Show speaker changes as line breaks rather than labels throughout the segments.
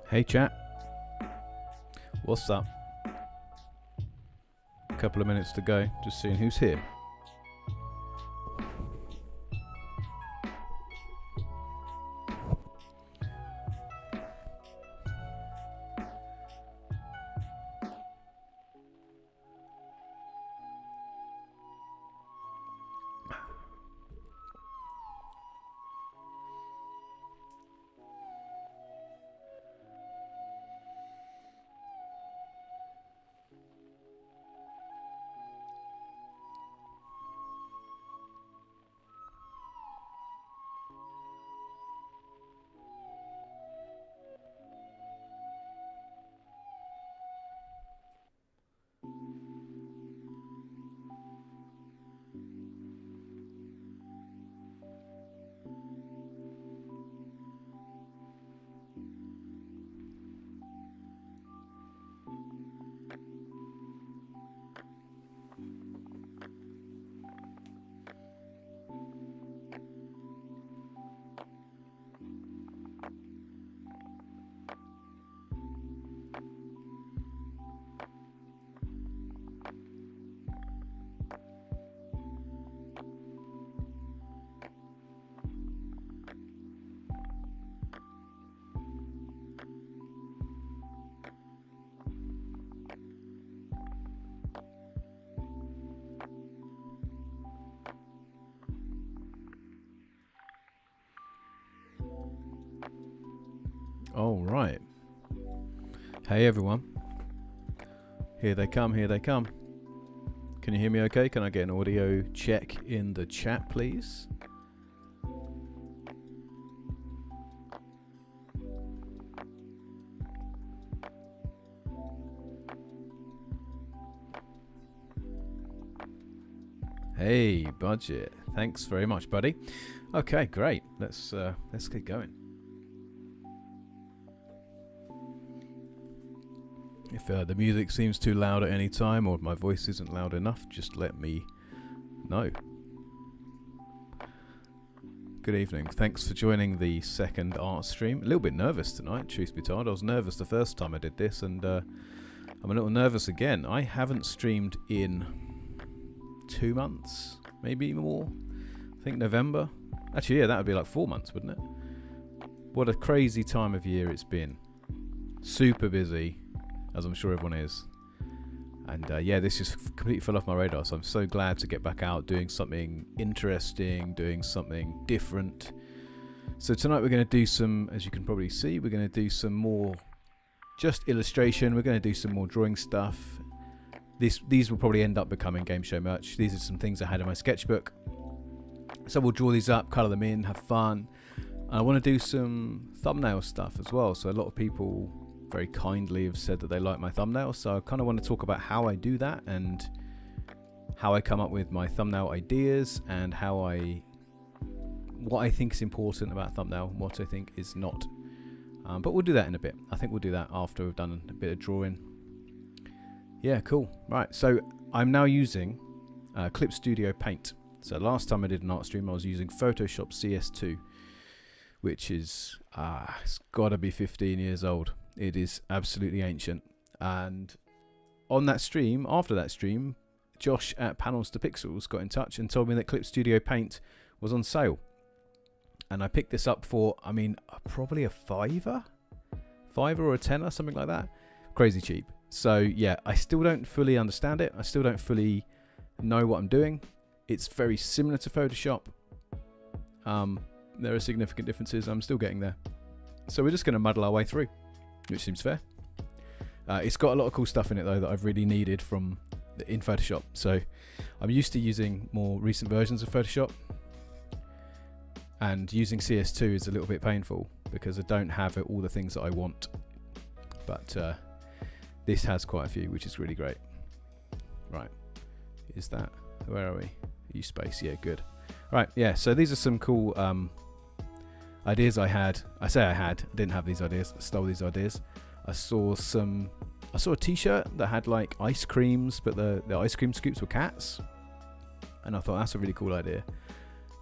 Hey chat, what's up? A couple of minutes to go, just seeing who's here. All right. Hey everyone. Here they come, here they come. Can you hear me okay? Can I get an audio check in the chat, please? Hey, Budget. Thanks very much, buddy. Okay, great. Let's get going. If the music seems too loud at any time or if my voice isn't loud enough, just let me know. Good evening. Thanks for joining the second art stream. A little bit nervous tonight, truth be told. I was nervous the first time I did this, and I'm a little nervous again. I haven't streamed in 2 months, maybe more. I think November. Actually, yeah, that would be like 4 months, wouldn't it? What a crazy time of year it's been. Super busy, as I'm sure everyone is. And yeah, this just completely fell off my radar, so I'm so glad to get back out doing something interesting, doing something different. So tonight we're going to do some, as you can probably see, we're going to do some more just illustration. We're going to do some more drawing stuff. These will probably end up becoming game show merch. These are some things I had in my sketchbook. So we'll draw these up, colour them in, have fun. I want to do some thumbnail stuff as well. So a lot of people very kindly have said that they like my thumbnail, so I kind of want to talk about how I do that and how I come up with my thumbnail ideas and what I think is important about thumbnail and what I think is not. But we'll do that in a bit. I think we'll do that after we've done a bit of drawing. Yeah, cool. Right, so I'm now using Clip Studio Paint. So last time I did an art stream I was using Photoshop CS2, which is it's got to be 15 years old. It is absolutely ancient. And on that stream, after that stream, Josh at Panels to Pixels got in touch and told me that Clip Studio Paint was on sale. And I picked this up for, I mean, probably a £5 or a tenner, something like that. Crazy cheap. So yeah, I still don't fully understand it. I still don't fully know what I'm doing. It's very similar to Photoshop. There are significant differences. I'm still getting there. So we're just going to muddle our way through, which seems fair. It's got a lot of cool stuff in it though that I've really needed in Photoshop. So I'm used to using more recent versions of Photoshop, and using CS2 is a little bit painful because I don't have all the things that I want. But this has quite a few, which is really great. Right, is that, where are we? Use space, yeah, good. Right, yeah, so these are some cool ideas I had. I didn't have these ideas, I stole these ideas. I saw a t-shirt that had like ice creams, but the ice cream scoops were cats. And I thought that's a really cool idea.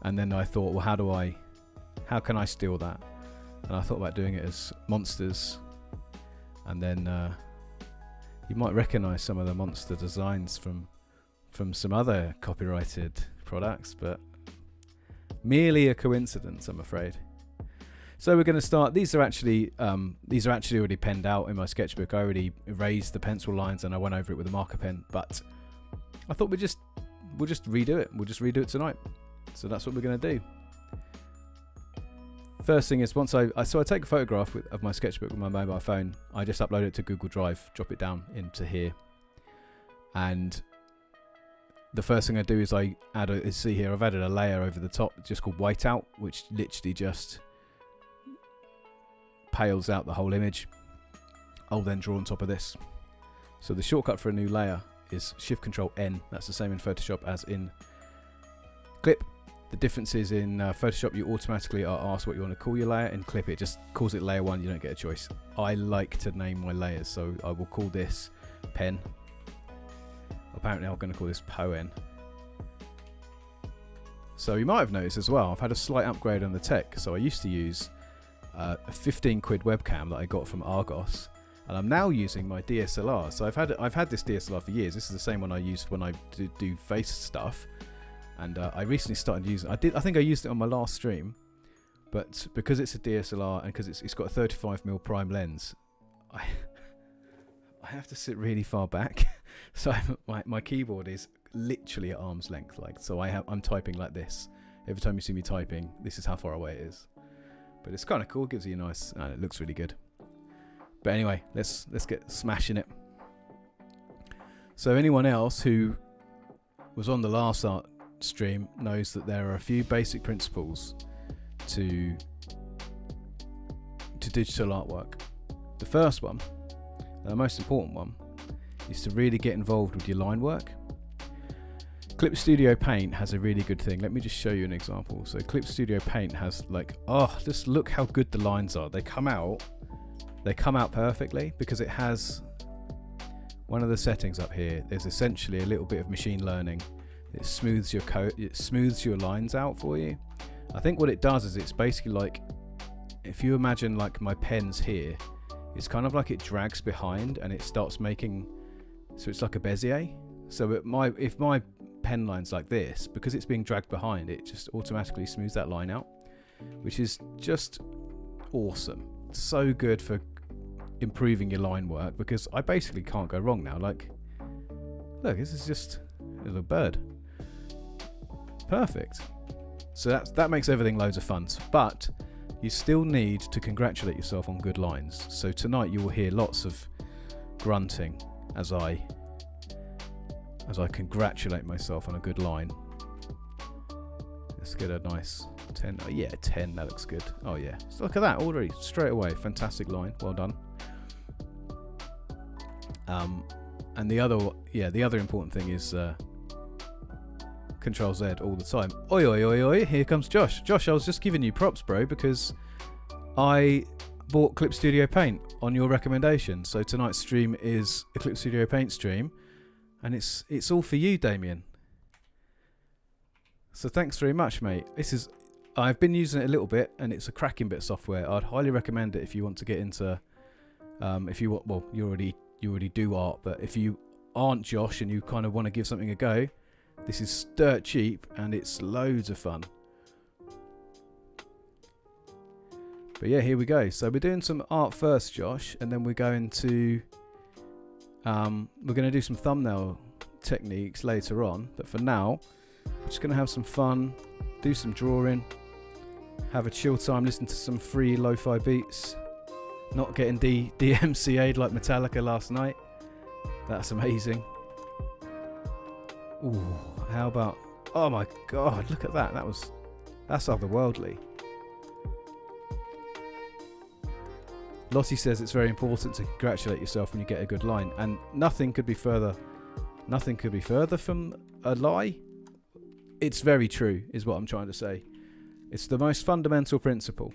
And then I thought, well, how can I steal that? And I thought about doing it as monsters And then you might recognise some of the monster designs from some other copyrighted products, but merely a coincidence, I'm afraid. So we're going to start. These are actually already penned out in my sketchbook. I already erased the pencil lines and I went over it with a marker pen. But I thought we'll just redo it. We'll just redo it tonight. So that's what we're going to do. First thing is, once I take a photograph of my sketchbook with my mobile phone. I just upload it to Google Drive, drop it down into here, and the first thing I do is I add see here I've added a layer over the top just called whiteout, which literally just pales out the whole image. I'll then draw on top of this. So the shortcut for a new layer is Shift-Control-N. That's the same in Photoshop as in Clip. The difference is in Photoshop you automatically are asked what you want to call your layer. In Clip it just calls it layer 1, you don't get a choice. I like to name my layers, so I will call this Pen. Apparently I'm going to call this Poen. So you might have noticed as well, I've had a slight upgrade on the tech. So I used to use a 15 quid webcam that I got from Argos, and I'm now using my DSLR. So I've had this DSLR for years. This is the same one I use when I do face stuff. And I recently started using I think I used it on my last stream, but because it's a DSLR and because it's got a 35mm prime lens, I have to sit really far back. So my keyboard is literally at arm's length, like, so I'm typing like this. Every time you see me typing, this is how far away it is. But it's kind of cool, gives you a nice, and it looks really good. But anyway, let's get smashing it. So anyone else who was on the last art stream knows that there are a few basic principles to digital artwork. The first one, and the most important one, is to really get involved with your line work. Clip Studio Paint has a really good thing. Let me just show you an example. So Clip Studio Paint has like, just look how good the lines are. They come out perfectly because it has one of the settings up here. There's essentially a little bit of machine learning. It smooths your it smooths your lines out for you. I think what it does is it's basically like, if you imagine like my pen's here, it's kind of like it drags behind and it starts making, so it's like a Bezier. So if my pen line's like this, because it's being dragged behind, it just automatically smooths that line out, which is just awesome. So good for improving your line work, because I basically can't go wrong now. Like, look, this is just a little bird. Perfect. So that makes everything loads of fun, but you still need to congratulate yourself on good lines. So tonight you will hear lots of grunting as I congratulate myself on a good line. Let's get a nice 10. Oh yeah, 10, that looks good. Oh yeah, so look at that already, straight away. Fantastic line, well done. And the other important thing is Control Z all the time. Oi, oi, oi, oi, here comes Josh. Josh, I was just giving you props, bro, because I bought Clip Studio Paint on your recommendation. So tonight's stream is a Clip Studio Paint stream, and it's all for you, Damien. So thanks very much, mate. I've been using it a little bit, and it's a cracking bit of software. I'd highly recommend it if you want to get into, you already do art, but if you aren't Josh and you kind of want to give something a go, this is dirt cheap and it's loads of fun. But yeah, here we go. So we're doing some art first, Josh, and then we're going to do some thumbnail techniques later on. But for now, we're just going to have some fun, do some drawing, have a chill time, listen to some free lo-fi beats, not getting DMCA'd like Metallica last night. That's amazing. Ooh, how about, oh my god, look at that. That's otherworldly. Lottie says it's very important to congratulate yourself when you get a good line, and nothing could be further from a lie. It's very true, is what I'm trying to say. It's the most fundamental principle,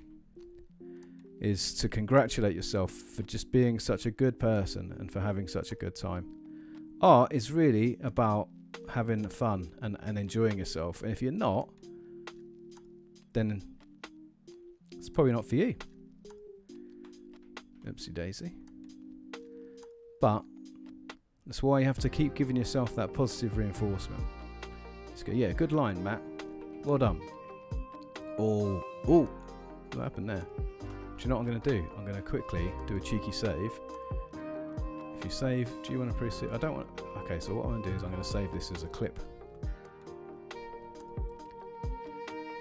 is to congratulate yourself for just being such a good person and for having such a good time. Art is really about having fun and enjoying yourself, and if you're not, then it's probably not for you. Oopsie daisy. But that's why you have to keep giving yourself that positive reinforcement. Let's go. Yeah, good line, Matt. Well done. Oh, what happened there? Do you know what I'm going to do? I'm going to quickly do a cheeky save. If you save, do you want to proceed? I don't want. Okay, so what I'm going to do is I'm going to save this as a clip.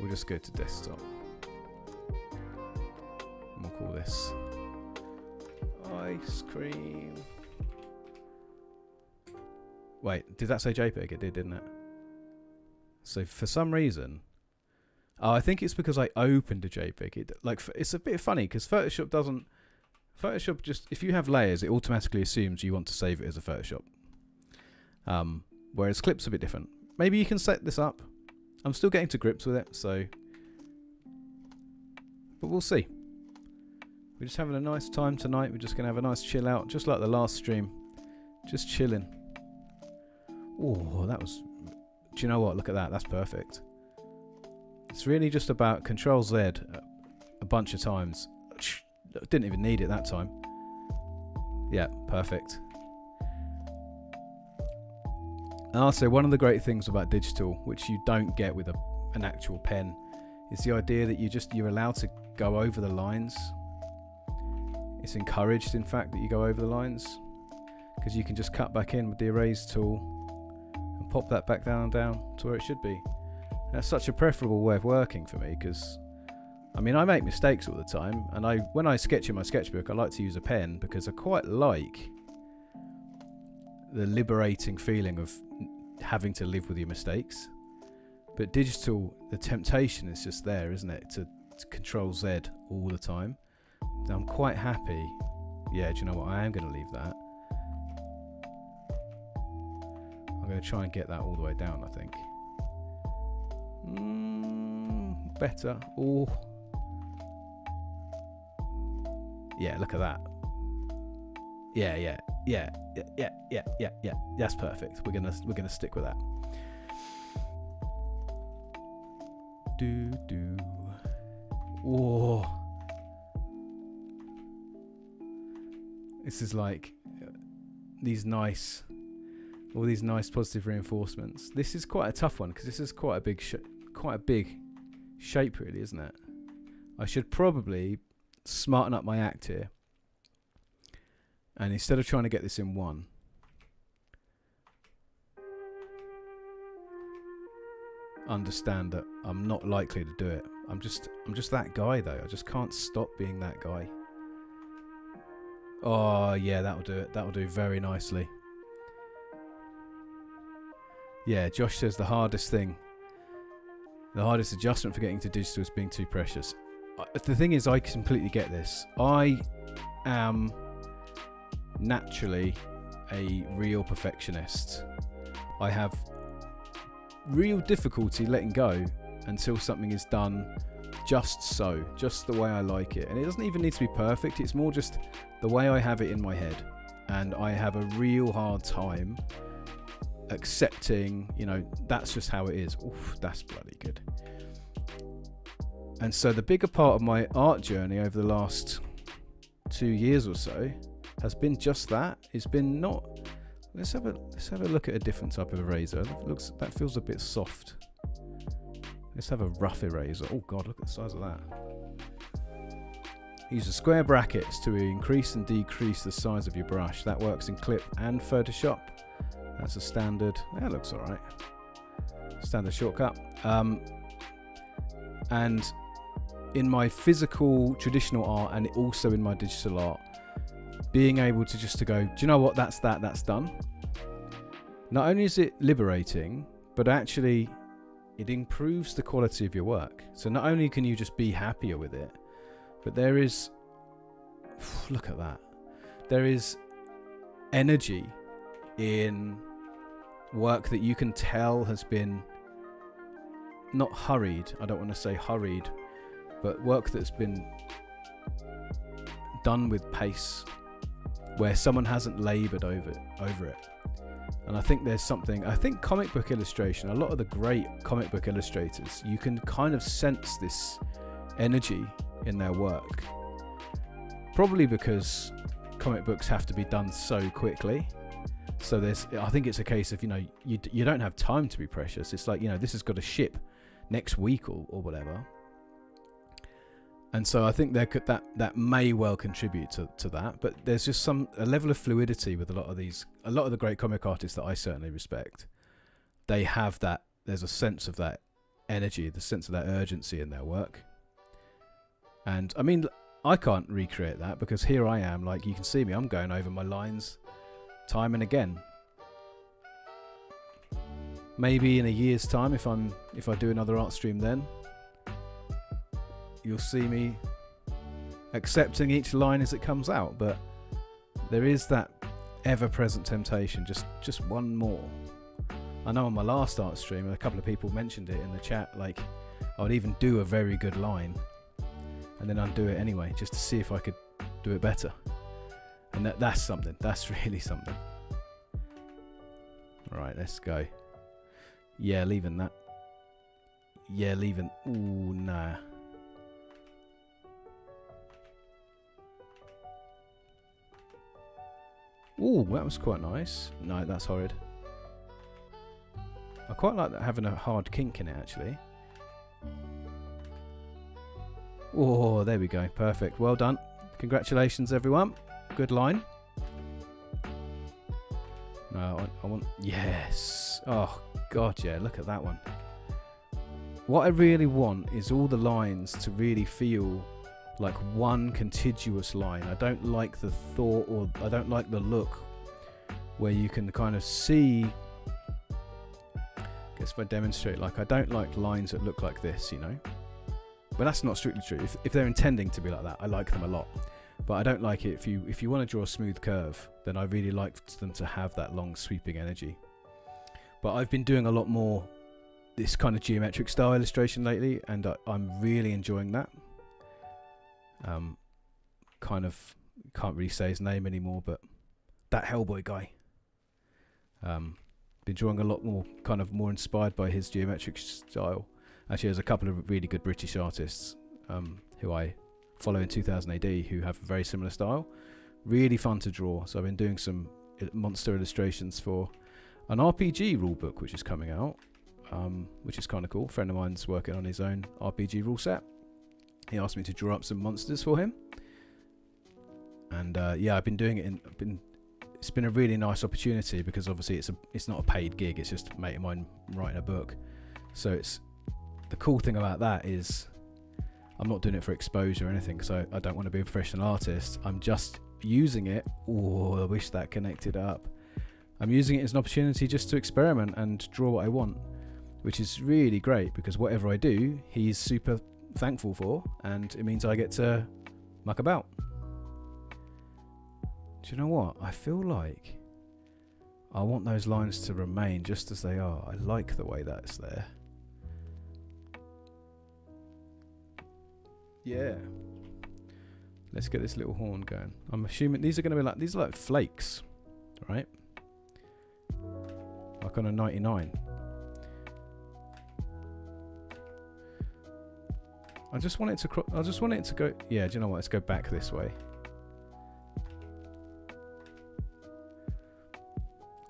We'll just go to desktop. And we'll call this ice cream. Wait, did that say JPEG? It did, didn't it? So for some reason, I think it's because I opened a JPEG. It's a bit funny because Photoshop doesn't. Photoshop just, if you have layers, it automatically assumes you want to save it as a Photoshop. Whereas Clip's a bit different. Maybe you can set this up. I'm still getting to grips with it, so. But we'll see. We're just having a nice time tonight. We're just going to have a nice chill out, just like the last stream. Just chilling. Oh, that was... Do you know what? Look at that. That's perfect. It's really just about Control Z a bunch of times. Didn't even need it that time. Yeah, perfect. And I'll say one of the great things about digital, which you don't get with an actual pen, is the idea that you're allowed to go over the lines. It's encouraged, in fact, that you go over the lines, because you can just cut back in with the erase tool and pop that back down to where it should be. That's such a preferable way of working for me, because I mean, I make mistakes all the time, and when I sketch in my sketchbook, I like to use a pen because I quite like the liberating feeling of having to live with your mistakes. But digital, the temptation is just there, isn't it? To Control Z all the time. So I'm quite happy. Yeah, do you know what? I am going to leave that. I'm going to try and get that all the way down, I think. Better. Oh. Yeah, look at that. Yeah. That's perfect. We're gonna stick with that. Whoa. This is like all these nice positive reinforcements. This is quite a tough one because this is quite a big shape, really, isn't it? I should probably smarten up my act here, and instead of trying to get this in one, understand that I'm not likely to do it. I'm just that guy, though. I just can't stop being that guy. Oh yeah, that'll do it. That'll do very nicely. Yeah, Josh says the hardest adjustment for getting to digital is being too precious. The thing is, I completely get this. I am naturally a real perfectionist. I have real difficulty letting go until something is done just the way I like it. And it doesn't even need to be perfect. It's more just the way I have it in my head. And I have a real hard time accepting, that's just how it is. Oof, that's bloody good. And so the bigger part of my art journey over the last 2 years or so has been just that. It's been not. Let's have a look at a different type of eraser. That feels a bit soft. Let's have a rough eraser. Oh God, look at the size of that. Use the square brackets to increase and decrease the size of your brush. That works in Clip and Photoshop. That's a standard. That looks all right. Standard shortcut. And in my physical traditional art, and also in my digital art, being able to go, do you know what? That's done. Not only is it liberating, but actually it improves the quality of your work. So not only can you just be happier with it, but there is, look at that. There is energy in work that you can tell has been not hurried. I don't want to say hurried, but work that's been done with pace, where someone hasn't laboured over it. And I think there's something, comic book illustration, a lot of the great comic book illustrators, you can kind of sense this energy in their work. Probably because comic books have to be done so quickly. So I think it's a case of, you don't have time to be precious. It's like, this has got to ship next week or whatever. And so I think that may well contribute to that. But there's just a level of fluidity with a lot of the great comic artists that I certainly respect. They have that, there's a sense of that energy, the sense of that urgency in their work. And I mean, I can't recreate that because here I am, like you can see me, I'm going over my lines time and again. Maybe in a year's time, if I do another art stream, then you'll see me accepting each line as it comes out. But there is that ever-present temptation, just one more. I know on my last art stream, a couple of people mentioned it in the chat, like I would even do a very good line and then undo it anyway, just to see if I could do it better. And that's something. That's really something. All right, let's go. Yeah, leaving that. Yeah, leaving. Ooh, nah. Ooh, that was quite nice. No, that's horrid. I quite like that, having a hard kink in it, actually. Oh, there we go. Perfect. Well done. Congratulations, everyone. Good line. No, I want... Yes. Oh, God, yeah. Look at that one. What I really want is all the lines to really feel like one contiguous line. I don't like the thought, or I don't like the look where you can kind of see... I guess if I demonstrate, like I don't like lines that look like this, But that's not strictly true. If they're intending to be like that, I like them a lot. But I don't like it if you want to draw a smooth curve, then I really like them to have that long sweeping energy. But I've been doing a lot more this kind of geometric style illustration lately, and I'm really enjoying that. Kind of can't really say his name anymore, but that Hellboy guy. Been drawing a lot more, kind of more inspired by his geometric style. Actually, there's a couple of really good British artists who I follow in 2000 AD who have a very similar style. Really fun to draw. So I've been doing some monster illustrations for an RPG rulebook which is coming out, which is kind of cool. A friend of mine's working on his own RPG rule set. He asked me to draw up some monsters for him. And yeah, I've been doing it. It's been a really nice opportunity because obviously it's not a paid gig. It's just a mate of mine writing a book. So it's the cool thing about that is I'm not doing it for exposure or anything, because I don't want to be a professional artist. I'm just using it. Oh, I wish that connected up. I'm using it as an opportunity just to experiment and draw what I want, which is really great because whatever I do, he's super thankful for, and it means I get to muck about. Do you know what? I feel like I want those lines to remain just as they are. I like the way that's there. Yeah. Let's get this little horn going. I'm assuming these are going to be these are like flakes, right? Like on a 99. I just want it to go. Yeah, do you know what? Let's go back this way.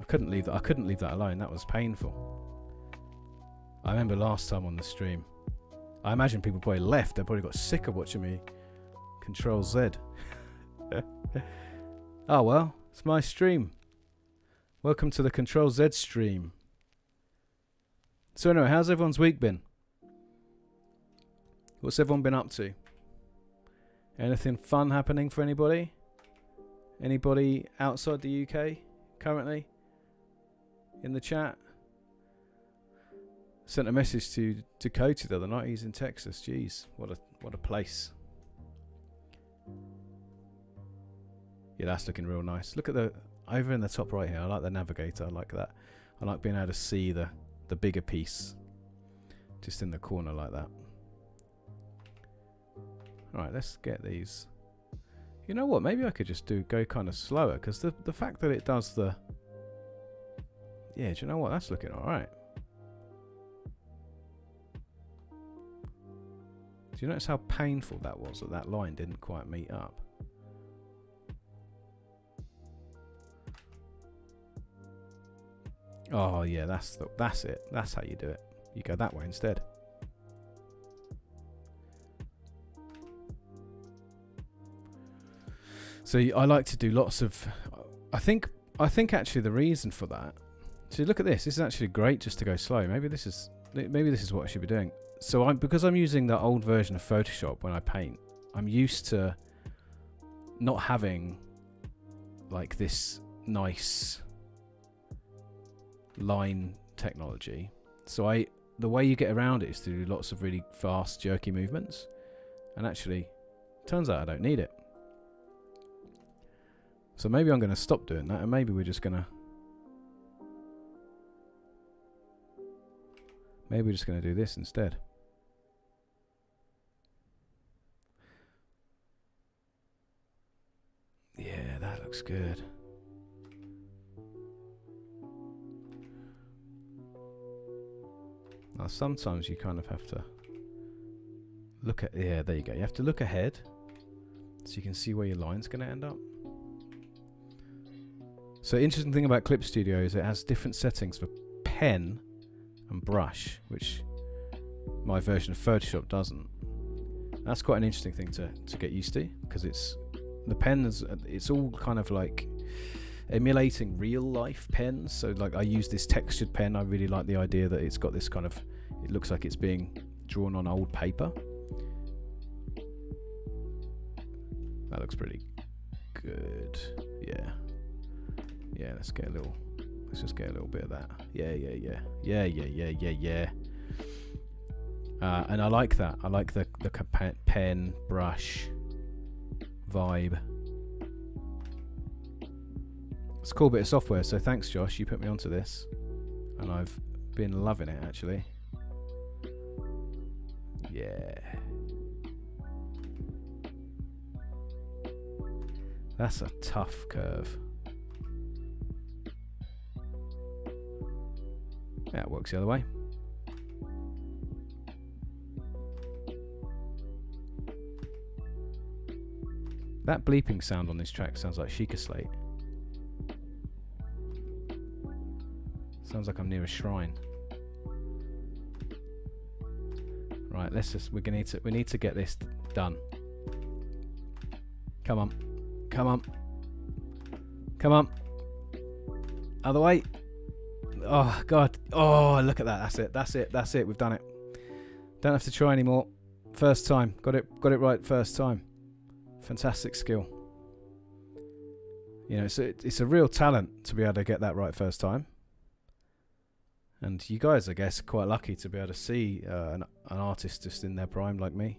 I couldn't leave that alone. That was painful. I remember last time on the stream, I imagine people probably left. They probably got sick of watching me Control Z. Oh well, it's my stream. Welcome to the Control Z stream. So anyway, how's everyone's week been? What's everyone been up to? Anything fun happening for anybody? Anybody outside the UK currently? In the chat? Sent a message to Cody the other night. He's in Texas. Jeez, what a place. Yeah, that's looking real nice. Look at the over in the top right here. I like the navigator. I like that. I like being able to see the bigger piece just in the corner like that. Alright, let's get these. You know what? Maybe I could just go kind of slower, because the fact that it does the... Yeah, do you know what? That's looking alright. Do you notice how painful that was, that line didn't quite meet up? Oh yeah, that's it. That's how you do it. You go that way instead. So I like to do lots of. I think actually the reason for that. So look at this. This is actually great just to go slow. Maybe this is what I should be doing. So because I'm using the old version of Photoshop when I paint, I'm used to not having like this nice line technology. So the way you get around it is to do lots of really fast, jerky movements. And actually, turns out I don't need it. So maybe I'm going to stop doing that, and maybe we're just going to... Maybe we're just going to do this instead. Yeah, that looks good. Now, sometimes you kind of have to look at... Yeah, there you go. You have to look ahead so you can see where your line's going to end up. So interesting thing about Clip Studio is it has different settings for pen and brush, which my version of Photoshop doesn't. That's quite an interesting thing to get used to, because it's all kind of like emulating real life pens. So like I use this textured pen. I really like the idea that it's got this kind of, it looks like it's being drawn on old paper. That looks pretty good. Yeah, let's just get a little bit of that. Yeah. And I like that. I like the pen brush vibe. It's a cool bit of software, so thanks Josh, you put me onto this and I've been loving it actually. Yeah. That's a tough curve. Yeah, it works the other way. That bleeping sound on this track sounds like Sheikah Slate. Sounds like I'm near a shrine. Right, we need to get this done. Come on. Other way. Oh god. Oh, look at that. That's it. We've done it. Don't have to try anymore. First time. Got it right first time. Fantastic skill. You know, it's a real talent to be able to get that right first time. And you guys, I guess, are quite lucky to be able to see an artist just in their prime like me.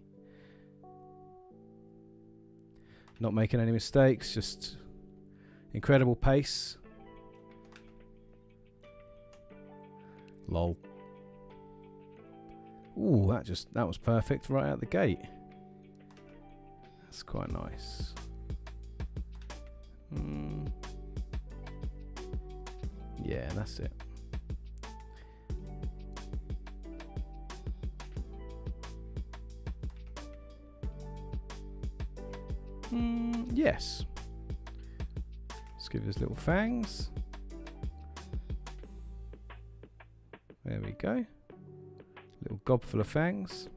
Not making any mistakes, just incredible pace. Lol. Ooh, that was perfect right out the gate. That's quite nice. Yeah, that's it. Yes. Let's give his little fangs. There we go. Little gob full of fangs.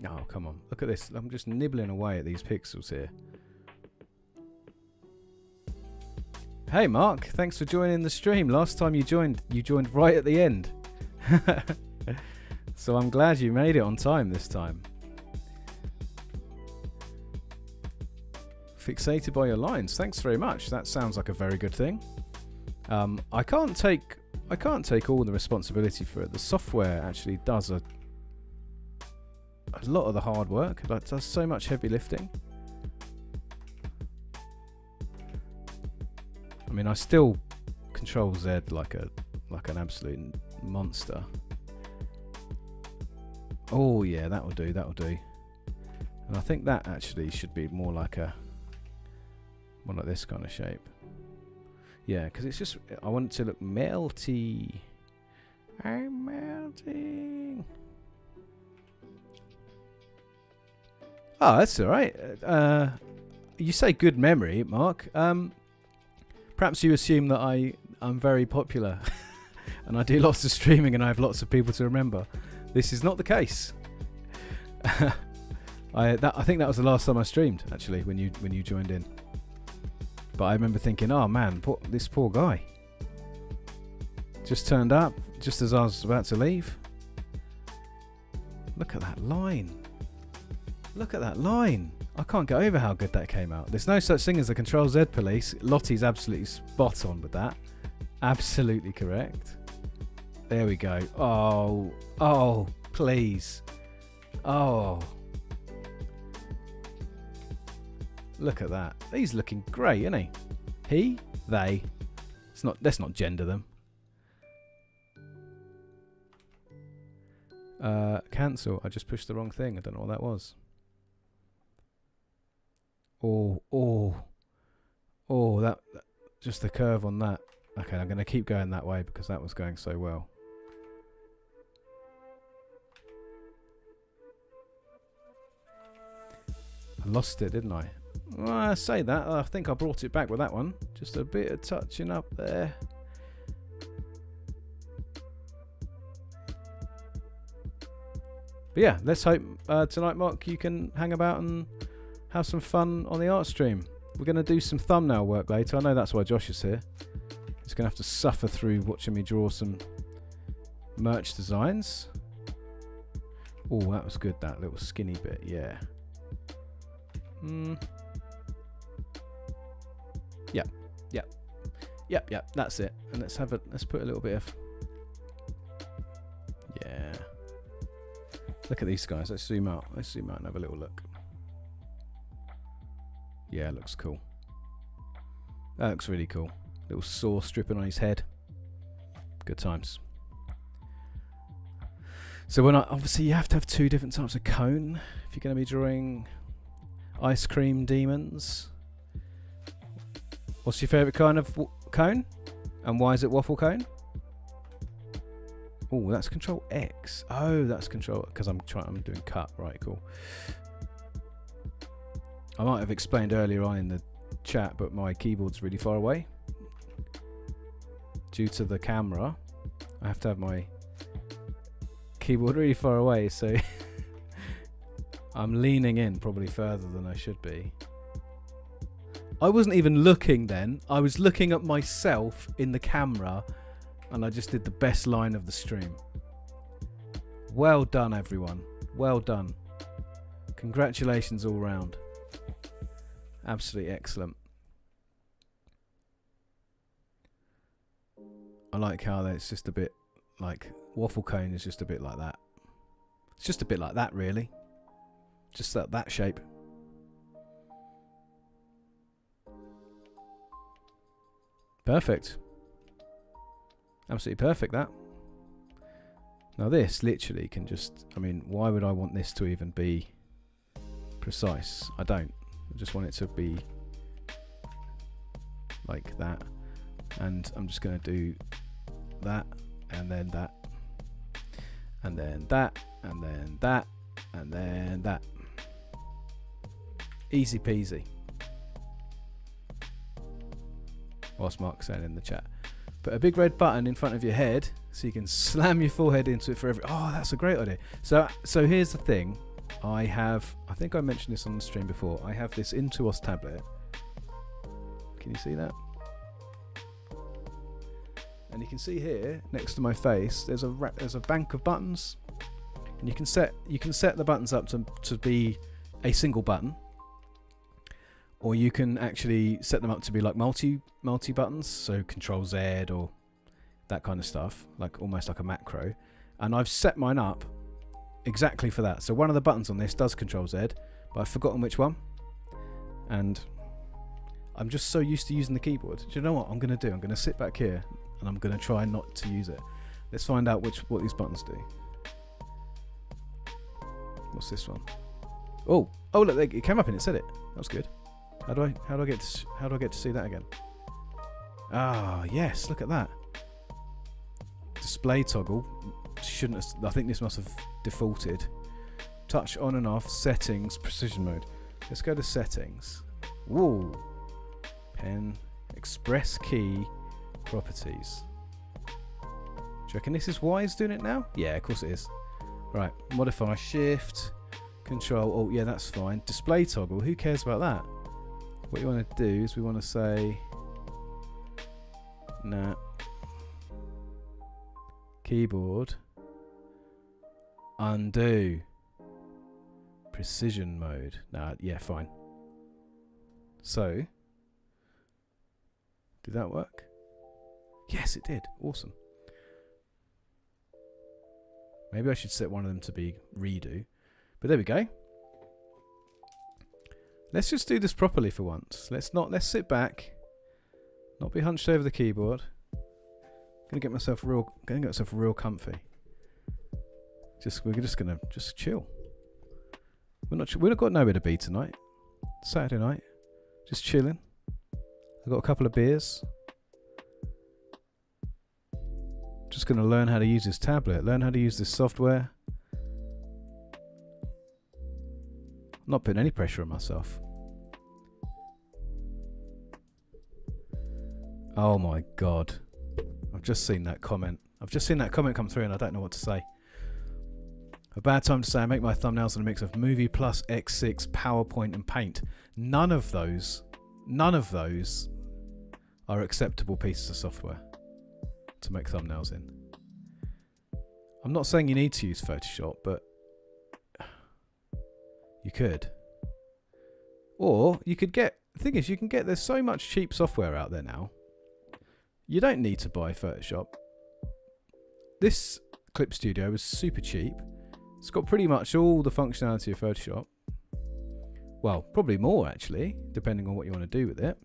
Oh, come on. Look at this. I'm just nibbling away at these pixels here. Hey Mark, thanks for joining the stream. Last time you joined right at the end. So I'm glad you made it on time this time. Fixated by your lines. Thanks very much. That sounds like a very good thing. I can't take all the responsibility for it. The software actually does a lot of the hard work. It does so much heavy lifting. I mean, I still control Z like an absolute monster. Oh yeah, that'll do. And I think that actually should be more like this kind of shape. Yeah, because it's just, I want it to look melty. I'm melting. Oh, that's all right. You say good memory, Mark. Perhaps you assume that I'm very popular and I do lots of streaming and I have lots of people to remember. This is not the case. I think that was the last time I streamed, actually, when you joined in. But I remember thinking, oh man, this poor guy just turned up just as I was about to leave. Look at that line. Look at that line. I can't get over how good that came out. There's no such thing as a Control Z police. Lottie's absolutely spot on with that. Absolutely correct. There we go. Oh, please. Oh. Look at that. He's looking great, isn't he? He, they. Let's not gender them. Cancel. I just pushed the wrong thing. I don't know what that was. That just the curve on that. Okay, I'm going to keep going that way because that was going so well. I lost it, didn't I? Well, I say that. I think I brought it back with that one. Just a bit of touching up there. But yeah, let's hope tonight, Mark, you can hang about and have some fun on the art stream. We're going to do some thumbnail work later. I know that's why Josh is here. He's going to have to suffer through watching me draw some merch designs. Oh, that was good, that little skinny bit, yeah. Yep, that's it. And let's put a little bit of... Yeah. Look at these guys. Let's zoom out. And have a little look. Yeah, it looks cool. That looks really cool. Little saw stripping on his head. Good times. So obviously you have to have two different types of cone if you're going to be drawing ice cream demons. What's your favourite kind of cone? And why is it waffle cone? Oh, that's Control X. Oh, that's Control... Because I'm doing cut. Right, cool. I might have explained earlier on in the chat, but my keyboard's really far away. Due to the camera, I have to have my keyboard really far away, so I'm leaning in probably further than I should be. I wasn't even looking then. I was looking at myself in the camera, and I just did the best line of the stream. Well done, everyone. Well done. Congratulations all round. Absolutely excellent. I like how it's just a bit like waffle cone is just a bit like that. It's just a bit like that, really. Just that shape. Perfect. Absolutely perfect, that. Now this literally can just... I mean, why would I want this to even be precise? I don't. I just want it to be like that. And I'm just going to do that, and then that, and then that, and then that, and then that. Easy peasy. Whilst Mark's saying in the chat. Put a big red button in front of your head so you can slam your forehead into it for every... Oh, that's a great idea. So here's the thing. I think I mentioned this on the stream before. I have this Intuos tablet. Can you see that? And you can see here next to my face there's a bank of buttons, and you can set the buttons up to be a single button, or you can actually set them up to be like multi buttons, so Control Z or that kind of stuff, like almost like a macro. And I've set mine up exactly for that. So one of the buttons on this does Control Z, but I've forgotten which one, and I'm just so used to using the keyboard. Do you know what I'm going to do? I'm going to sit back here and I'm going to try not to use it. Let's find out what these buttons do. What's this one? Oh, look, it came up and it said it. That was good. How do I get to see that again? Ah, yes, look at that. Display toggle. Shouldn't have, I think this must have defaulted touch on and off, settings, precision mode. Let's go to settings. Whoa. Pen, express key, properties. Do you reckon this is why it's doing it now? Yeah, of course it is. Right, modify shift, control, alt, yeah, that's fine. Display toggle, who cares about that? What you want to do is we want to say, nah. Keyboard, undo, precision mode. Nah, yeah, fine. So, did that work? Yes, it did. Awesome. Maybe I should set one of them to be redo. But there we go. Let's just do this properly for once. Let's sit back, not be hunched over the keyboard. Gonna get myself real comfy. We're just gonna chill. We've not got nowhere to be tonight. Saturday night, just chilling. I've got a couple of beers. Just gonna learn how to use this tablet, learn how to use this software. I'm not putting any pressure on myself. Oh my god. I've just seen that comment. Come through and I don't know what to say. A bad time to say I make my thumbnails in a mix of Movie Plus, X6, PowerPoint and Paint. None of those are acceptable pieces of software to make thumbnails in. I'm not saying you need to use Photoshop, but you could. Or you could get, the thing is, you can get, there's so much cheap software out there now. You don't need to buy Photoshop. This Clip Studio is super cheap. It's got pretty much all the functionality of Photoshop. Well, probably more actually, depending on what you want to do with it.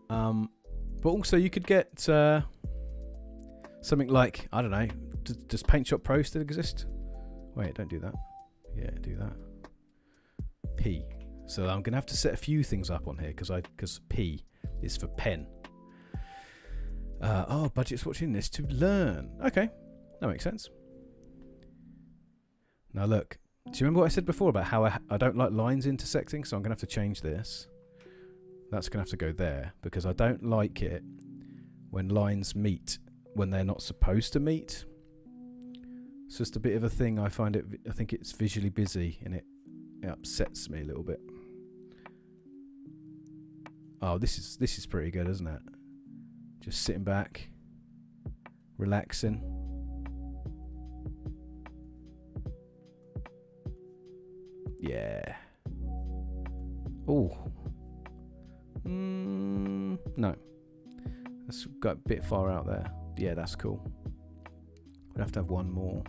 But also you could get something like, I don't know, does PaintShop Pro still exist? Wait, don't do that. Yeah, do that. P. So I'm going to have to set a few things up on here because P is for pen. Budget's watching this to learn. Okay, that makes sense. Now look, do you remember what I said before about how I don't like lines intersecting? So I'm going to have to change this. That's going to have to go there because I don't like it when lines meet when they're not supposed to meet. It's just a bit of a thing. I think it's visually busy and it upsets me a little bit. Oh, this is pretty good, isn't it? Just sitting back, relaxing. Yeah. Oh. No. That's got a bit far out there. Yeah, that's cool. We'll have to have one more.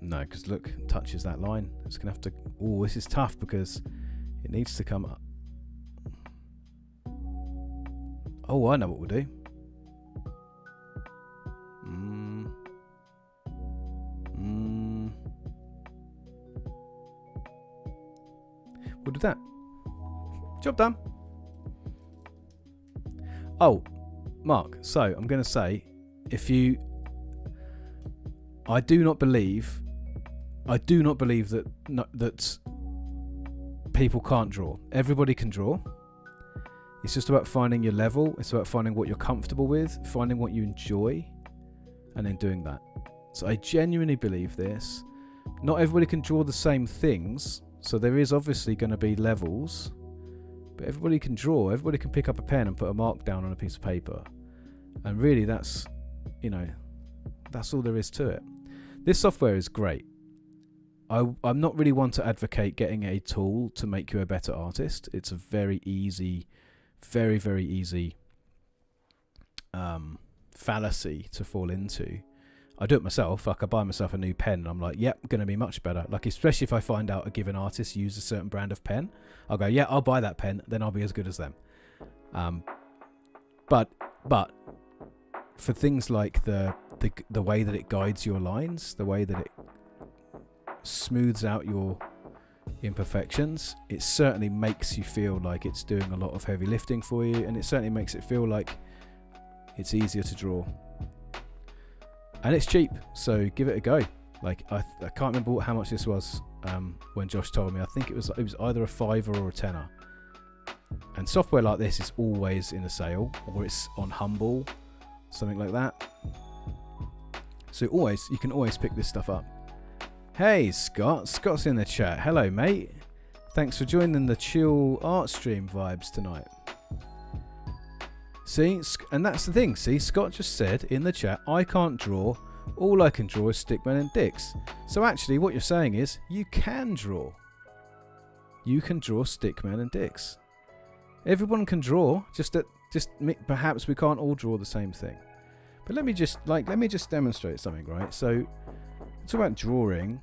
No, because look, it touches that line. It's going to have to... Oh, this is tough because it needs to come up. Oh, I know what we'll do. We'll do that. Job done. Oh, Mark, so I'm going to say, I do not believe that people can't draw. Everybody can draw. It's just about finding your level. It's about finding what you're comfortable with, finding what you enjoy, and then doing that. So I genuinely believe this. Not everybody can draw the same things, so there is obviously going to be levels, but everybody can draw. Everybody can pick up a pen and put a mark down on a piece of paper. And really that's all there is to it. This software is great. I'm not really one to advocate getting a tool to make you a better artist. It's a very easy, very, very easy fallacy to fall into. I do it myself. Like I buy myself a new pen and I'm like, yep, going to be much better. Like especially if I find out a given artist use a certain brand of pen, I'll go, yeah, I'll buy that pen, then I'll be as good as them. But for things like the way that it guides your lines, the way that it smooths out your imperfections, it certainly makes you feel like it's doing a lot of heavy lifting for you, and it certainly makes it feel like it's easier to draw. And it's cheap, so give it a go. Like I can't remember how much this was when Josh told me. I think it was either a £5 or a £10. And software like this is always in a sale, or it's on Humble, something like that. So you can always pick this stuff up. Hey Scott, Scott's in the chat. Hello mate. Thanks for joining the chill art stream vibes tonight. See, and that's the thing. See, Scott just said in the chat, I can't draw. All I can draw is stickmen and dicks. So actually what you're saying is you can draw. You can draw stickmen and dicks. Everyone can draw, perhaps we can't all draw the same thing. But let me just demonstrate something, right? So talk about drawing.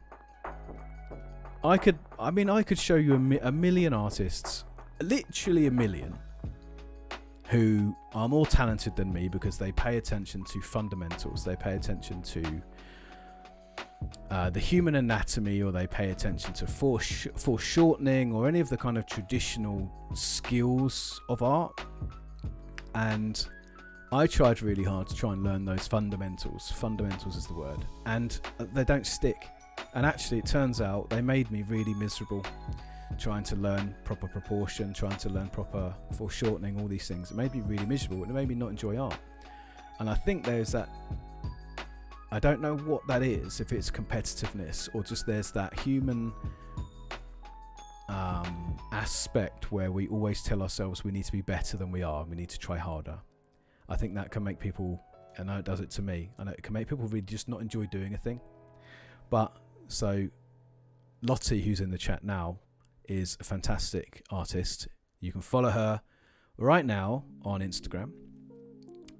I could show you a million artists, literally a million, who are more talented than me because they pay attention to fundamentals. They pay attention to the human anatomy, or they pay attention to foreshortening, or any of the kind of traditional skills of art. And I tried really hard to try and learn those fundamentals. Fundamentals is the word. And they don't stick. And actually, it turns out they made me really miserable. Trying to learn proper proportion, trying to learn proper foreshortening, all these things. It made me really miserable, and it made me not enjoy art. And I think there's that, I don't know what that is, if it's competitiveness or just there's that human aspect where we always tell ourselves we need to be better than we are, we need to try harder. I think that can make people, I know it does it to me, I know it can make people really just not enjoy doing a thing. But so Lottie, who's in the chat now, is a fantastic artist. You can follow her right now on Instagram,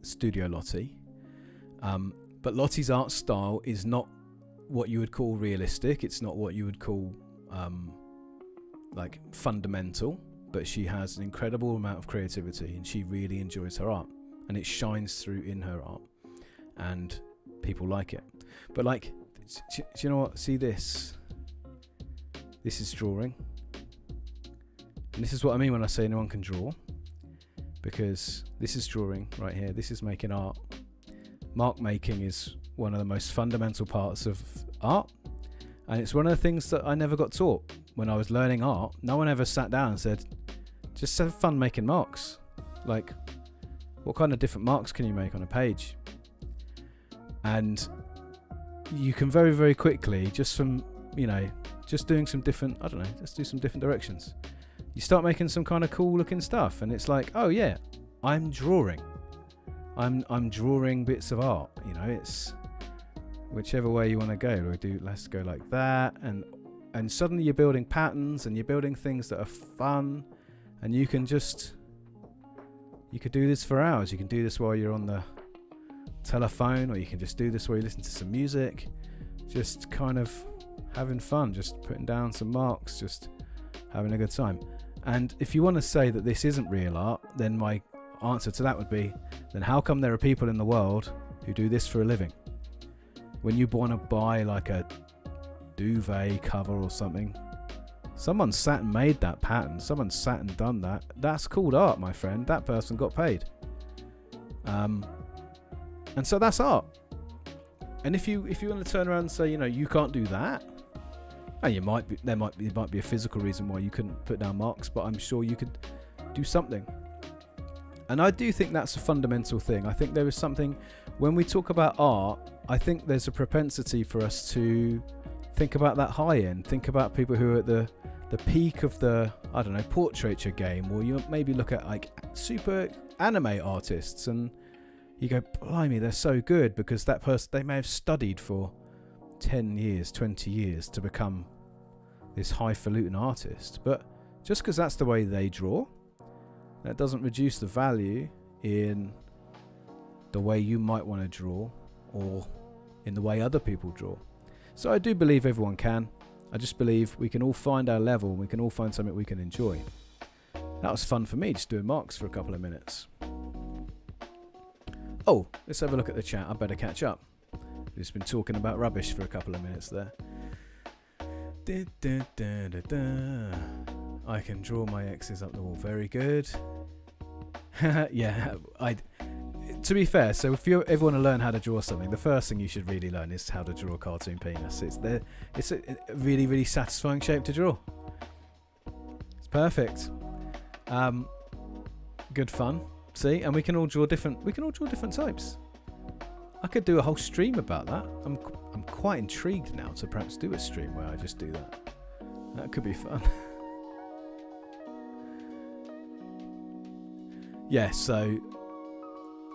Studio Lottie. But Lottie's art style is not what you would call realistic. It's not what you would call like fundamental. But she has an incredible amount of creativity, and she really enjoys her art, and it shines through in her art, and people like it. But like, do you know what? See this? This is drawing. And this is what I mean when I say no one can draw, because this is drawing right here. This is making art. Mark making is one of the most fundamental parts of art, and it's one of the things that I never got taught when I was learning art. No one ever sat down and said, just have fun making marks. Like, what kind of different marks can you make on a page? And you can very, very quickly, just from, just doing some different, let's do some different directions. You start making some kind of cool looking stuff, and it's like, oh yeah, I'm drawing. I'm drawing bits of art. It's whichever way you want to go. Let's go like that, and suddenly you're building patterns, and you're building things that are fun, and you could do this for hours. You can do this while you're on the telephone, or you can just do this while you listen to some music, just kind of having fun, just putting down some marks, just having a good time. And if you want to say that this isn't real art, then my answer to that would be, then how come there are people in the world who do this for a living? When you want to buy like a duvet cover or something, someone sat and made that pattern, someone sat and done that. That's called art, my friend. That person got paid. And so that's art. And if you want to turn around and say, you can't do that, and there might be a physical reason why you couldn't put down marks, but I'm sure you could do something. And I do think that's a fundamental thing. I think there is something, when we talk about art, I think there's a propensity for us to think about that high end, think about people who are at the peak of the, portraiture game, or you maybe look at like super anime artists, and you go, blimey, they're so good, because that person, they may have studied for 10 years, 20 years to become this highfalutin artist. But just because that's the way they draw, that doesn't reduce the value in the way you might want to draw, or in the way other people draw. So I do believe everyone can. I just believe we can all find our level, and we can all find something we can enjoy. That was fun for me, just doing marks for a couple of minutes. Oh, let's have a look at the chat. I better catch up. We've just been talking about rubbish for a couple of minutes there. I can draw my X's up the wall. Very good. Yeah, to be fair, so if you ever want to learn how to draw something, the first thing you should really learn is how to draw a cartoon penis. It's a really, really satisfying shape to draw. It's perfect. Good fun. See, and we can all draw different types. I could do a whole stream about that. I'm quite intrigued now to perhaps do a stream where I just do that. That could be fun. Yeah, so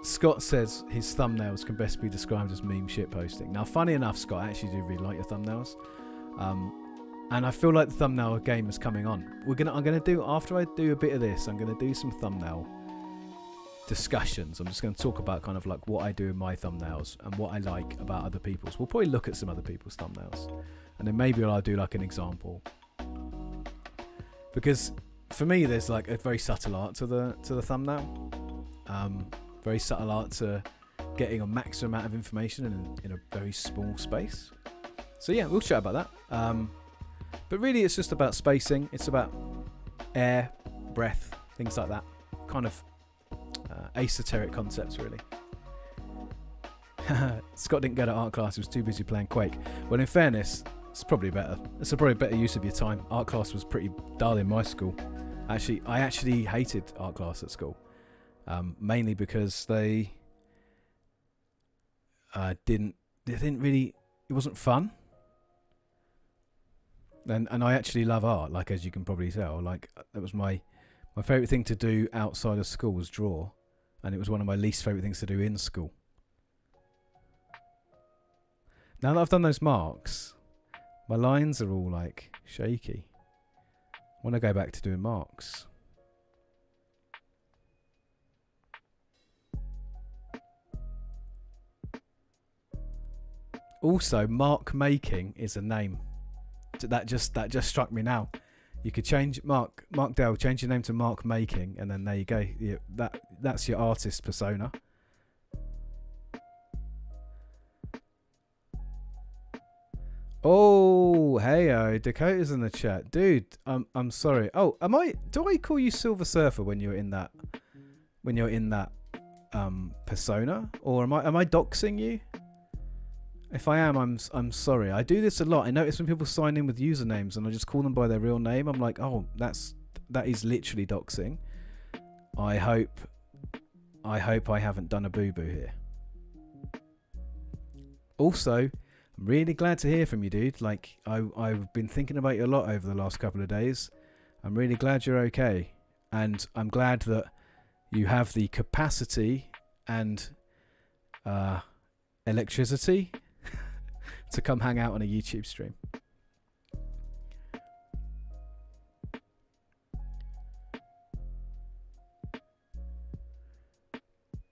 Scott says his thumbnails can best be described as meme shit posting. Now, funny enough, Scott, I actually do really like your thumbnails. And I feel like the thumbnail game is coming on. I'm gonna do, after I do a bit of this, I'm gonna do some thumbnail discussions. I'm just going to talk about kind of like what I do in my thumbnails and what I like about other people's. We'll probably look at some other people's thumbnails, and then maybe I'll do like an example, because for me there's like a very subtle art to the thumbnail, very subtle art to getting a maximum amount of information in a very small space. So yeah, we'll chat about that, but really it's just about spacing. It's about air, breath, things like that, kind of esoteric concepts, really. Scott didn't go to art class, he was too busy playing Quake. Well, in fairness, it's probably better. It's a probably better use of your time. Art class was pretty dull in my school. I actually hated art class at school, mainly because they didn't really, it wasn't fun. And I actually love art, like, as you can probably tell. Like, that was my favourite thing to do outside of school was draw, and it was one of my least favourite things to do in school. Now that I've done those marks, my lines are all like shaky. I want to go back to doing marks. Also, mark making is a name. That just struck me now. You could change Mark Dell, change your name to Mark Making, and then there you go. Yeah, that's your artist persona. Oh, hey, Dakota's in the chat, dude. I'm sorry. Oh, do I call you Silver Surfer when you're in that persona, or am I doxing you? If I am, I'm sorry. I do this a lot. I notice when people sign in with usernames and I just call them by their real name, I'm like, oh, that is literally doxing. I hope I haven't done a boo-boo here. Also, I'm really glad to hear from you, dude. Like, I've been thinking about you a lot over the last couple of days. I'm really glad you're okay. And I'm glad that you have the capacity and electricity to come hang out on a YouTube stream.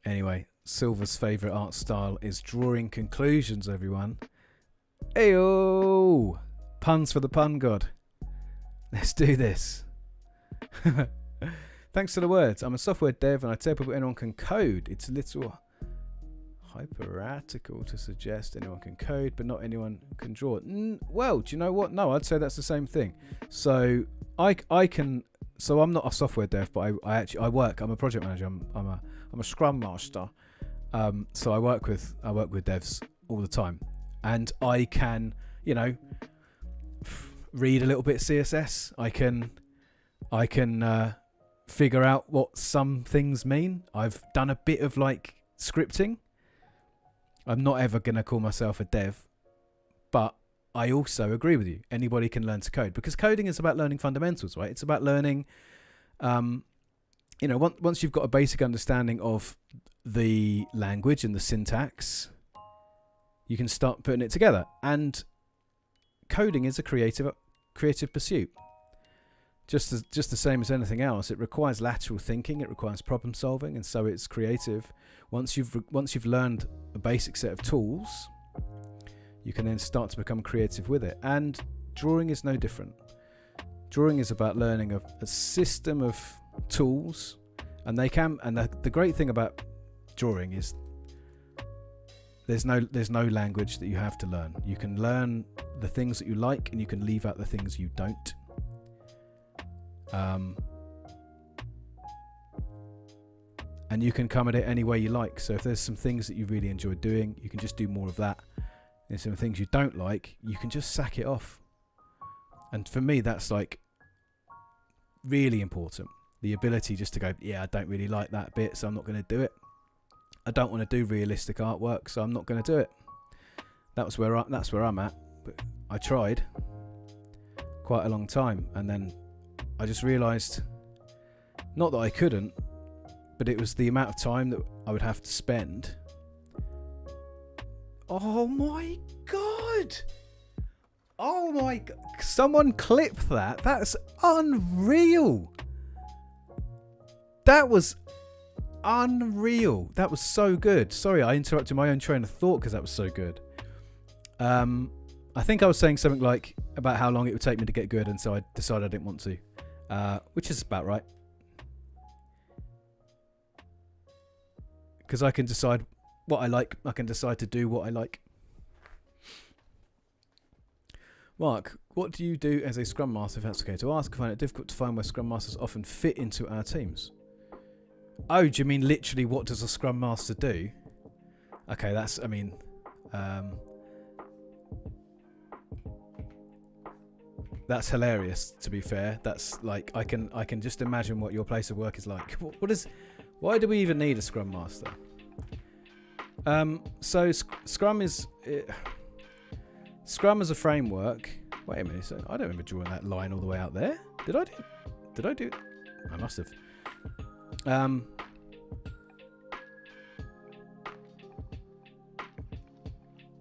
Anyway, Silver's favourite art style is drawing conclusions, everyone. Ayo! Puns for the pun god. Let's do this. Thanks for the words. I'm a software dev and I tell people anyone can code. It's a little hyperatical to suggest anyone can code, but not anyone can draw. Well, do you know what? No, I'd say that's the same thing. So I can. So I'm not a software dev, but I work. I'm a project manager. I'm a scrum master. So I work with devs all the time, and I can, read a little bit CSS. I can figure out what some things mean. I've done a bit of like scripting. I'm not ever going to call myself a dev, but I also agree with you. Anybody can learn to code, because coding is about learning fundamentals, right? It's about learning, once you've got a basic understanding of the language and the syntax, you can start putting it together. And coding is a creative pursuit. Just the same as anything else, it requires lateral thinking, it requires problem solving, and so it's creative. Once you've learned a basic set of tools, you can then start to become creative with it. And drawing is no different. Drawing is about learning a system of tools, and the great thing about drawing is there's no language that you have to learn. You can learn the things that you like, and you can leave out the things you don't. and you can come at it any way you like. So if there's some things that you really enjoy doing, you can just do more of that. There's some things you don't like, you can just sack it off. And for me, that's like really important. The ability just to go, yeah, I don't really like that bit, so I'm not going to do it. I don't want to do realistic artwork, so I'm not going to do it. That's where I'm at. But I tried quite a long time, and then I just realised, not that I couldn't, but it was the amount of time that I would have to spend. Oh my god! Oh my god! Someone clip that. That's unreal. That was unreal. That was so good. Sorry, I interrupted my own train of thought because that was so good. I think I was saying something like about how long it would take me to get good, and so I decided I didn't want to, which is about right. Because I can decide what I like. I can decide to do what I like. Mark, what do you do as a Scrum Master, if that's okay to ask? I find it difficult to find where Scrum Masters often fit into our teams. Oh, do you mean literally what does a Scrum Master do? Okay, that's hilarious, to be fair. That's like, I can just imagine what your place of work is like. Why do we even need a Scrum Master? So Scrum is... Scrum as a framework... Wait a minute, so I don't remember drawing that line all the way out there. Did I do... I must have.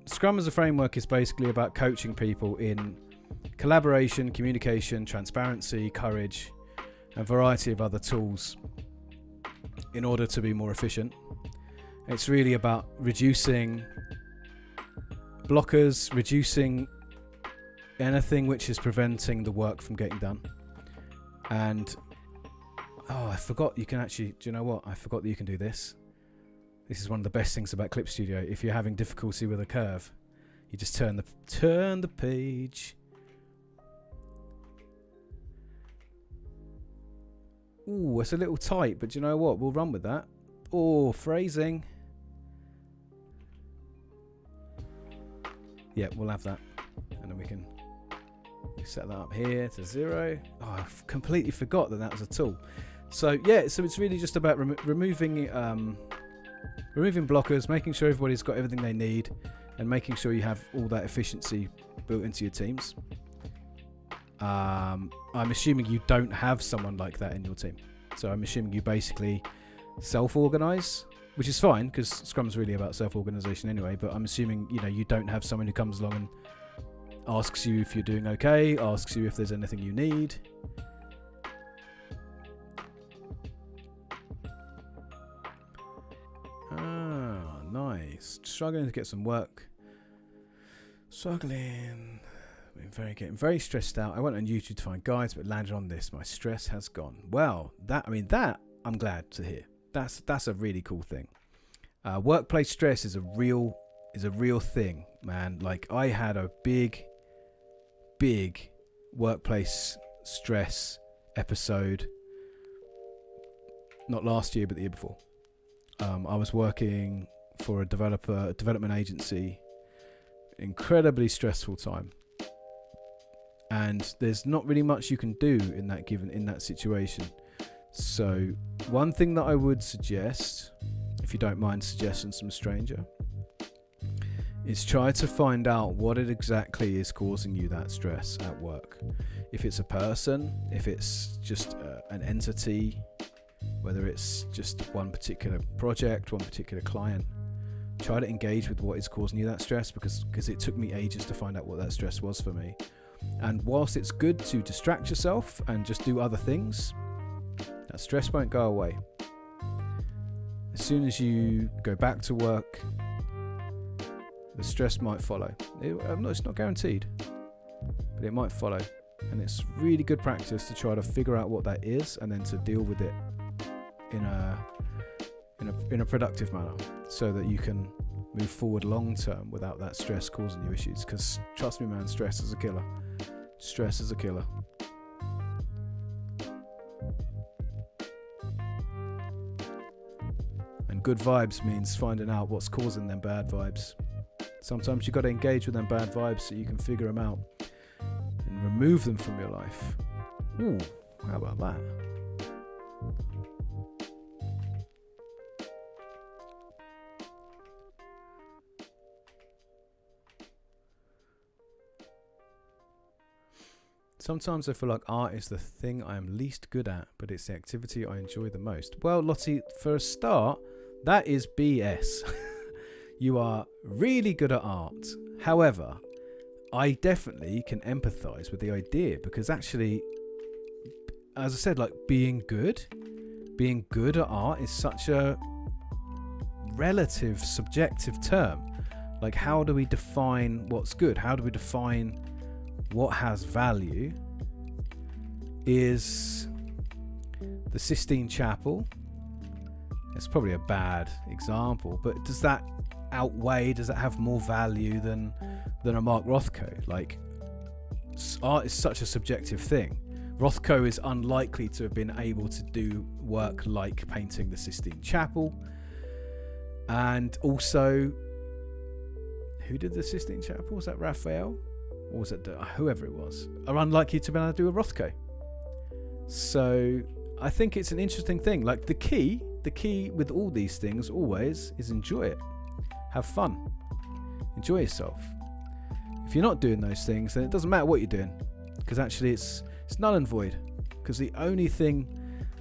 Scrum as a framework is basically about coaching people in collaboration, communication, transparency, courage, and a variety of other tools in order to be more efficient. It's really about reducing blockers, reducing anything which is preventing the work from getting done. And I forgot you can actually, do you know what? I forgot that you can do this. This is one of the best things about Clip Studio. If you're having difficulty with a curve, you just turn the page. Ooh, it's a little tight, but do you know what? We'll run with that. Oh, phrasing. Yeah, we'll have that. And then we can set that up here to 0. Oh, I completely forgot that was a tool. So yeah, so it's really just about removing blockers, making sure everybody's got everything they need, and making sure you have all that efficiency built into your teams. I'm assuming you don't have someone like that in your team. So I'm assuming you basically self-organize, which is fine because Scrum's really about self-organization anyway, but I'm assuming, you don't have someone who comes along and asks you if you're doing okay, asks you if there's anything you need. Ah, nice. Struggling to get some work. Getting very stressed out. I went on YouTube to find guides, but landed on this. My stress has gone. Well, that I'm glad to hear. That's a really cool thing. Workplace stress is a real thing, man. Like, I had a big workplace stress episode, not last year but the year before. I was working for a development agency. Incredibly stressful time, and there's not really much you can do in that situation. So one thing that I would suggest, if you don't mind suggestions from a stranger, is try to find out what it exactly is causing you that stress at work. If it's a person, if it's just an entity, whether it's just one particular project, one particular client, try to engage with what is causing you that stress, because it took me ages to find out what that stress was for me. And whilst it's good to distract yourself and just do other things, that stress won't go away. As soon as you go back to work, the stress might follow. It's not guaranteed, but it might follow. And it's really good practice to try to figure out what that is and then to deal with it in a productive manner, so that you can move forward long term without that stress causing you issues. Because trust me, man, stress is a killer. Stress is a killer. good vibes means finding out what's causing them bad vibes. Sometimes you got to engage with them bad vibes so you can figure them out and remove them from your life. Ooh, how about that? Sometimes I feel like art is the thing I am least good at, but it's the activity I enjoy the most. Well, Lottie, for a start, that is BS. You are really good at art. However, I definitely can empathise with the idea, because actually, as I said, like being good at art is such a relative, subjective term. Like, how do we define what's good? How do we define what has value? Is the Sistine Chapel, it's probably a bad example, but does that have more value than a Mark Rothko? Like, art is such a subjective thing. Rothko is unlikely to have been able to do work like painting the Sistine Chapel. And also, who did the Sistine Chapel? Was that Raphael? Or was it whoever it was? Are unlikely to be able to do a Rothko. So I think it's an interesting thing. Like, the key with all these things always is enjoy it. Have fun. Enjoy yourself. If you're not doing those things, then it doesn't matter what you're doing, because actually it's null and void. Because the only thing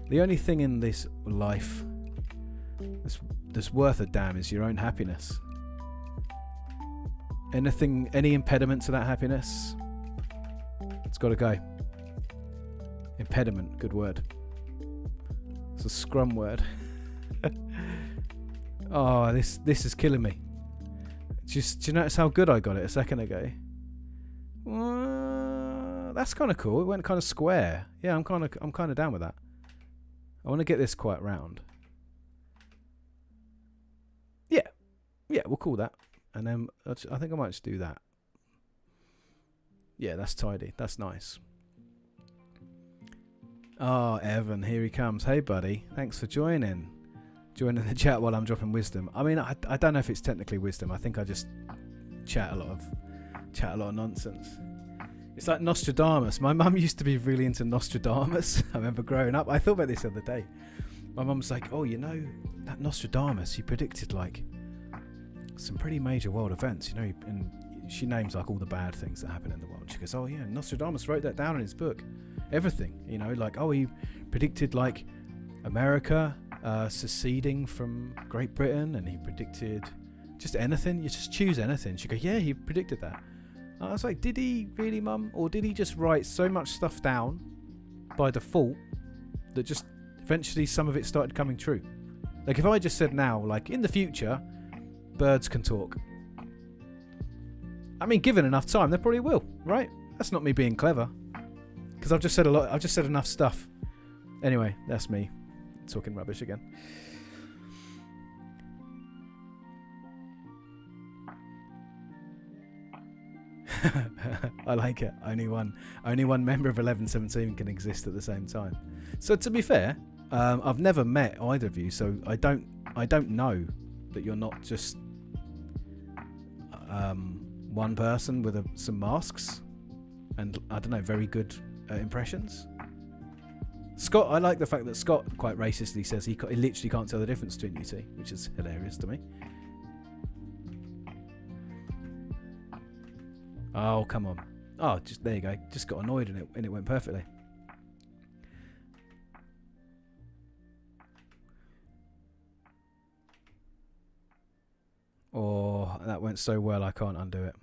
in this life that's worth a damn is your own happiness. Any impediment to that happiness, it's got to go. Impediment, good word. It's a Scrum word. Oh, this is killing me. Do you notice how good I got it a second ago? That's kind of cool. It went kind of square. Yeah, I'm kind of down with that. I want to get this quite round. Yeah, we'll call that. And then I think I might just do that. Yeah, that's tidy. That's nice. Oh, Evan, here he comes. Hey, buddy. Thanks for joining the chat while I'm dropping wisdom. I mean, I don't know if it's technically wisdom. I think I just chat a lot of nonsense. It's like Nostradamus. My mum used to be really into Nostradamus. I remember growing up. I thought about this the other day. My mum's like, oh, you know, that Nostradamus, he predicted like some pretty major world events, you know, and she names like all the bad things that happen in the world. She goes, oh yeah, Nostradamus wrote that down in his book. Everything, you know, like, oh, he predicted like America seceding from Great Britain, and he predicted just anything. You just choose anything. She goes, yeah, he predicted that. I was like, did he really, Mum? Or did he just write so much stuff down by default that just eventually some of it started coming true? Like, if I just said now, like, in the future, birds can talk. I mean, given enough time, they probably will, right? That's not me being clever, because I've just said enough stuff. Anyway, that's me talking rubbish again. I like it. Only one member of 1117 can exist at the same time. So to be fair, I've never met either of you, so I don't know that you're not just one person with some masks and, I don't know, very good impressions. Scott, I like the fact that Scott quite racistly says he literally can't tell the difference between you two, which is hilarious to me. Oh, come on. Oh, just there you go. Just got annoyed and it went perfectly. Oh, that went so well I can't undo it.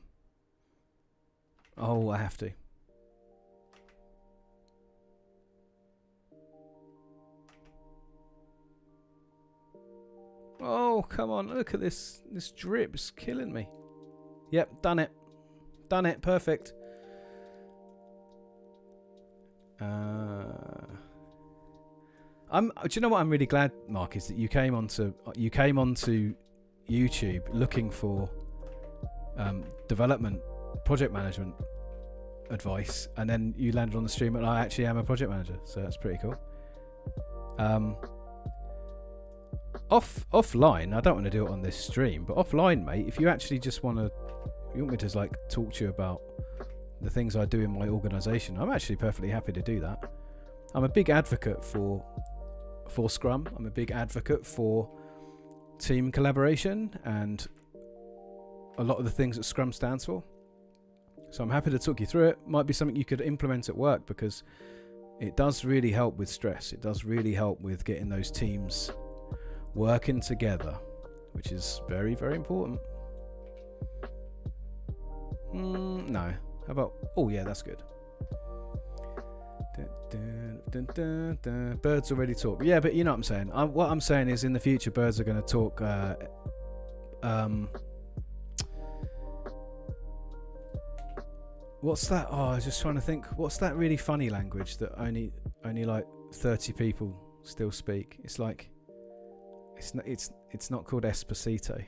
Oh, I have to. Oh, come on. Look at this. This drip's killing me. Yep, done it. Done it. Perfect. Do you know what I'm really glad, Mark, is that you came onto YouTube looking for development, project management advice, and then you landed on the stream and I actually am a project manager, so that's pretty cool. Offline, I don't want to do it on this stream, but offline, mate, if you actually just you want me to like talk to you about the things I do in my organisation, I'm actually perfectly happy to do that. I'm a big advocate for Scrum. I'm a big advocate for team collaboration and a lot of the things that Scrum stands for. So I'm happy to talk you through it. Might be something you could implement at work, because it does really help with stress. It does really help with getting those teams working together, which is very, very important. No. How about... Oh, yeah, that's good. Birds already talk. Yeah, but you know what I'm saying. What I'm saying is in the future, birds are going to talk... what's that? Oh, I was just trying to think. What's that really funny language that only like 30 people still speak? It's like... It's not called Esposito,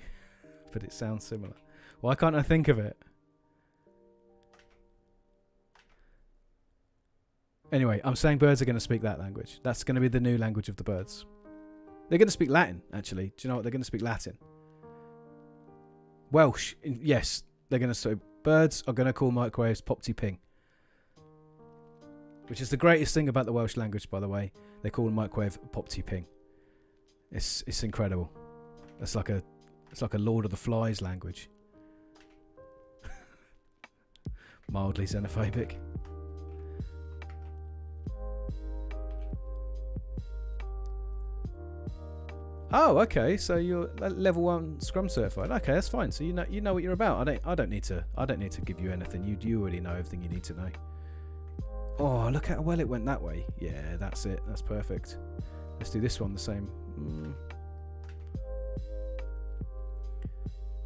but it sounds similar. Why can't I think of it? Anyway, I'm saying birds are going to speak that language. That's going to be the new language of the birds. They're going to speak Latin, actually. Do you know what? They're going to speak Latin. Welsh. Yes, they're going to... So birds are going to call microwaves popty ping. Which is the greatest thing about the Welsh language, by the way. They call a microwave popty ping. It's incredible. It's like a Lord of the Flies language. Mildly xenophobic. Oh, okay. So you're level 1 Scrum certified. Okay, that's fine. So you know what you're about. I don't need to give you anything. You already know everything you need to know. Oh, look how well it went that way. Yeah, that's it. That's perfect. Let's do this one the same.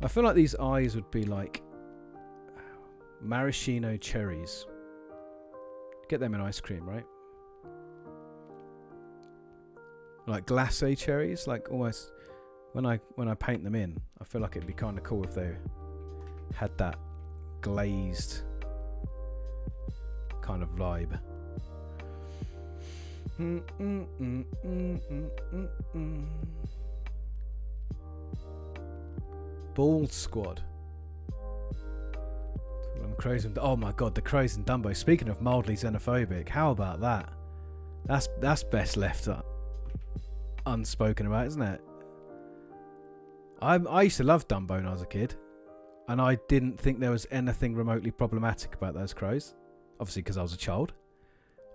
I feel like these eyes would be like maraschino cherries. Get them in ice cream, right? Like glacé cherries, like almost when I paint them in, I feel like it'd be kind of cool if they had that glazed kind of vibe. Bald Squad. Oh my god, the crows in Dumbo. Speaking of mildly xenophobic, how about that? That's best left unspoken about, isn't it? I used to love Dumbo when I was a kid, and I didn't think there was anything remotely problematic about those crows. Obviously, because I was a child.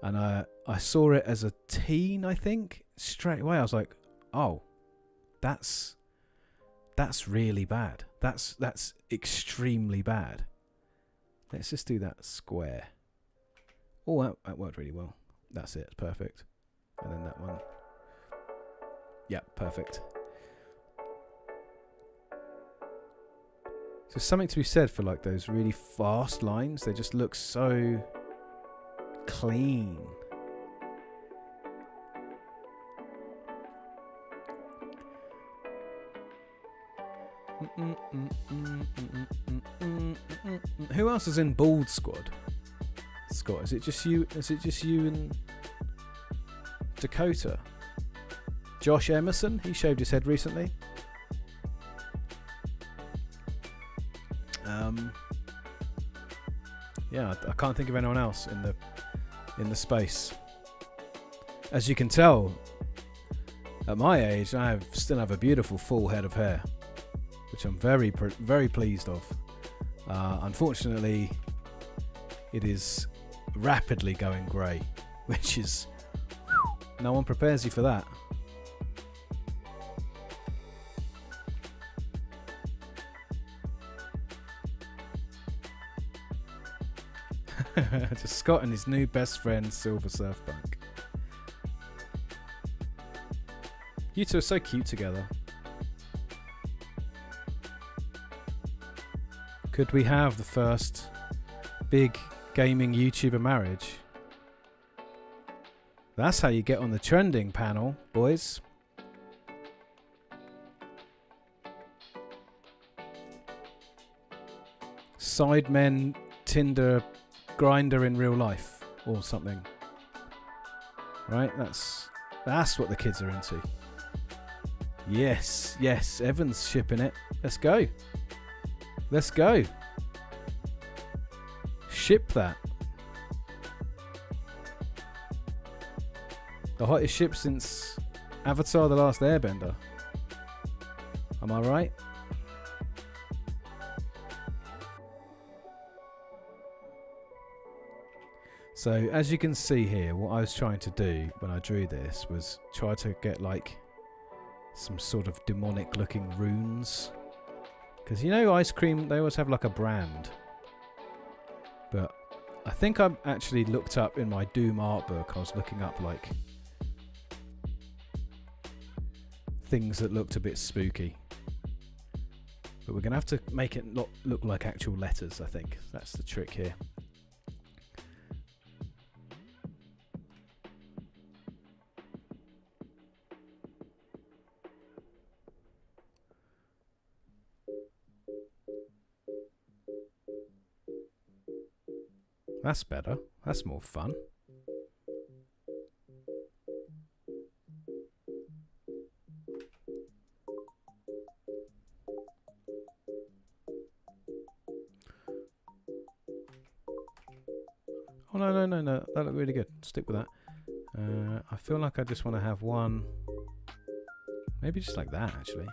And I saw it as a teen, I think. Straight away, I was like, "Oh, that's really bad. That's extremely bad." Let's just do that square. Oh, that worked really well. That's it. It's perfect. And then that one. Yeah, perfect. So something to be said for like those really fast lines. They just look so clean. Who else is in Bald Squad? Scott, is it just you? Is it just you and Dakota? Josh Emerson, he shaved his head recently. Yeah, I can't think of anyone else in the space. As you can tell, at my age, I still have a beautiful full head of hair, which I'm very pleased of. Unfortunately, it is rapidly going grey, which is... no one prepares you for that. Just Scott and his new best friend, Silver Surfbank. You two are so cute together. Could we have the first big gaming YouTuber marriage? That's how you get on the trending panel, boys. Sidemen Tinder Grinder in real life or something. Right? That's what the kids are into. Yes, yes, Evan's shipping it. Let's go. Let's go. Ship that. The hottest ship since Avatar: The Last Airbender. Am I right? So as you can see here, what I was trying to do when I drew this was try to get like some sort of demonic looking runes. Because you know ice cream, they always have like a brand. But I think I actually looked up in my Doom art book, I was looking up like things that looked a bit spooky. But we're going to have to make it not look like actual letters, I think. That's the trick here. That's better. That's more fun. Oh, no. That looked really good. Stick with that. I feel like I just want to have one. Maybe just like that, actually.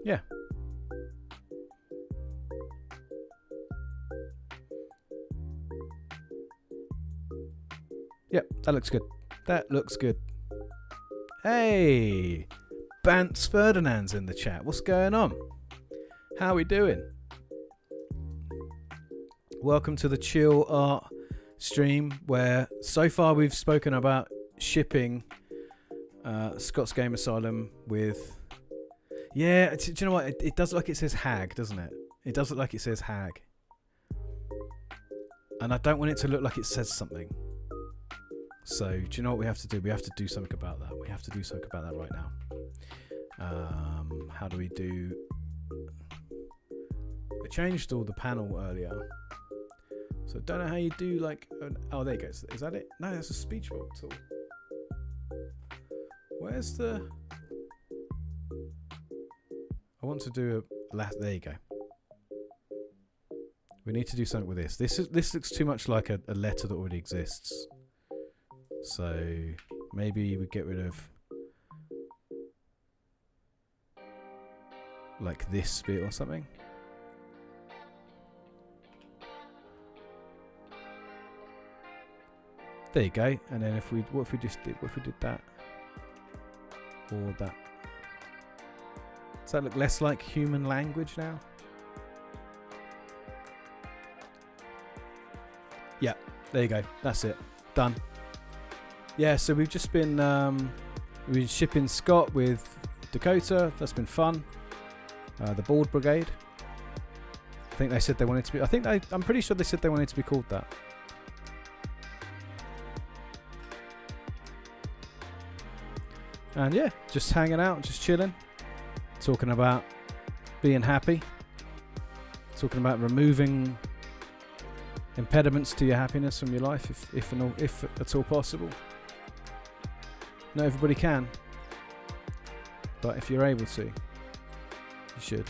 Yeah. Yep, that looks good. That looks good. Hey! Bance Ferdinand's in the chat. What's going on? How are we doing? Welcome to the Chill Art stream, where so far we've spoken about shipping Scott's Game Asylum with... Yeah, do you know what? It does look like it says Hag, doesn't it? It does look like it says Hag. And I don't want it to look like it says something. So, do you know what we have to do? We have to do something about that. We have to do something about that right now. How do we do... I changed all the panel earlier. So, I don't know how you do like... Oh, there you go. Is that it? No, that's a speech bubble tool. Where's the... I want to do a... There you go. We need to do something with this. This looks too much like a letter that already exists. So maybe we get rid of like this bit or something. There you go. And then what if we did that or that? Does that look less like human language now? Yeah, there you go. That's it. Done. Yeah, so we've just been shipping Scott with Dakota. That's been fun. The Board Brigade. I think they said they wanted to be... I'm pretty sure they said they wanted to be called that. And yeah, just hanging out, just chilling. Talking about being happy. Talking about removing impediments to your happiness from your life, if at all possible. Not everybody can, but if you're able to, you should.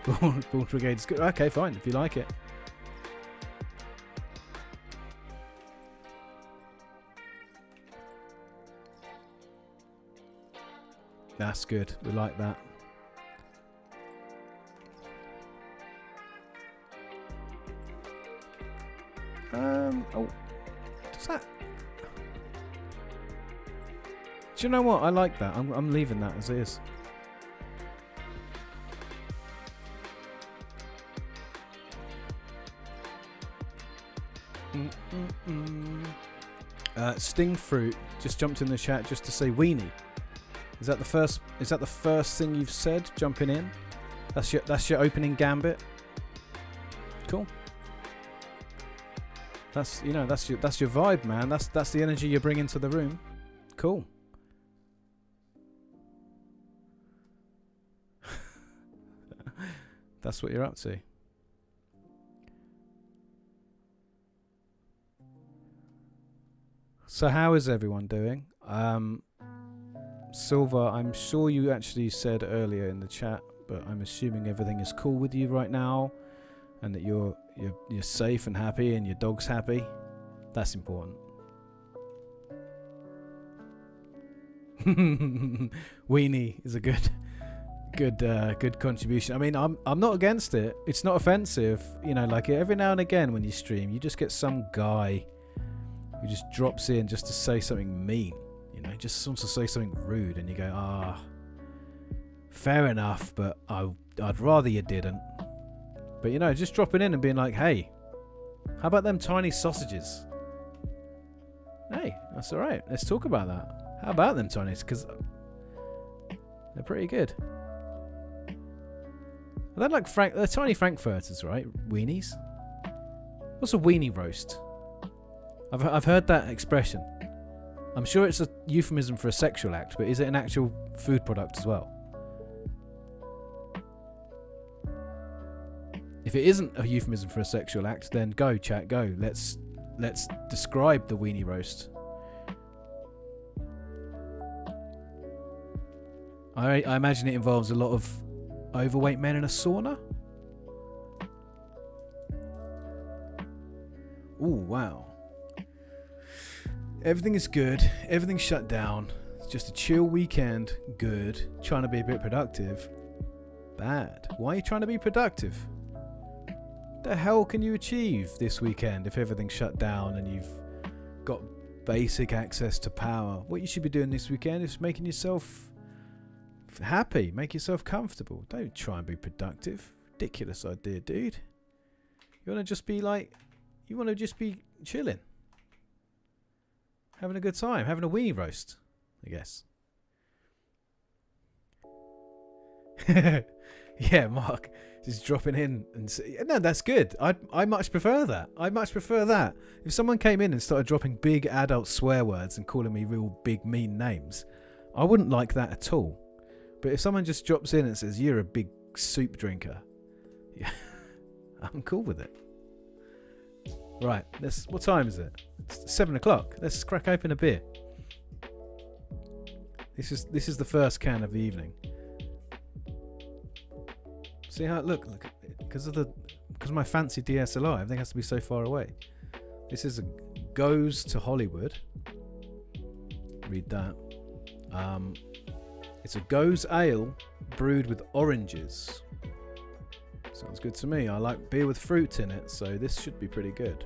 Board Brigade's good. Okay, fine, if you like it. That's good. We like that. Oh, does that? Do you know what? I like that. I'm leaving that as is. Sting Fruit just jumped in the chat just to say weenie. Is that the first thing you've said jumping in? That's your opening gambit. Cool. That's your vibe, man. That's the energy you bring into the room. Cool. That's what you're up to. So how is everyone doing? Silver, I'm sure you actually said earlier in the chat, but I'm assuming everything is cool with you right now, and that you're safe and happy, and your dog's happy. That's important. Weenie is a good contribution. I mean, I'm not against it. It's not offensive. You know, like every now and again when you stream, you just get some guy who just drops in just to say something mean. You know, just wants to say something rude, and you go, fair enough, but I'd rather you didn't. But you know, just dropping in and being like, hey, how about them tiny sausages? Hey, that's all right. Let's talk about that. How about them tinies? Because they're pretty good. They're like they're tiny frankfurters, right? Weenies. What's a weenie roast? I've heard that expression. I'm sure it's a euphemism for a sexual act, but is it an actual food product as well? If it isn't a euphemism for a sexual act, then go, chat, go. Let's describe the weenie roast. I imagine it involves a lot of overweight men in a sauna. Ooh, wow. Everything is good. Everything's shut down. It's just a chill weekend. Good. Trying to be a bit productive. Bad. Why are you trying to be productive? The hell can you achieve this weekend if everything's shut down and you've got basic access to power? What you should be doing this weekend is making yourself happy. Make yourself comfortable. Don't try and be productive. Ridiculous idea, dude. You want to just be chilling. Having a good time. Having a weenie roast, I guess. Yeah, Mark. Just dropping in and no, that's good. I much prefer that. I much prefer that. If someone came in and started dropping big adult swear words and calling me real big mean names, I wouldn't like that at all. But if someone just drops in and says you're a big soup drinker, yeah, I'm cool with it. Right, what time is it? It's 7 o'clock. Let's crack open a beer. This is the first can of the evening. See how it look because of my fancy DSLR, everything has to be so far away. This is a Goes to Hollywood. Read that. It's a Goes ale brewed with oranges. Sounds good to me. I like beer with fruit in it, so this should be pretty good.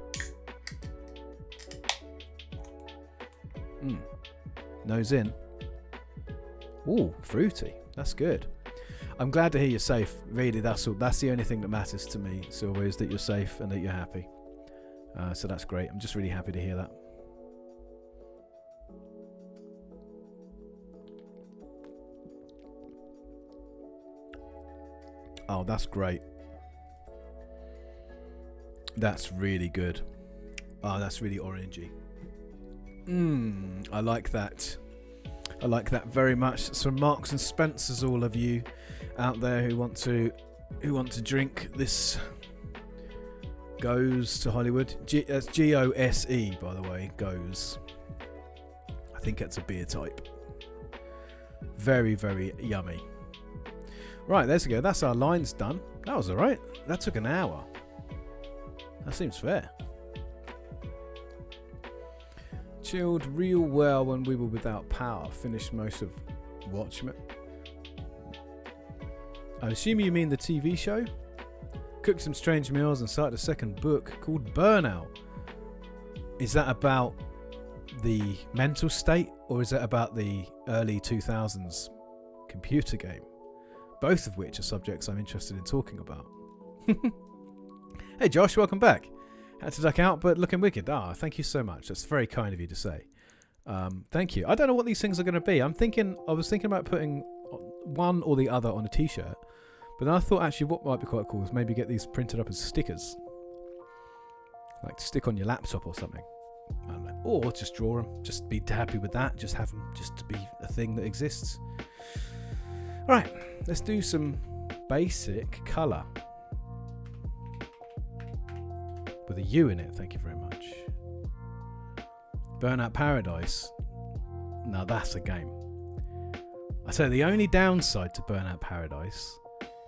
Nose in. Ooh, fruity. That's good. I'm glad to hear you're safe. Really, that's the only thing that matters to me, Silver, is that you're safe and that you're happy. So that's great. I'm just really happy to hear that. Oh, that's great. That's really good. Oh, that's really orangey. I like that. I like that very much. It's from Marks and Spencer's, all of you out there who want to drink this Goes to Hollywood. That's G-O-S-E, by the way, Goes. I think it's a beer type. Very, very yummy. Right, there we go. That's our lines done. That was alright. That took an hour. That seems fair. Chilled real well when we were without power. Finished most of Watchmen. I assume you mean the TV show? Cooked some strange meals and started a second book called Burnout. Is that about the mental state, or is it about the early 2000s computer game? Both of which are subjects I'm interested in talking about. Hey Josh, welcome back. Had to duck out, but looking wicked. Thank you so much. That's very kind of you to say. Thank you. I don't know what these things are going to be. I was thinking about putting one or the other on a t-shirt, but then I thought actually what might be quite cool is maybe get these printed up as stickers, like to stick on your laptop or something. I don't know. Or just draw them. Just be happy with that. Just have them just to be a thing that exists. All right, let's do some basic colour with a U in it. Thank you very much. Burnout Paradise. Now that's a game. I say the only downside to Burnout Paradise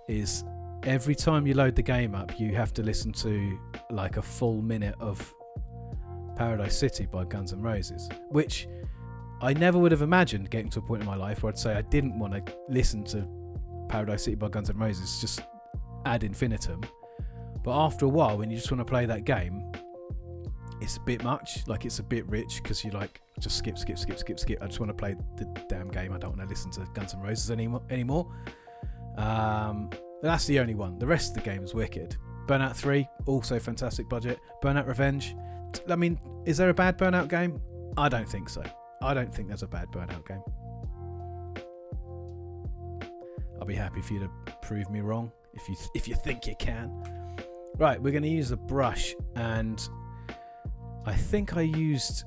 is every time you load the game up, you have to listen to like a full minute of Paradise City by Guns N' Roses, which I never would have imagined getting to a point in my life where I'd say I didn't want to listen to Paradise City by Guns N' Roses just ad infinitum. But after a while, when you just want to play that game, it's a bit much. Like, it's a bit rich because you like just skip. I just want to play the damn game. I don't want to listen to Guns N' Roses anymore. That's the only one. The rest of the game is wicked. Burnout 3, also fantastic budget. Burnout Revenge. I mean, is there a bad Burnout game? I don't think so. I don't think there's a bad Burnout game. I'll be happy for you to prove me wrong if you think you can. Right, we're going to use the brush, and I think I used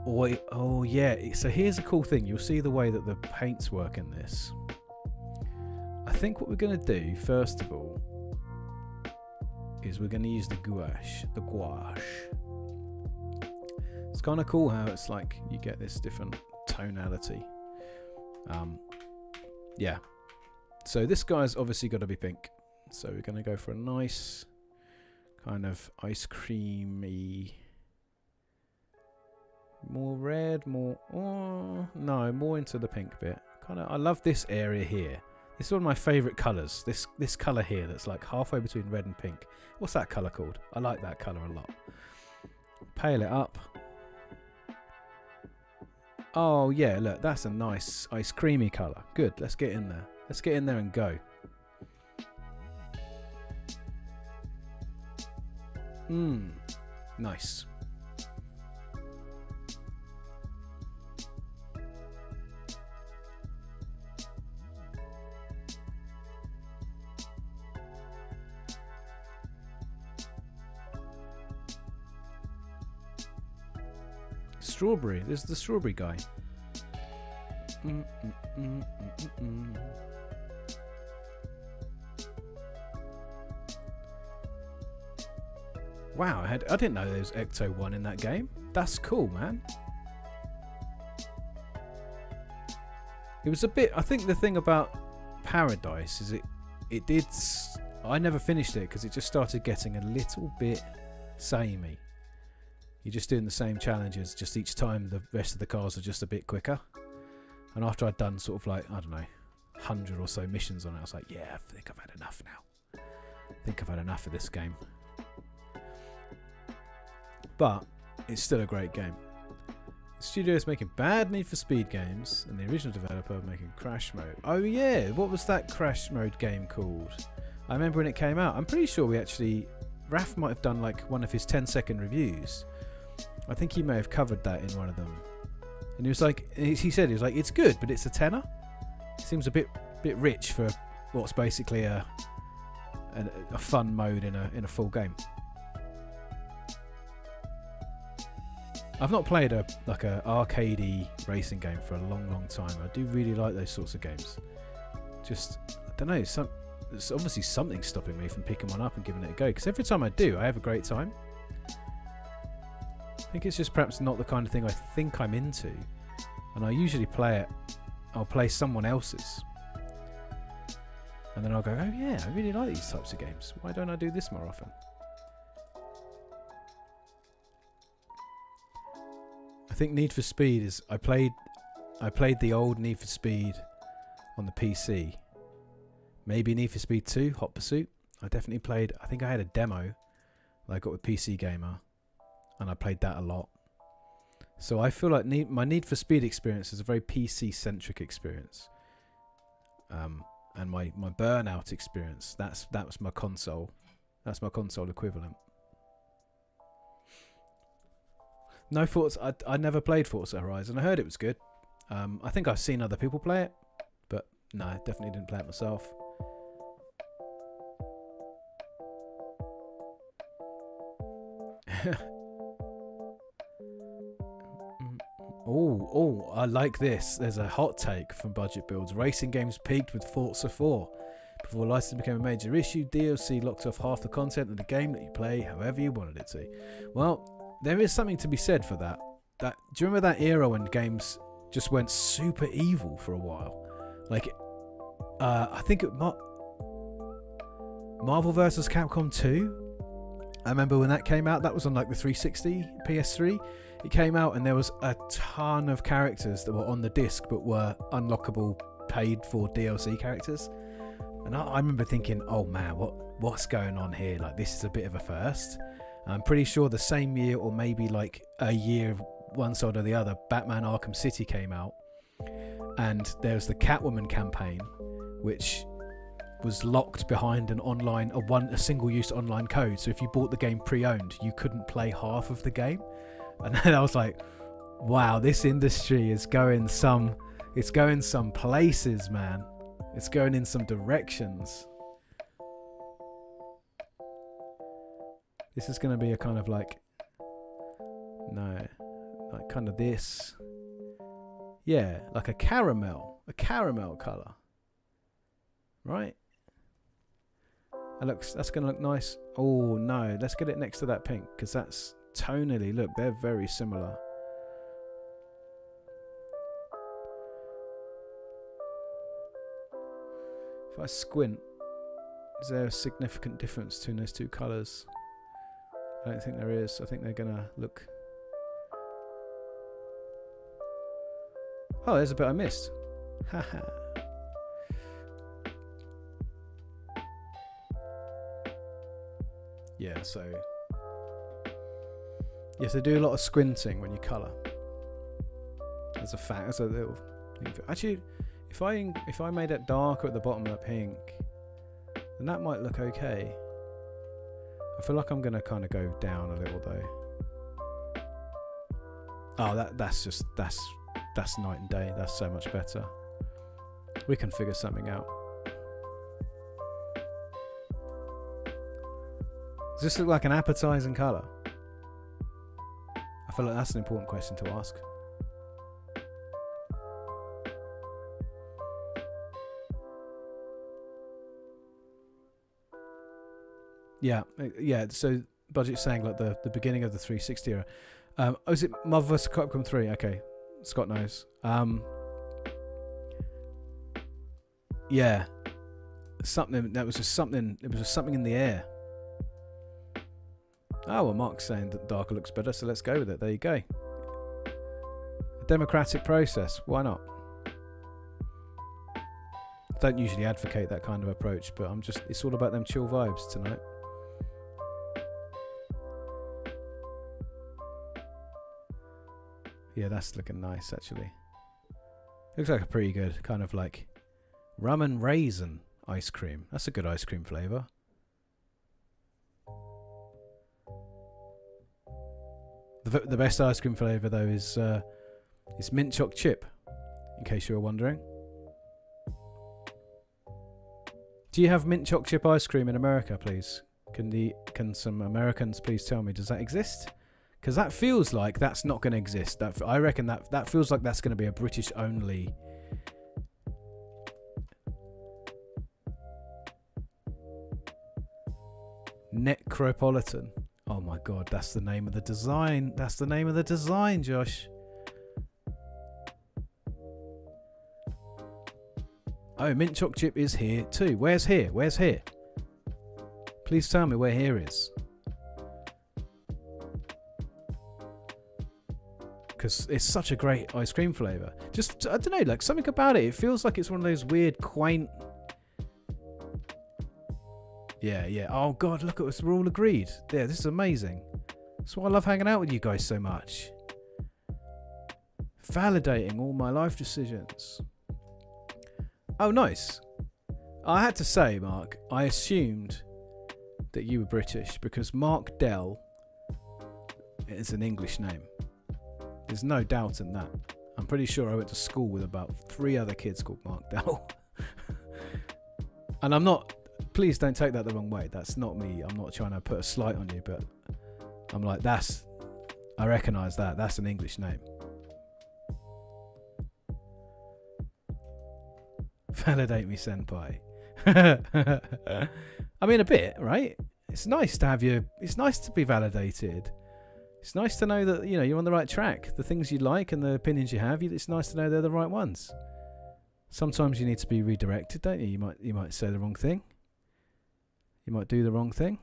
oil. Oh yeah, so here's a cool thing. You'll see the way that the paints work in this. I think what we're going to do first of all is we're going to use the gouache. It's kind of cool how it's like you get this different tonality. Yeah. So this guy's obviously got to be pink. So we're going to go for a nice kind of ice creamy, more red, more more into the pink bit. I love this area here. This is one of my favourite colours. This colour here that's like halfway between red and pink. What's that colour called? I like that colour a lot. Pale it up. Oh yeah, look, that's a nice ice creamy colour. Good, let's get in there. Let's get in there and go. Nice. Strawberry. There's the strawberry guy. Wow, I didn't know there was Ecto 1 in that game. That's cool, man. It was a bit... I think the thing about Paradise is it did... I never finished it because it just started getting a little bit samey. You're just doing the same challenges, just each time the rest of the cars are just a bit quicker. And after I'd done sort of like, I don't know, 100 or so missions on it, I was like, yeah, I think I've had enough now. I think I've had enough of this game. But it's still a great game. The studio is making bad Need for Speed games, and the original developer making Crash Mode. Oh yeah, what was that Crash Mode game called? I remember when it came out. I'm pretty sure Raph might have done like one of his 10-second reviews. I think he may have covered that in one of them. And he was like, he said, he was like, it's good, but it's a tenner. It seems a bit rich for what's basically a fun mode in a full game. I've not played a arcadey racing game for a long time. I do really like those sorts of games. Just, I don't know, there's obviously something stopping me from picking one up and giving it a go, because every time I do, I have a great time. I think it's just perhaps not the kind of thing I think I'm into, and I usually I'll play someone else's, and then I'll go, oh yeah, I really like these types of games. Why don't I do this more often? I think Need for Speed is... I played the old Need for Speed on the PC. Maybe Need for Speed 2, Hot Pursuit. I definitely played... I think I had a demo that I got with PC Gamer, and I played that a lot. So I feel like my Need for Speed experience is a very PC-centric experience. And my Burnout experience, that was my console. That's my console equivalent. No Forza. I never played Forza Horizon. I heard it was good. I think I've seen other people play it, but no, I definitely didn't play it myself. Oh, I like this. There's a hot take from Budget Builds. Racing games peaked with Forza 4. Before licensing became a major issue, DLC locked off half the content of the game that you play however you wanted it to. Well, there is something to be said for that. Do you remember that era when games just went super evil for a while? Like, I think Marvel vs. Capcom 2. I remember when that came out. That was on like the 360, PS3. It came out and there was a ton of characters that were on the disc but were unlockable, paid for DLC characters. And I remember thinking, oh man, what's going on here? Like, this is a bit of a first. I'm pretty sure the same year, or maybe like a year one side or the other, Batman Arkham City came out, and there was the Catwoman campaign, which was locked behind a single-use online code. So if you bought the game pre-owned, you couldn't play half of the game. And then I was like, wow, this industry is going some places, man. It's going in some directions. This is going to be a kind of like, no, like kind of this. Yeah, like a caramel colour. Right? That's going to look nice. Oh no, let's get it next to that pink, because that's tonally, look, they're very similar. If I squint, is there a significant difference between those two colours? I don't think there is. I think they're going to look... Oh, there's a bit I missed. Haha. Yeah, so... you have to do a lot of squinting when you colour. There's a little thing. Actually, if I made it darker at the bottom of the pink, then that might look okay. I feel like I'm going to kind of go down a little though. Oh, that's night and day. That's so much better. We can figure something out. Does this look like an appetizing colour? I feel like that's an important question to ask. Yeah. So Budget's saying like the beginning of the 360 era. Is it Marvel vs. Capcom 3? Okay, Scott knows. Yeah, it was just something in the air. Oh well, Mark's saying that darker looks better, so let's go with it. There you go. A democratic process. Why not? Don't usually advocate that kind of approach, but it's all about them chill vibes tonight. Yeah, that's looking nice actually. Looks like a pretty good kind of like rum and raisin ice cream. That's a good ice cream flavour. The best ice cream flavour though is mint choc chip, in case you were wondering. Do you have mint choc chip ice cream in America, please? Can some Americans please tell me, does that exist? Because that feels like that's not going to exist. I reckon that feels like that's going to be a British only. Necropolitan. Oh my god, that's the name of the design. That's the name of the design, Josh. Oh, mint choc chip is here too. Where's here? Where's here? Please tell me where here is. Because it's such a great ice cream flavour. Just, I don't know, like something about it. It feels like it's one of those weird, quaint... Yeah. Oh god, look at us. We're all agreed. Yeah, this is amazing. That's why I love hanging out with you guys so much. Validating all my life decisions. Oh, nice. I had to say, Mark, I assumed that you were British because Mark Dell is an English name. There's no doubt in that. I'm pretty sure I went to school with about 3 other kids called Mark Dell. And I'm not... Please don't take that the wrong way. That's not me. I'm not trying to put a slight on you, but I'm like, I recognise that. That's an English name. Validate me, senpai. I mean, a bit, right? It's nice to have it's nice to be validated. It's nice to know that, you know, you're on the right track. The things you like and the opinions you have, it's nice to know they're the right ones. Sometimes you need to be redirected, don't you? You might say the wrong thing. You might do the wrong thing.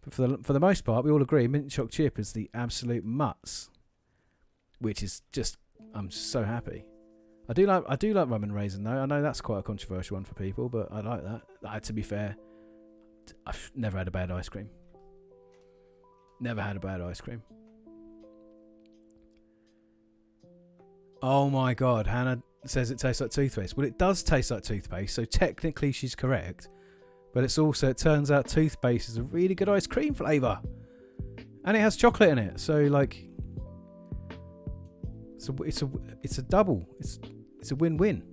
But for the most part, we all agree mint choc chip is the absolute mutts, which is just, I'm so happy. I do like rum and raisin though. I know that's quite a controversial one for people, but I like that. To be fair, I've never had a bad ice cream. Never had a bad ice cream. Oh my God, Hannah says it tastes like toothpaste. Well, it does taste like toothpaste, so technically she's correct. But it turns out toothpaste is a really good ice cream flavour. And it has chocolate in it, so like, it's a double. It's a win-win.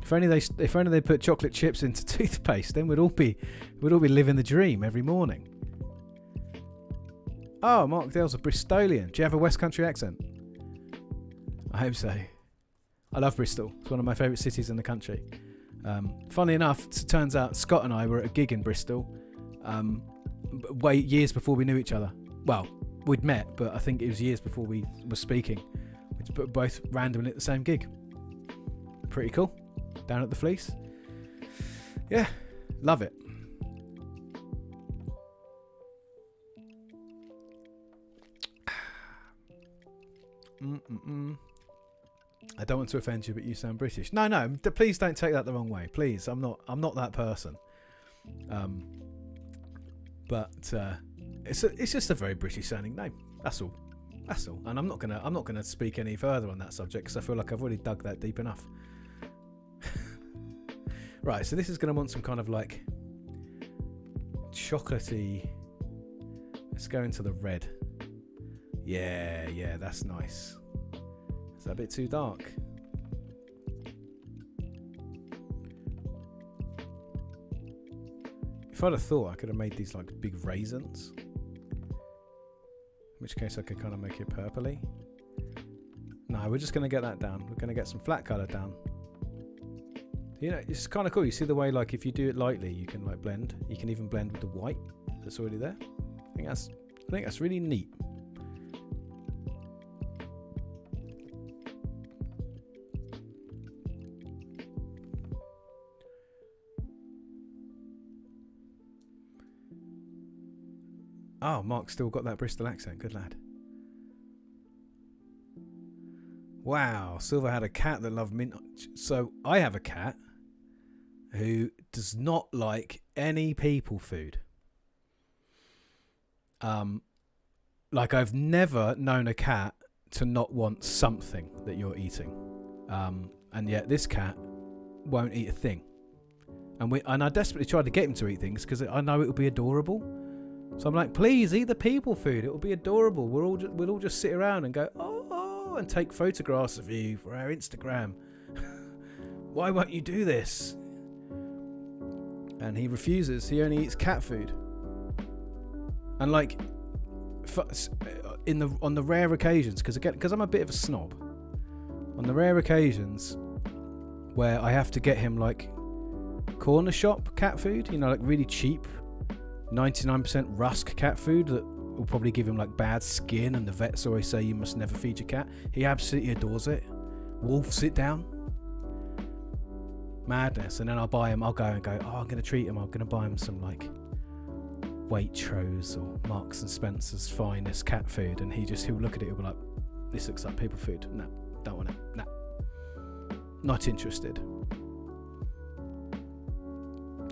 If only they put chocolate chips into toothpaste, then we'd all be living the dream every morning. Oh, Mark Dale's a Bristolian. Do you have a West Country accent? I hope so. I love Bristol. It's one of my favourite cities in the country. Funnily enough, it turns out Scott and I were at a gig in Bristol years before we knew each other. Well, we'd met, but I think it was years before we were speaking. We were both randomly at the same gig. Pretty cool. Down at the Fleece. Yeah, love it. I don't want to offend you, but you sound British. No, please don't take that the wrong way. Please, I'm not that person. But it's just a very British sounding name. That's all. And I'm not gonna speak any further on that subject because I feel like I've already dug that deep enough. Right, so this is gonna want some kind of like chocolatey. Let's go into the red. Yeah, that's nice. Is that a bit too dark? If I'd have thought I could have made these like big raisins, in which case I could kind of make it purpley. No, we're just going to get that down. We're going to get some flat colour down. You know, it's kind of cool. You see the way, like, if you do it lightly, you can like blend. You can even blend with the white that's already there. I think that's really neat. Oh, Mark's still got that Bristol accent. Good lad. Wow, Silver had a cat that loved mint. So I have a cat who does not like any people food. Like I've never known a cat to not want something that you're eating. And yet this cat won't eat a thing. And I desperately tried to get him to eat things because I know it would be adorable. So I'm like, please eat the people food. It will be adorable. We'll all just sit around and go, oh, and take photographs of you for our Instagram. Why won't you do this? And he refuses. He only eats cat food. And like, on the rare occasions, because I'm a bit of a snob, on the rare occasions where I have to get him like corner shop cat food, you know, like really cheap 99% rusk cat food that will probably give him like bad skin, and the vets always say you must never feed your cat. He absolutely adores it. Wolf, sit down. Madness. And then I'll go and go, oh, I'm going to treat him. I'm going to buy him some like Waitrose or Marks and Spencer's finest cat food, and he'll look at it, he'll be like, this looks like people food. No, don't want it. No. Not interested.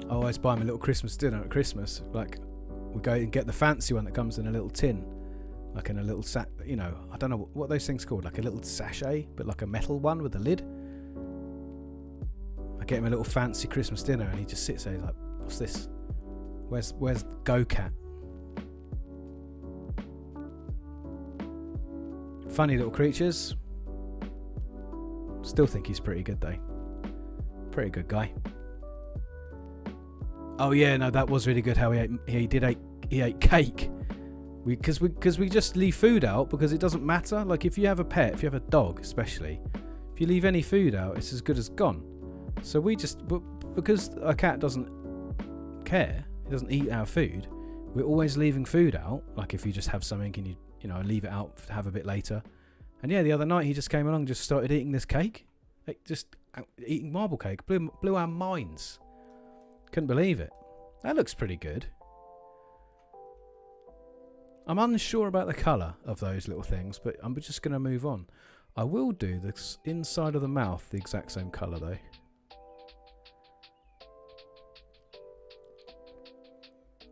I always buy him a little Christmas dinner at Christmas. Like, we go and get the fancy one that comes in a little tin, like in a little you know, I don't know what those things called, like a little sachet, but like a metal one with a lid. I get him a little fancy Christmas dinner, and he just sits there. He's like, "What's this? Where's Go Cat?" Funny little creatures. Still think he's pretty good though. Pretty good guy. Oh yeah, no, that was really good. How he ate cake. Because we just leave food out because it doesn't matter. Like if you have a pet, if you have a dog, especially, if you leave any food out, it's as good as gone. So because a cat doesn't care, he doesn't eat our food, we're always leaving food out. Like if you just have something and you know, leave it out to have a bit later. And yeah, the other night he just came along and just started eating this cake. Like just eating marble cake. Blew our minds. Couldn't believe it. That looks pretty good. I'm unsure about the colour of those little things, but I'm just going to move on. I will do the inside of the mouth the exact same colour though.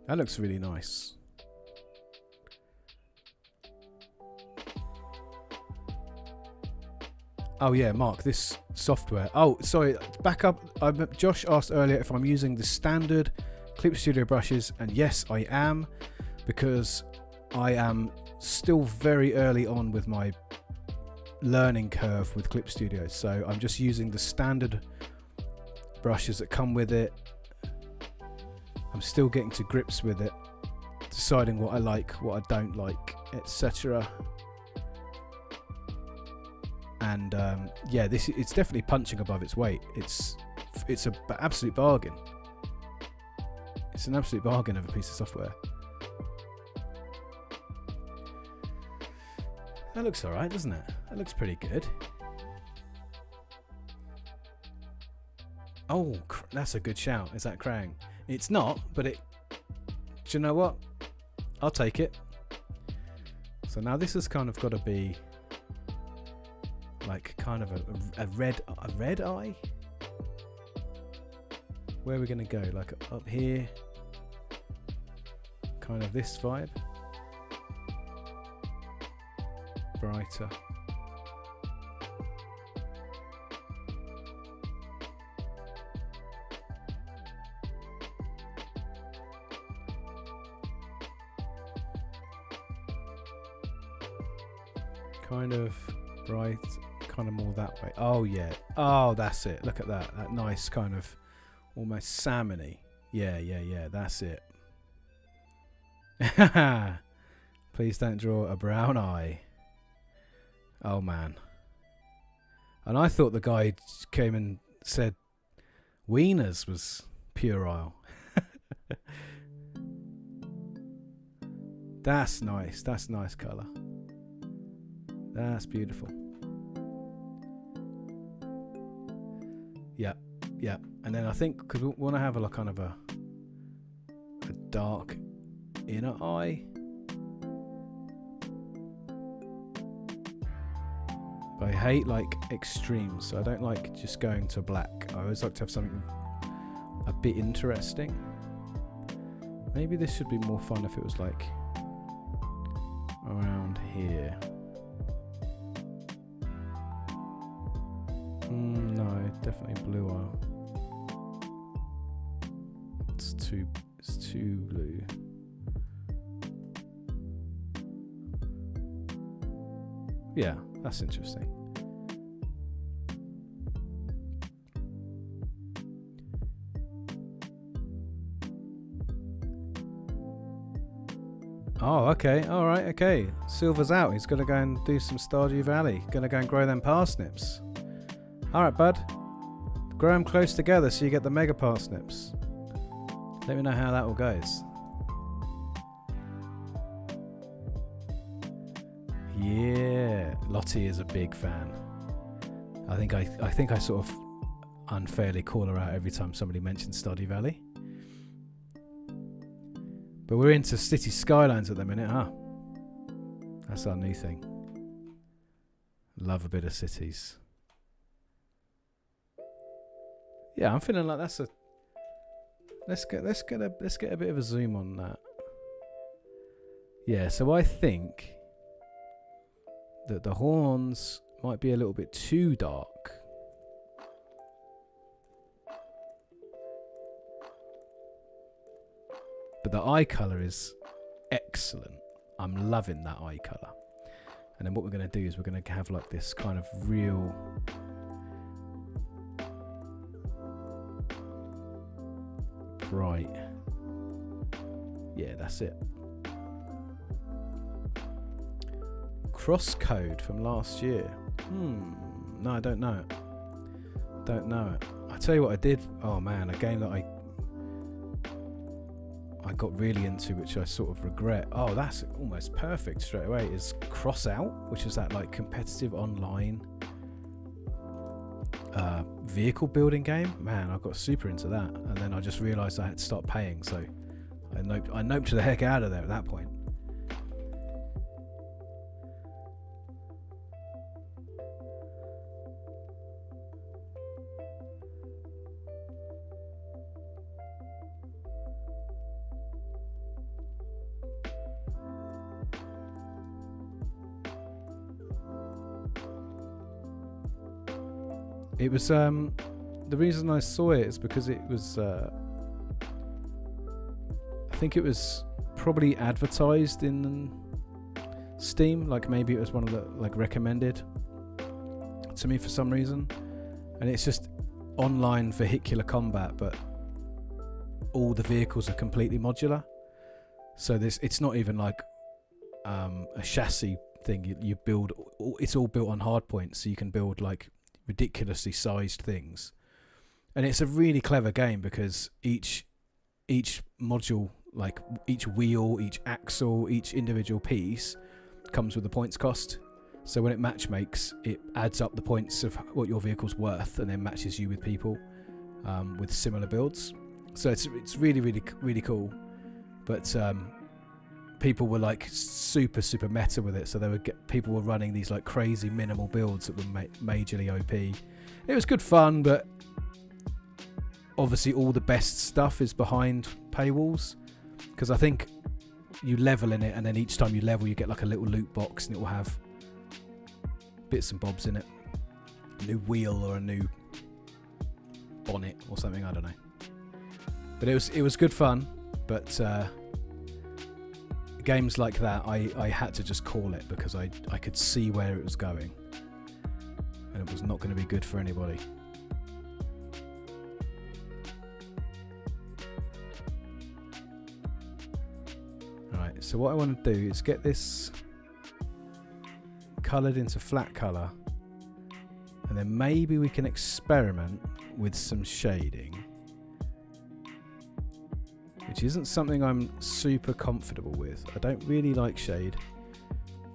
That looks really nice. Oh yeah, Mark, this software. Oh, sorry, back up. Josh asked earlier if I'm using the standard Clip Studio brushes, and yes, I am, because I am still very early on with my learning curve with Clip Studio. So I'm just using the standard brushes that come with it. I'm still getting to grips with it, deciding what I like, what I don't like, etc. And yeah, it's definitely punching above its weight. It's an absolute bargain. It's an absolute bargain of a piece of software. That looks alright, doesn't it? That looks pretty good. Oh, that's a good shout. Is that Krang? It's not, but it... Do you know what? I'll take it. So now this has kind of got to be like kind of a red eye. Where are we going to go? Like up here? Kind of this vibe. Brighter. Kind of bright, kind of more that way. Oh yeah. Oh, that's it. Look at that. That nice kind of almost salmony. Yeah, that's it. Please don't draw a brown eye. Oh man. And I thought the guy came and said wieners was puerile. That's nice. That's nice colour. That's beautiful. Yeah. And then I think because we want to have a kind of a dark inner eye. But I hate like extremes, so I don't like just going to black. I always like to have something a bit interesting. Maybe this should be more fun if it was like around here. No, definitely blue eye. It's too blue. Yeah, that's interesting. Oh, okay, alright, okay. Silver's out. He's gonna go and do some Stardew Valley. Gonna go and grow them parsnips. Alright, bud. Grow them close together so you get the mega parsnips. Let me know how that all goes. Yeah, Lottie is a big fan. I think I sort of unfairly call her out every time somebody mentions Stardew Valley. But we're into City Skylines at the minute, huh? That's our new thing. Love a bit of cities. Yeah, I'm feeling like that's a. Let's get a bit of a zoom on that. Yeah, so I think that the horns might be a little bit too dark. But the eye colour is excellent. I'm loving that eye colour. And then what we're going to do is we're going to have like this kind of real bright. Yeah, that's it. Crosscode from last year. No, I don't know it. Don't know it. I tell you what I did. Oh man, a game that I I got really into, which I sort of regret. Oh, that's almost perfect straight away. Is Crossout, which is that like competitive online vehicle building game. Man, I got super into that, and then I just realised I had to start paying, so I noped the heck out of there at that point. It was the reason I saw it is because it was I think it was probably advertised in Steam, like maybe it was one of the like recommended to me for some reason, and it's just online vehicular combat, but all the vehicles are completely modular, so it's not even like a chassis thing. You build, it's all built on hardpoint, so you can build like ridiculously sized things, and it's a really clever game because each module, like each wheel, each axle, each individual piece comes with a points cost, so when it match makes, it adds up the points of what your vehicle's worth and then matches you with people with similar builds. So it's really cool, but people were like super meta with it, so people were running these like crazy minimal builds that were majorly OP. It was good fun, but obviously all the best stuff is behind paywalls, because I think you level in it, and then each time you level you get like a little loot box, and it will have bits and bobs in it, a new wheel or a new bonnet or something, I don't know. But it was good fun, but games like that, I had to just call it, because I could see where it was going, and it was not going to be good for anybody. Alright, so what I want to do is get this coloured into flat colour, and then maybe we can experiment with some shading, which isn't something I'm super comfortable with. I don't really like shade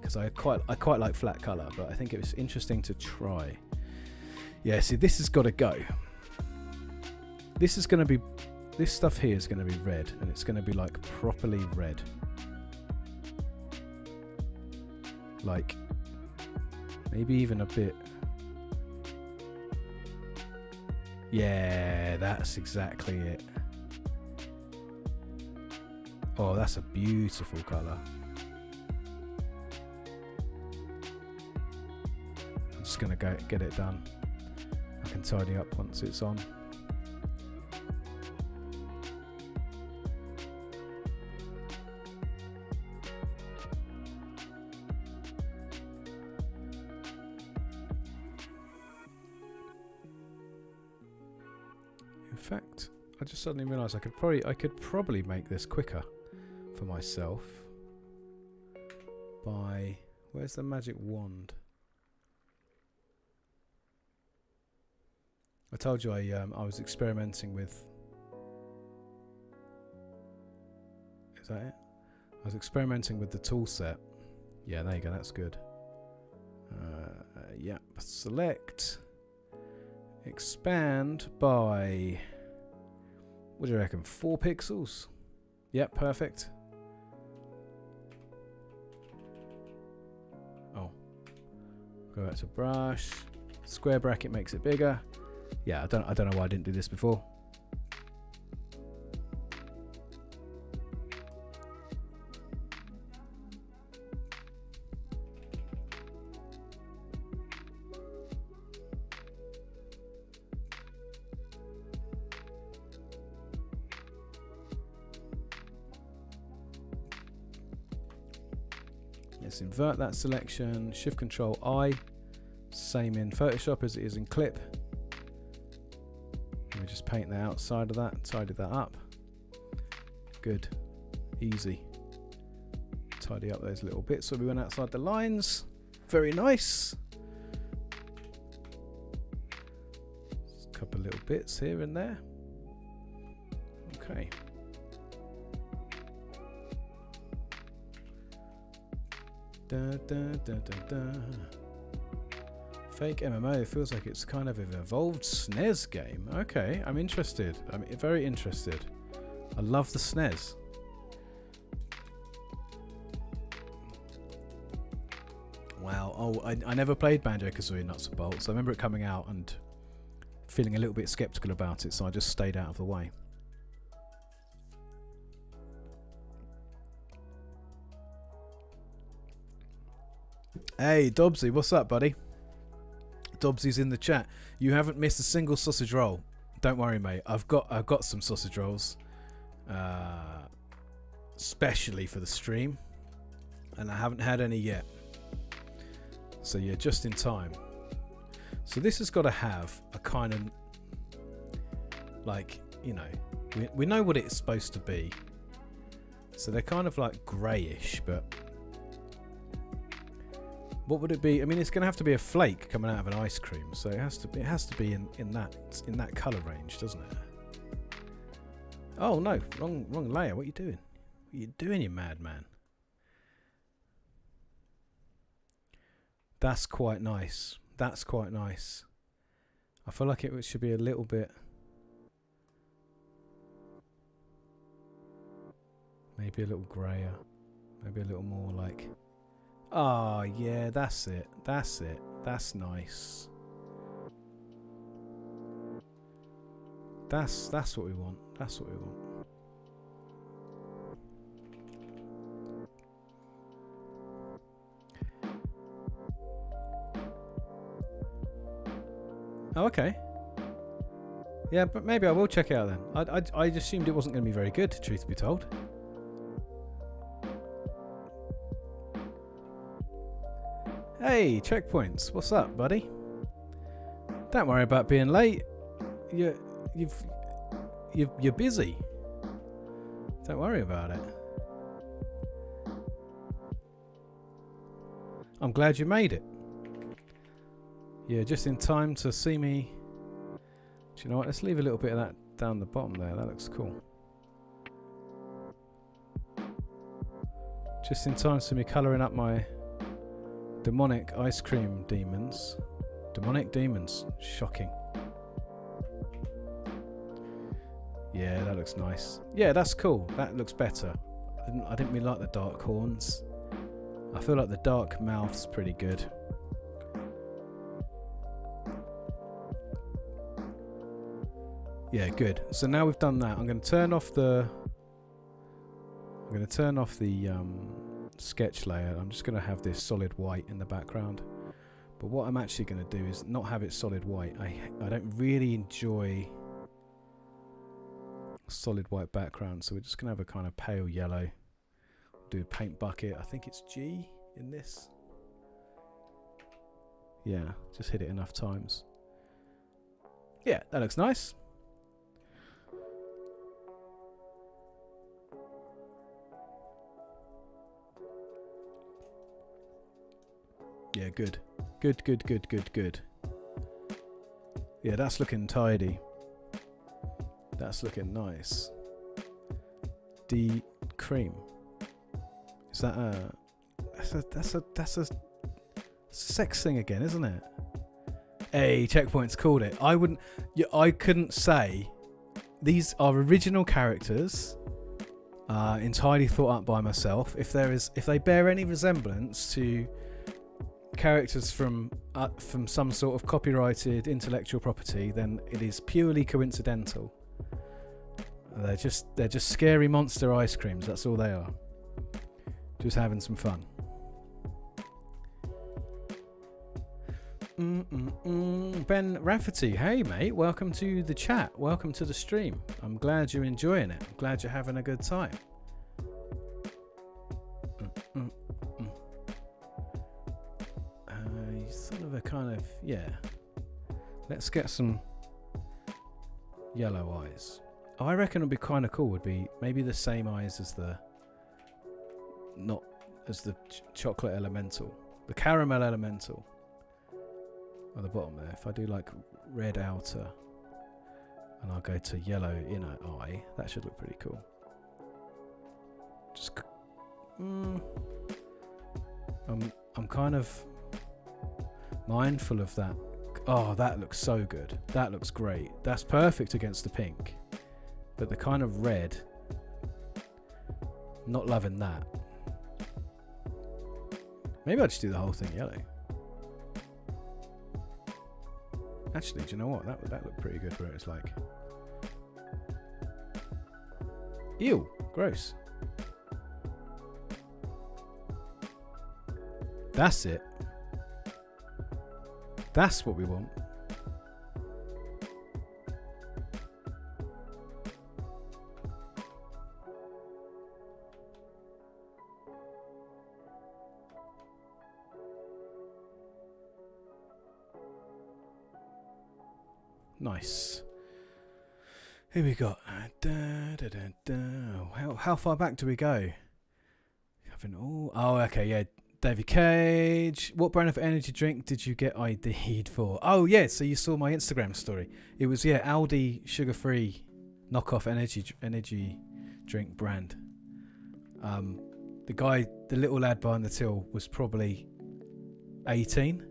because I quite like flat colour, but I think it was interesting to try. Yeah, see, this has got to go. This stuff here is going to be red, and it's going to be like properly red, like maybe even a bit. Yeah, that's exactly it. Oh, that's a beautiful colour. I'm just going to get it done. I can tidy up once it's on. In fact, I just suddenly realised I could probably make this quicker for myself by, where's the magic wand? I told you I was experimenting with, is that it? I was experimenting with the tool set. Yeah, there you go, that's good. Yep, select, expand by, what do you reckon, 4 pixels? Yep, perfect. Oh, go back to brush. Square bracket makes it bigger. Yeah, I don't know why I didn't do this before. Let's invert that selection, Shift Control I, same in Photoshop as it is in Clip. And we just paint the outside of that, tidy that up. Good, easy. Tidy up those little bits so we went outside the lines. Very nice. Just a couple of little bits here and there. Okay. Da, da, da, da, da. Fake MMO feels like it's kind of an evolved SNES game. Okay, I'm interested. I'm very interested. I love the SNES. Wow. Oh, I never played Banjo-Kazooie Nuts and Bolts. I remember it coming out and feeling a little bit skeptical about it, so I just stayed out of the way. Hey, Dobbsy, what's up, buddy? Dobbsy's in the chat. You haven't missed a single sausage roll. Don't worry, mate. I've got some sausage rolls, specially for the stream, and I haven't had any yet. So you're just in time. So this has got to have a kind of, like, you know, we know what it's supposed to be. So they're kind of like greyish, but what would it be? I mean, it's going to have to be a flake coming out of an ice cream, so it has to be in that colour range, doesn't it? Oh no, wrong layer. What are you doing? What are you doing, you madman? That's quite nice. That's quite nice. I feel like it should be a little bit, maybe a little grayer, maybe a little more like. Oh yeah, that's it. That's it. That's nice. That's what we want. That's what we want. Oh, okay. Yeah, but maybe I will check it out then. I assumed it wasn't going to be very good, truth be told. Hey, Checkpoints, what's up, buddy? Don't worry about being late. You're busy. Don't worry about it. I'm glad you made it. Yeah, just in time to see me. Do you know what? Let's leave a little bit of that down the bottom there. That looks cool. Just in time to see me colouring up my demonic ice cream demons. Demonic demons. Shocking. Yeah, that looks nice. Yeah, that's cool. That looks better. I didn't really like the dark horns. I feel like the dark mouth's pretty good. Yeah, good. So now we've done that, I'm going to turn off the sketch layer. I'm just going to have this solid white in the background. But what I'm actually going to do is not have it solid white. I don't really enjoy solid white background, so we're just going to have a kind of pale yellow. Do a paint bucket. I think it's G in this. Yeah, just hit it enough times. Yeah, that looks nice. Yeah, good. Good. Yeah, that's looking tidy. That's looking nice. D cream. Is that that's a sex thing again, isn't it? Hey, Checkpoint's called it. I couldn't say. These are original characters, entirely thought up by myself. If they bear any resemblance to characters from some sort of copyrighted intellectual property, then it is purely coincidental. They're just scary monster ice creams. That's all they are. Just having some fun. Ben Rafferty, hey mate, welcome to the chat. Welcome to the stream. I'm glad you're enjoying it. I'm glad you're having a good time. Sort of a kind of, yeah. Let's get some yellow eyes. Oh, I reckon it would be kind of cool. Would be maybe the same eyes as the, not as the chocolate elemental, the caramel elemental. On the bottom there. If I do like red outer, and I'll go to yellow inner eye, that should look pretty cool. Just, I'm kind of mindful of that. Oh, that looks so good. That looks great. That's perfect against the pink. But the kind of red, not loving that. Maybe I'll just do the whole thing yellow. Actually, do you know what? That looked pretty good where it's like... Ew, gross. That's it. That's what we want. Nice. Here we got. How far back do we go? Oh, okay, yeah. David Cage. What brand of energy drink did you get ID'd for? Oh, yeah. So you saw my Instagram story. It was, yeah, Aldi sugar-free knockoff energy drink brand. The little lad behind the till was probably 18.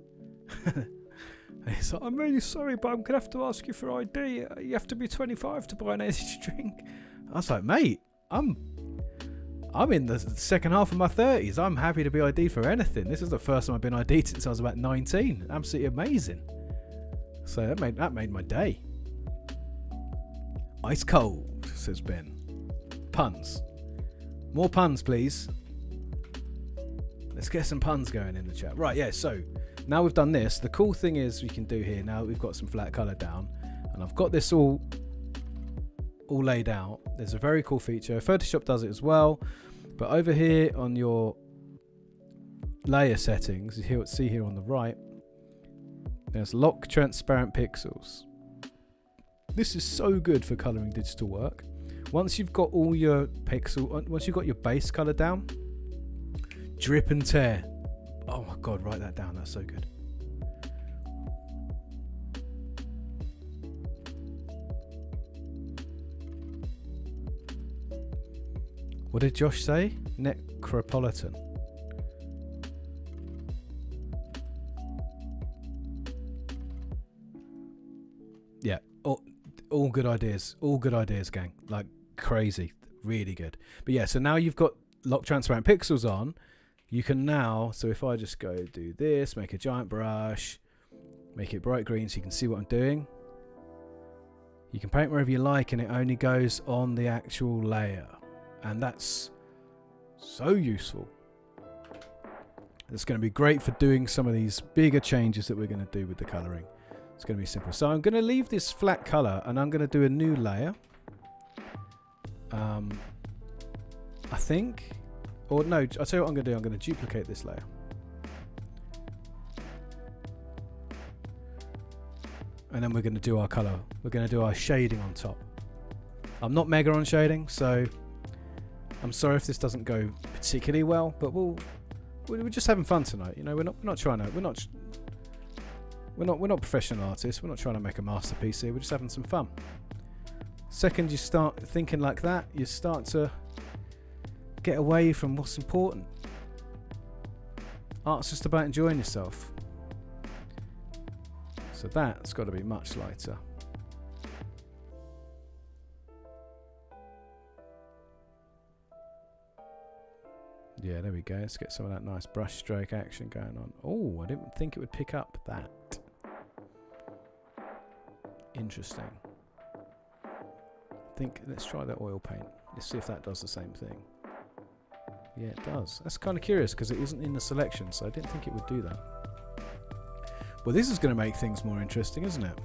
He's like, I'm really sorry, but I'm gonna have to ask you for ID. You have to be 25 to buy an energy drink. I was like, mate, I'm in the second half of my 30s. I'm happy to be ID'd for anything. This is the first time I've been ID'd since I was about 19. Absolutely amazing. So that made my day. Ice cold, says Ben. Puns. More puns, please. Let's get some puns going in the chat. Right, yeah, so now we've done this. The cool thing is we can do here, now we've got some flat colour down, and I've got this all laid out. There's a very cool feature. Photoshop does it as well, but over here on your layer settings, you see here on the right, there's lock transparent pixels. This is so good for colouring digital work. Once you've got all your once you've got your base colour down, drip and tear. Oh my god, write that down, that's so good. What did Josh say? Necropolitan. Yeah, all good ideas. All good ideas, gang. Like crazy. Really good. But yeah, so now you've got lock transparent pixels on. You can now, so if I just go do this, make a giant brush, make it bright green so you can see what I'm doing. You can paint wherever you like and it only goes on the actual layer. And that's so useful. It's going to be great for doing some of these bigger changes that we're going to do with the colouring. It's going to be simple. So I'm going to leave this flat colour and I'm going to do a new layer. I think, or no, I'll tell you what I'm going to do. I'm going to duplicate this layer. And then we're going to do our colour. We're going to do our shading on top. I'm not mega on shading, so I'm sorry if this doesn't go particularly well, but we're just having fun tonight. You know, we're not professional artists. We're not trying to make a masterpiece here. We're just having some fun. Second you start thinking like that, you start to get away from what's important. Art's just about enjoying yourself. So that's got to be much lighter. Yeah, there we go. Let's get some of that nice brush stroke action going on. Oh, I didn't think it would pick up that. Interesting. Let's try that oil paint. Let's see if that does the same thing. Yeah, it does. That's kind of curious because it isn't in the selection, so I didn't think it would do that. Well, this is going to make things more interesting, isn't it?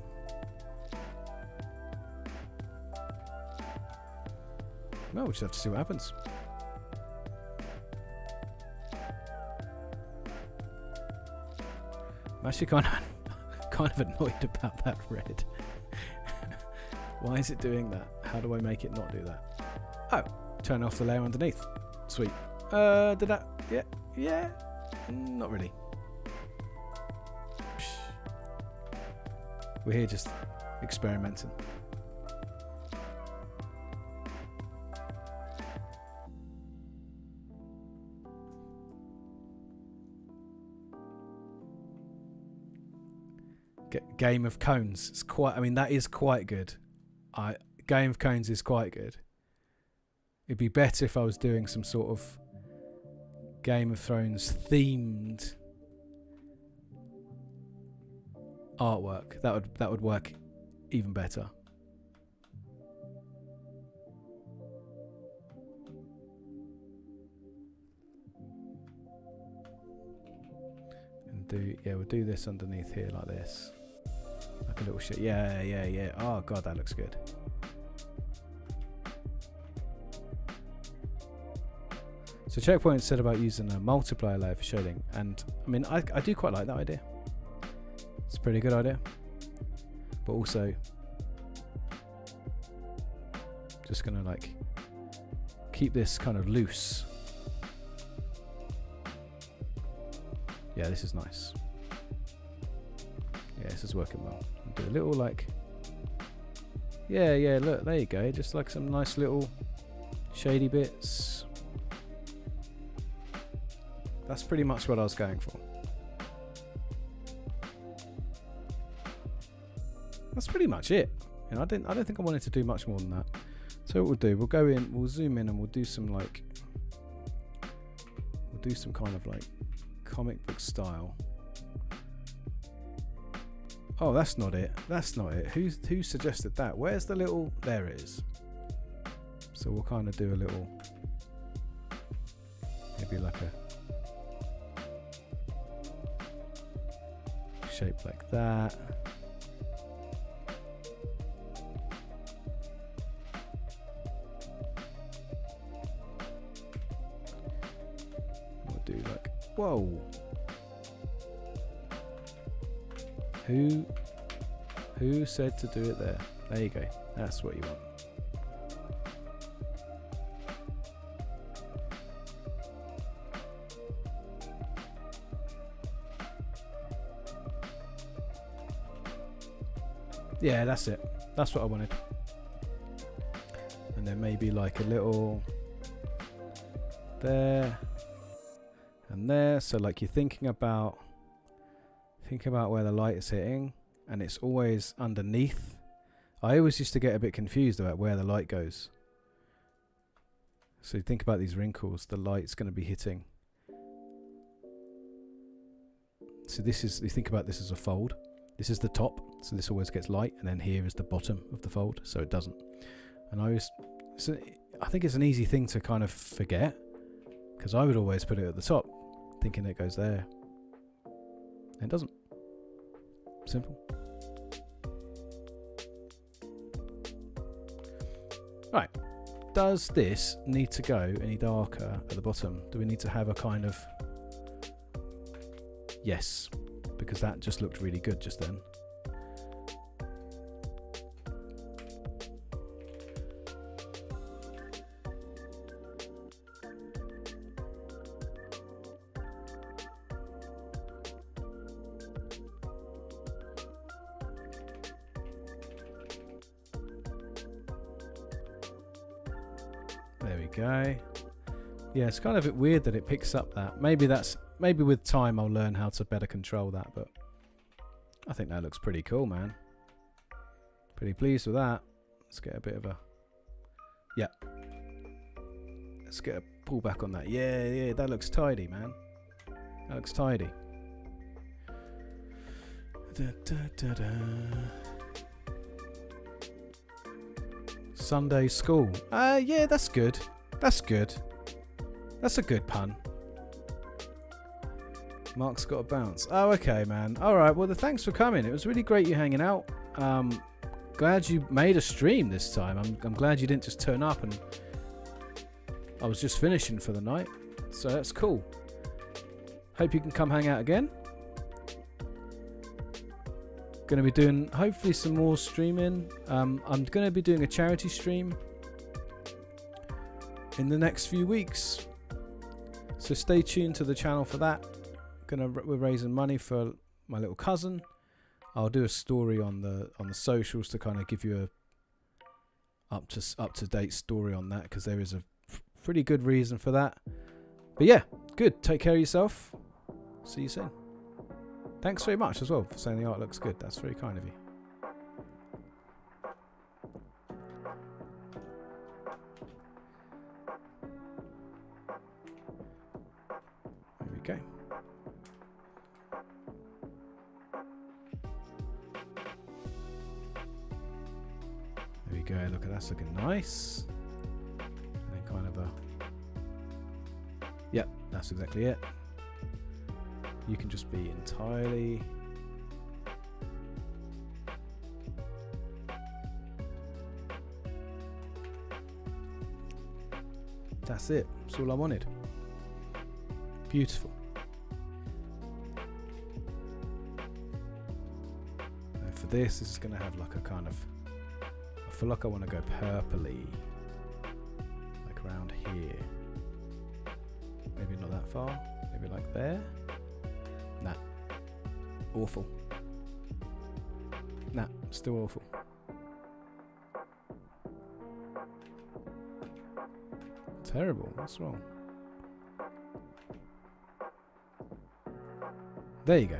Well, we'll just have to see what happens. I'm actually kind of annoyed about that red. Why is it doing that? How do I make it not do that? Oh, turn off the layer underneath. Sweet. Did that? Yeah. Not really. Psh. We're here just experimenting.
Game of Cones. It's quite. I mean, that is quite good. Game of Cones is quite good. It'd be better if I was doing some sort of Game of Thrones themed artwork. That would work even better. And we'll do this underneath here like this. Like a little shit. Yeah. Oh god, that looks good. So Checkpoint said about using a multiplier layer for shading, and I mean I do quite like that idea. It's a pretty good idea. But also just gonna like keep this kind of loose. Yeah, this is nice. Yeah, this is working well. Do a little like yeah, look, there you go. Just like some nice little shady bits. That's pretty much what I was going for. That's pretty much it. You know, I don't think I wanted to do much more than that. So what we'll do, we'll go in, we'll zoom in, and we'll do some kind of like comic book style. Oh, that's not it. That's not it. Who suggested that? Where's the little? There it is. So we'll kind of do a little, maybe like a shape like that. We'll do like, whoa. Who said to do it there? There you go. That's what you want. Yeah, that's it. That's what I wanted. And then maybe like a little there and there. So like you're thinking about where the light is hitting, and it's always underneath. I always used to get a bit confused about where the light goes. So you think about these wrinkles, the light's going to be hitting. So this is, you think about this as a fold. This is the top, so this always gets light, and then here is the bottom of the fold, so it doesn't. And I think it's an easy thing to kind of forget, because I would always put it at the top, thinking it goes there. And it doesn't. Simple. Right. Does this need to go any darker at the bottom? Do we need to have a kind of... Yes, because that just looked really good just then. There we go. Yeah, it's kind of a bit weird that it picks up that. Maybe with time I'll learn how to better control that, but I think that looks pretty cool, man. Pretty pleased with that. Let's get a bit of a... Yeah. Let's get a pull back on that. Yeah, that looks tidy, man. That looks tidy. Sunday school. Yeah, that's good. That's good. That's a good pun. Mark's got a bounce. Oh, okay, man. All right. Well, thanks for coming. It was really great you hanging out. Glad you made a stream this time. I'm glad you didn't just turn up and I was just finishing for the night. So that's cool. Hope you can come hang out again. Going to be doing hopefully some more streaming. I'm going to be doing a charity stream in the next few weeks. So stay tuned to the channel for that. We're raising money for my little cousin. I'll do a story on the socials to kind of give you a up to date story on that, because there is a pretty good reason for that. But yeah, good. Take care of yourself. See you soon. Thanks very much as well for saying the art looks good. That's very kind of you. There we go. There we go. Look at that. That's looking nice. And then kind of a... Yep, that's exactly it. You can just be entirely... That's it. That's all I wanted. Beautiful. And for this is going to have like a kind of... I feel like I want to go purpley. Like around here. Maybe not that far. Maybe like there. Nah. Awful. Nah, still awful. Terrible. What's wrong? There you go.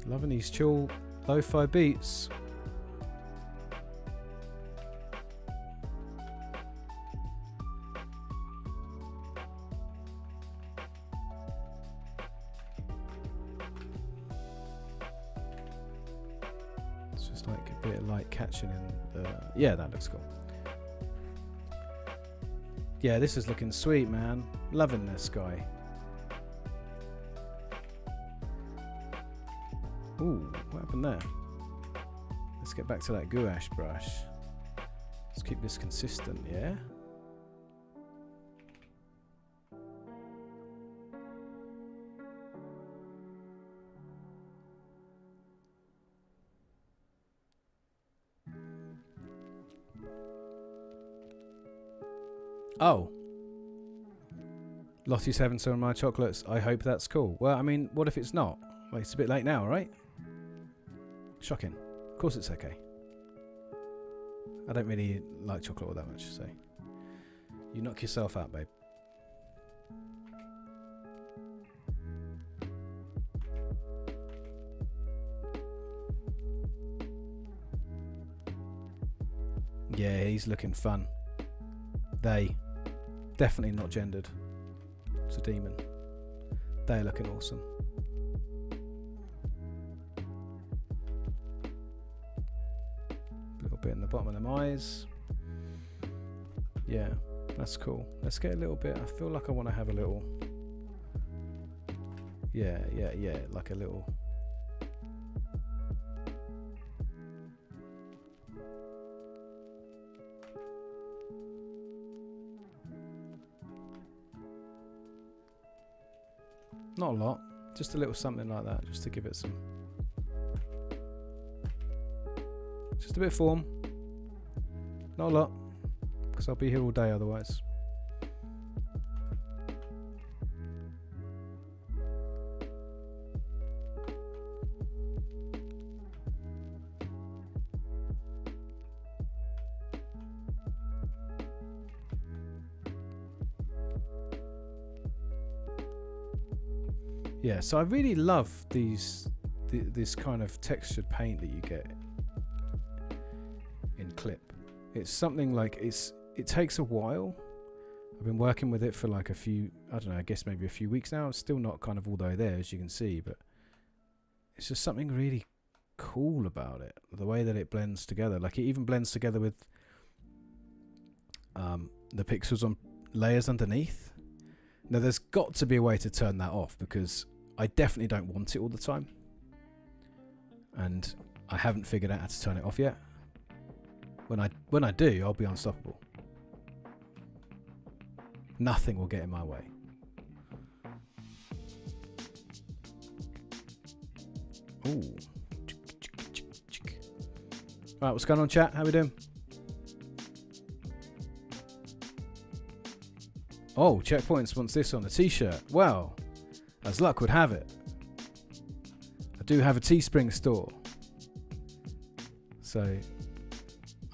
Loving these chill lo-fi beats. It's just like a bit of light catching in the... Yeah, that looks cool. Yeah, this is looking sweet, man. Loving this guy. Ooh, what happened there? Let's get back to that gouache brush. Let's keep this consistent, yeah? Oh. Lottie's having some of my chocolates. I hope that's cool. Well, I mean, what if it's not? Well, it's a bit late now, right? Shocking. Of course it's okay. I don't really like chocolate all that much, so... You knock yourself out, babe. Yeah, he's looking fun. They. Definitely not gendered. It's a demon. They're looking awesome. A little bit in the bottom of them eyes. Yeah, that's cool. Let's get a little bit. I feel like I want to have a little... Yeah, like a little... Not a lot, just a little something like that, just to give it some... Just a bit of form. Not a lot, because I'll be here all day otherwise. Yeah, so I really love this kind of textured paint that you get in Clip. It's something like it takes a while. I've been working with it for like a few, I don't know, I guess maybe a few weeks now. I'm still not kind of all the way there, as you can see, but it's just something really cool about it. The way that it blends together. Like it even blends together with the pixels on layers underneath. Now there's got to be a way to turn that off, because I definitely don't want it all the time, and I haven't figured out how to turn it off yet. When I do, I'll be unstoppable. Nothing will get in my way. Ooh. Right, what's going on, chat? How we doing? Oh, Checkpoints wants this on a t-shirt. Well, as luck would have it, I do have a Teespring store. So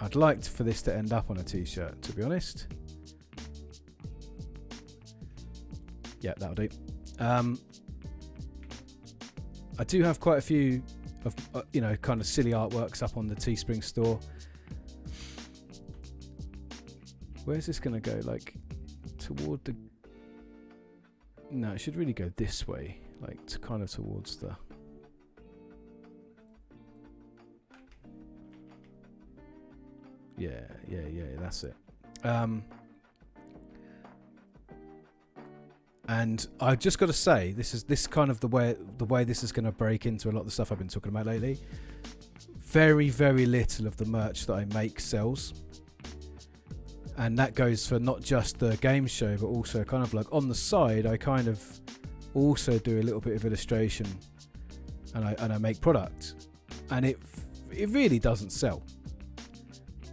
I'd like for this to end up on a t-shirt, to be honest. Yeah, that'll do. I do have quite a few of kind of silly artworks up on the Teespring store. Where's this going to go? Like toward the... No, it should really go this way, like to kind of towards the... Yeah, that's it. And I just got to say, this kind of the way this is going to break into a lot of the stuff I've been talking about lately. Very, very little of the merch that I make sells, and that goes for not just the game show, but also kind of like on the side. I kind of also do a little bit of illustration, and I make product, and it really doesn't sell.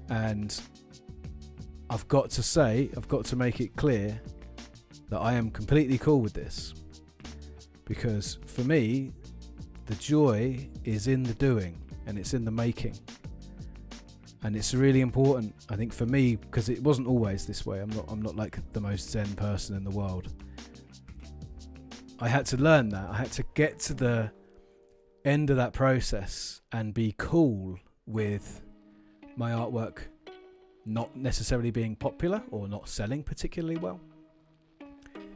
And I've got to make it clear that I am completely cool with this, because for me the joy is in the doing and it's in the making, and it's really important, I think, for me, because it wasn't always this way. I'm not like the most zen person in the world. I had to learn that. I had to get to the end of that process and be cool with my artwork not necessarily being popular or not selling particularly well,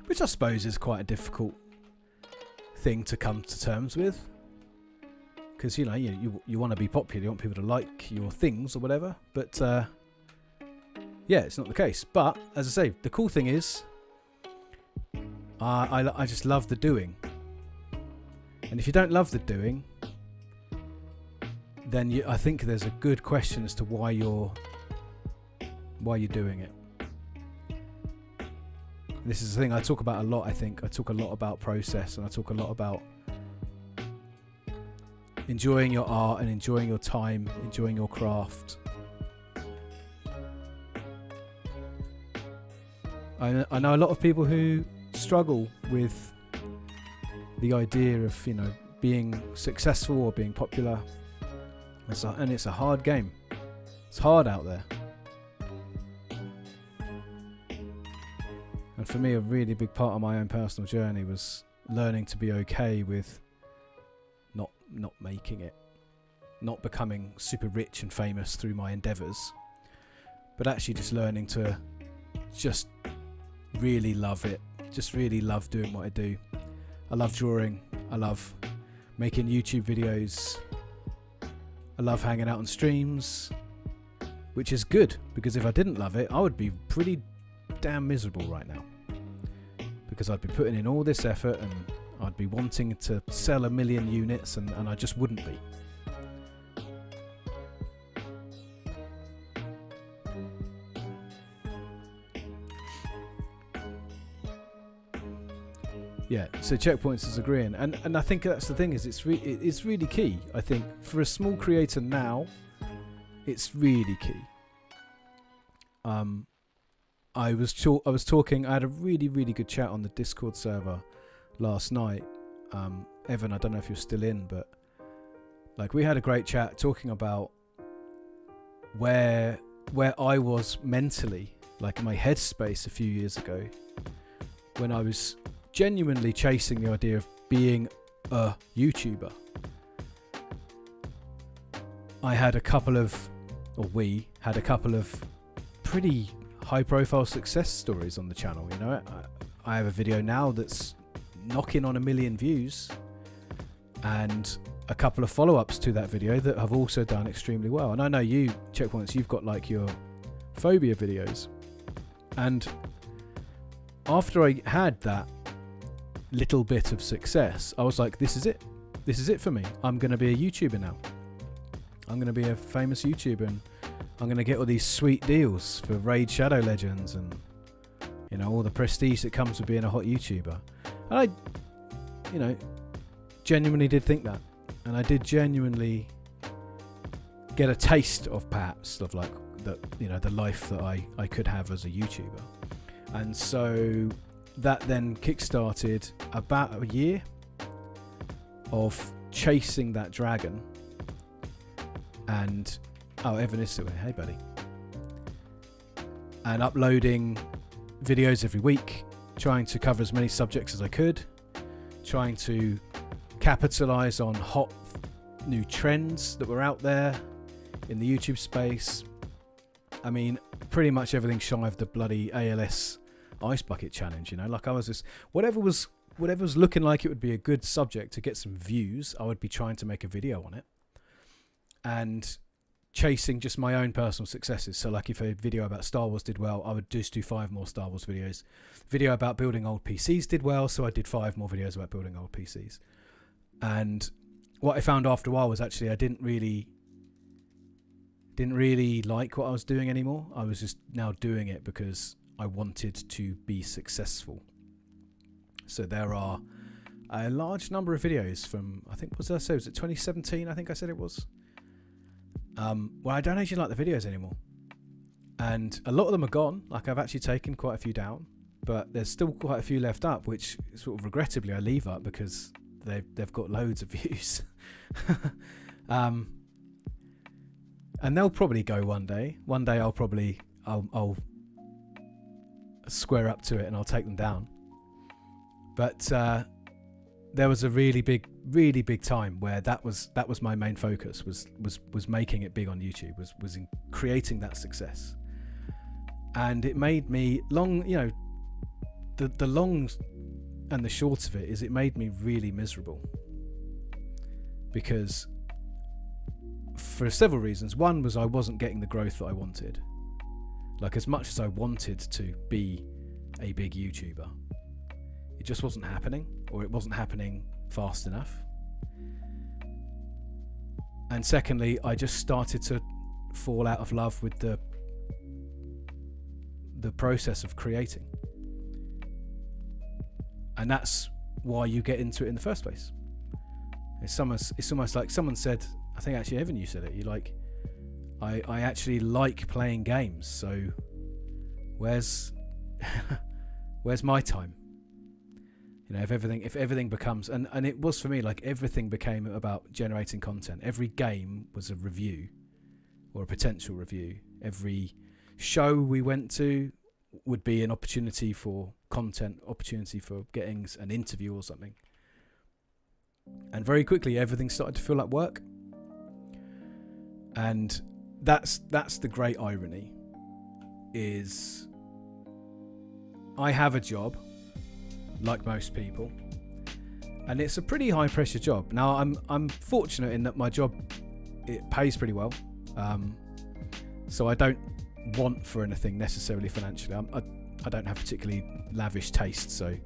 which I suppose is quite a difficult thing to come to terms with, because you want to be popular, you want people to like your things or whatever, but yeah, it's not the case. But as I say, the cool thing is I just love the doing, and if you don't love the doing, then I think there's a good question as to why you're doing it. This is the thing I talk about a lot. I think I talk a lot about process, and I talk a lot about enjoying your art and enjoying your time, enjoying your craft. I know a lot of people who struggle with the idea of being successful or being popular, and it's a hard game. It's hard out there. And for me, a really big part of my own personal journey was learning to be okay with not making it, not becoming super rich and famous through my endeavours, but actually just learning to just really love it, just really love doing what I do. I love drawing, I love making YouTube videos, I love hanging out on streams, which is good, because if I didn't love it, I would be pretty damn miserable right now, because I'd be putting in all this effort and I'd be wanting to sell 1 million units, and I just wouldn't be. Yeah, so Checkpoints is agreeing, and I think that's the thing, is it's really key. I think for a small creator now, it's really key. I was talking. I had a really, really good chat on the Discord server last night. Evan, I don't know if you're still in, but like we had a great chat talking about where I was mentally, like in my headspace a few years ago, when I was genuinely chasing the idea of being a YouTuber. We had a couple of pretty high-profile success stories on the channel. I have a video now that's knocking on 1 million views, and a couple of follow-ups to that video that have also done extremely well. And I know you, Checkpoints, you've got like your phobia videos, and after I had that little bit of success, I was like, this is it for me. I'm going to be a YouTuber now. I'm going to be a famous YouTuber, and I'm going to get all these sweet deals for Raid Shadow Legends and all the prestige that comes with being a hot YouTuber. And I genuinely did think that, and I did genuinely get a taste of perhaps of like the life that I could have as a YouTuber. And so that then kickstarted about a year of chasing that dragon. And Evan is still here. Hey, buddy. And uploading videos every week, trying to cover as many subjects as I could, trying to capitalize on hot new trends that were out there in the YouTube space. I mean, pretty much everything shy of the bloody ALS ice bucket challenge, you know. Like, I was just whatever was looking like it would be a good subject to get some views, I would be trying to make a video on it, and chasing just my own personal successes. So like, if a video about Star Wars did well, I would just do 5 more Star Wars videos. Video about building old PCs did well, so I did 5 more videos about building old PCs. And what I found after a while was actually I didn't really like what I was doing anymore. I was just now doing it because I wanted to be successful. So there are a large number of videos from, I think, was it 2017? I think I said it was. Well, I don't actually like the videos anymore. And a lot of them are gone. Like, I've actually taken quite a few down, but there's still quite a few left up, which sort of regrettably I leave up because they've got loads of views. And they'll probably go one day. One day I'll square up to it and I'll take them down. But there was a really big time where that was my main focus, was making it big on YouTube, was in creating that success. And it made me the long and the short of it is it made me really miserable, because for several reasons. One was I wasn't getting the growth that I wanted. Like, as much as I wanted to be a big YouTuber, it just wasn't happening, or it wasn't happening fast enough. And secondly, I just started to fall out of love with the process of creating. And that's why you get into it in the first place. It's almost like someone said, I think actually Evan, you said it, you like, I actually like playing games, so where's my time? You know, if everything becomes, and it was for me, like, everything became about generating content. Every game was a review or a potential review. Every show we went to would be an opportunity for content, opportunity for getting an interview or something. And very quickly everything started to feel like work. And that's the great irony, is I have a job like most people, and it's a pretty high pressure job. Now I'm fortunate in that my job, it pays pretty well, so I don't want for anything necessarily financially. I don't have particularly lavish taste, so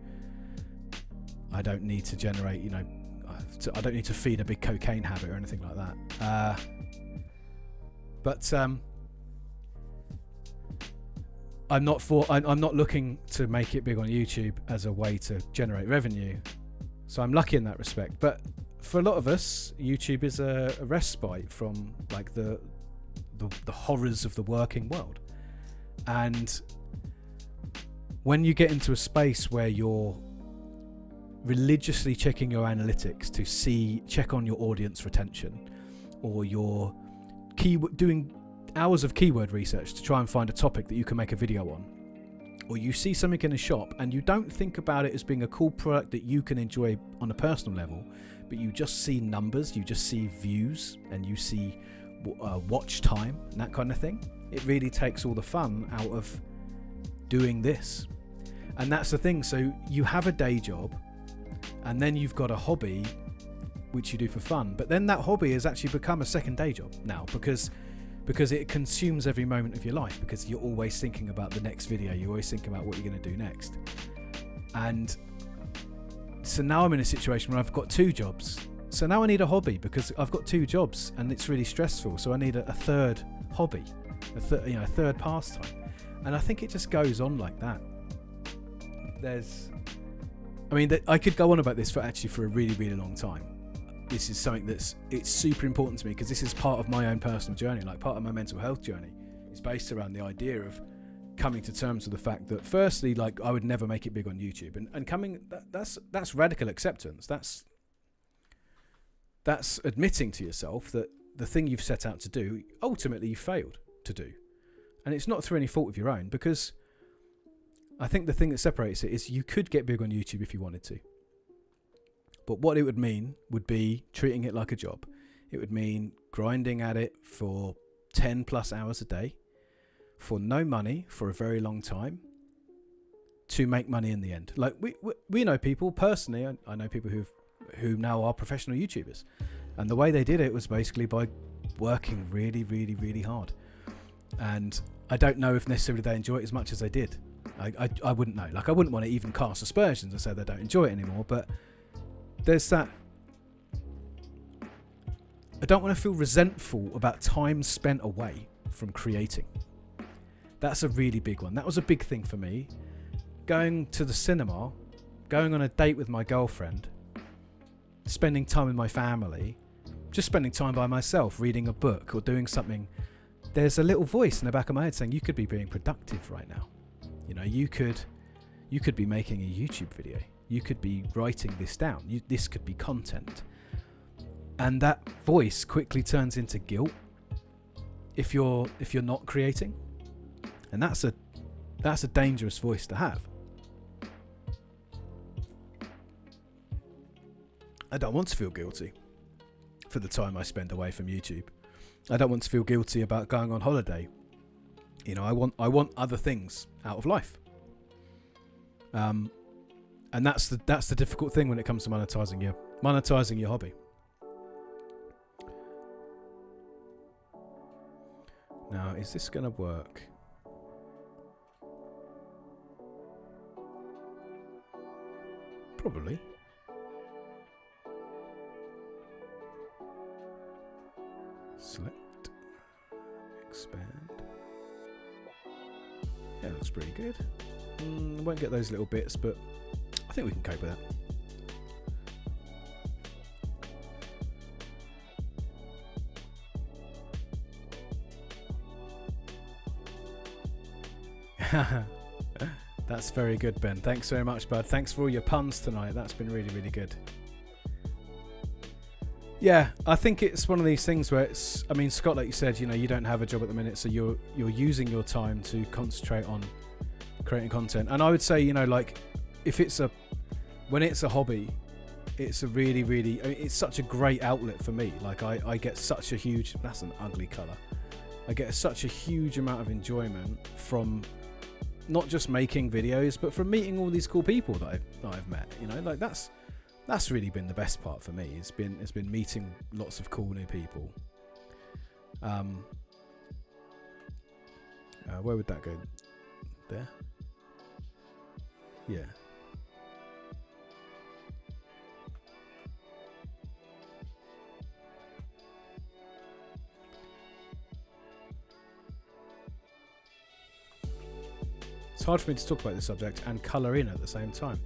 I don't need to generate, you know, I don't need to feed a big cocaine habit or anything like that. But I'm not looking to make it big on YouTube as a way to generate revenue. So I'm lucky in that respect. But for a lot of us, YouTube is a respite from like the horrors of the working world. And when you get into a space where you're religiously checking your analytics to check on your audience retention, or you're doing hours of keyword research to try and find a topic that you can make a video on, or you see something in a shop and you don't think about it as being a cool product that you can enjoy on a personal level, but you just see numbers, you just see views, and you see watch time and that kind of thing, it really takes all the fun out of doing this. And that's the thing. So you have a day job, and then you've got a hobby which you do for fun, but then that hobby has actually become a second day job now, because it consumes every moment of your life, because you're always thinking about the next video, you're always thinking about what you're going to do next. And so now I'm in a situation where I've got 2 jobs. So now I need a hobby, because I've got 2 jobs and it's really stressful. So I need a third hobby, a third pastime. And I think it just goes on like that. I could go on about this for a really, really long time. This is something it's super important to me, because this is part of my own personal journey. Like, part of my mental health journey is based around the idea of coming to terms with the fact that, firstly, like, I would never make it big on YouTube, and that's radical acceptance. That's admitting to yourself that the thing you've set out to do, ultimately you failed to do. And it's not through any fault of your own, because I think the thing that separates it is you could get big on YouTube if you wanted to. But what it would mean would be treating it like a job. It would mean grinding at it for 10 plus hours a day for no money for a very long time to make money in the end. Like we know people personally. I know people who now are professional YouTubers, and the way they did it was basically by working really, really, really hard. And I don't know if necessarily they enjoy it as much as they did. I wouldn't know. Like, I wouldn't want to even cast aspersions and say they don't enjoy it anymore. But there's that. I don't want to feel resentful about time spent away from creating. That's a really big one. That was a big thing for me. Going to the cinema, going on a date with my girlfriend, spending time with my family, just spending time by myself, reading a book or doing something. There's a little voice in the back of my head saying, you could be being productive right now. You know, you could be making a YouTube video. You could be writing this down. This could be content. And that voice quickly turns into guilt if you're not creating. And that's a dangerous voice to have. I don't want to feel guilty for the time I spend away from YouTube. I don't want to feel guilty about going on holiday. You know, I want other things out of life. And that's the difficult thing when it comes to monetizing your hobby. Now, is this going to work? Probably. Select. Expand. Yeah, looks pretty good. Won't get those little bits, but I think we can cope with that. That's very good, Ben. Thanks very much, bud. Thanks for all your puns tonight. That's been really, really good. Yeah, I think it's one of these things where it's, I mean, Scott, like you said, you know, you don't have a job at the minute, so you're using your time to concentrate on creating content. And I would say, you know, like, when it's a hobby, it's a really, really, I mean, it's such a great outlet for me. Like, I get such a huge, that's an ugly colour. I get such a huge amount of enjoyment from not just making videos, but from meeting all these cool people that I've met. You know, like, that's really been the best part for me. It's been meeting lots of cool new people. Where would that go? There? Yeah. It's hard for me to talk about this subject and colour in at the same time.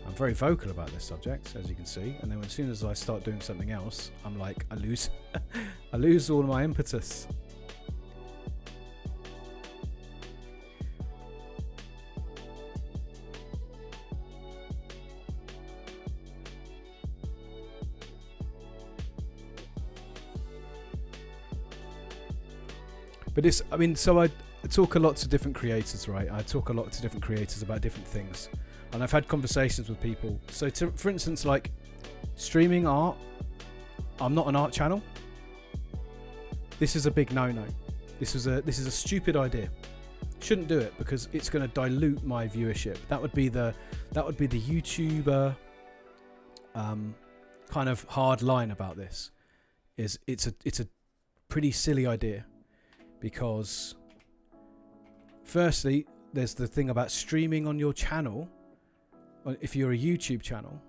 I'm very vocal about this subject, as you can see, and then as soon as I start doing something else, I'm like, I lose all my impetus. But it's, I mean, so I talk a lot to different creators, right? I talk a lot to different creators about different things. And I've had conversations with people. So, for instance, like streaming art, I'm not an art channel. This is a big no-no. This is a stupid idea. Shouldn't do it because it's going to dilute my viewership. That would be the YouTuber kind of hard line about this. Is it's a pretty silly idea because firstly, there's the thing about streaming on your channel. If you're a YouTube channel,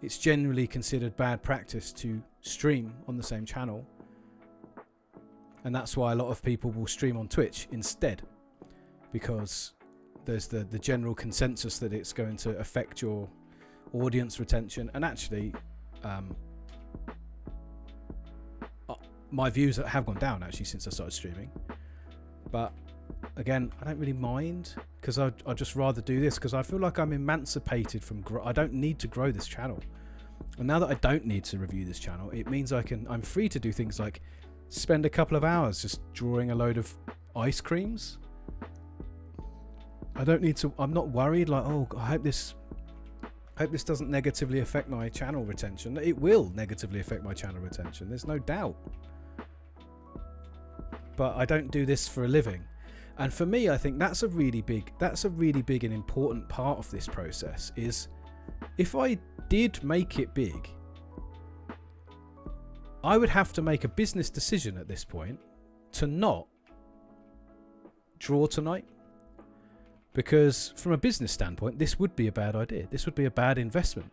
it's generally considered bad practice to stream on the same channel. And that's why a lot of people will stream on Twitch instead, because there's the general consensus that it's going to affect your audience retention. And actually, my views have gone down actually since I started streaming. But again, I don't really mind, because I'd just rather do this, because I feel like I'm emancipated from I don't need to grow this channel. And now that I don't need to review this channel, it means I'm free to do things like spend a couple of hours just drawing a load of ice creams. I don't need to, I'm not worried like, oh, I hope this doesn't negatively affect my channel retention. It will negatively affect my channel retention, there's no doubt. But I don't do this for a living. And for me, I think that's a really big and important part of this process. Is if I did make it big, I would have to make a business decision at this point to not draw tonight. Because from a business standpoint, this would be a bad idea. This would be a bad investment.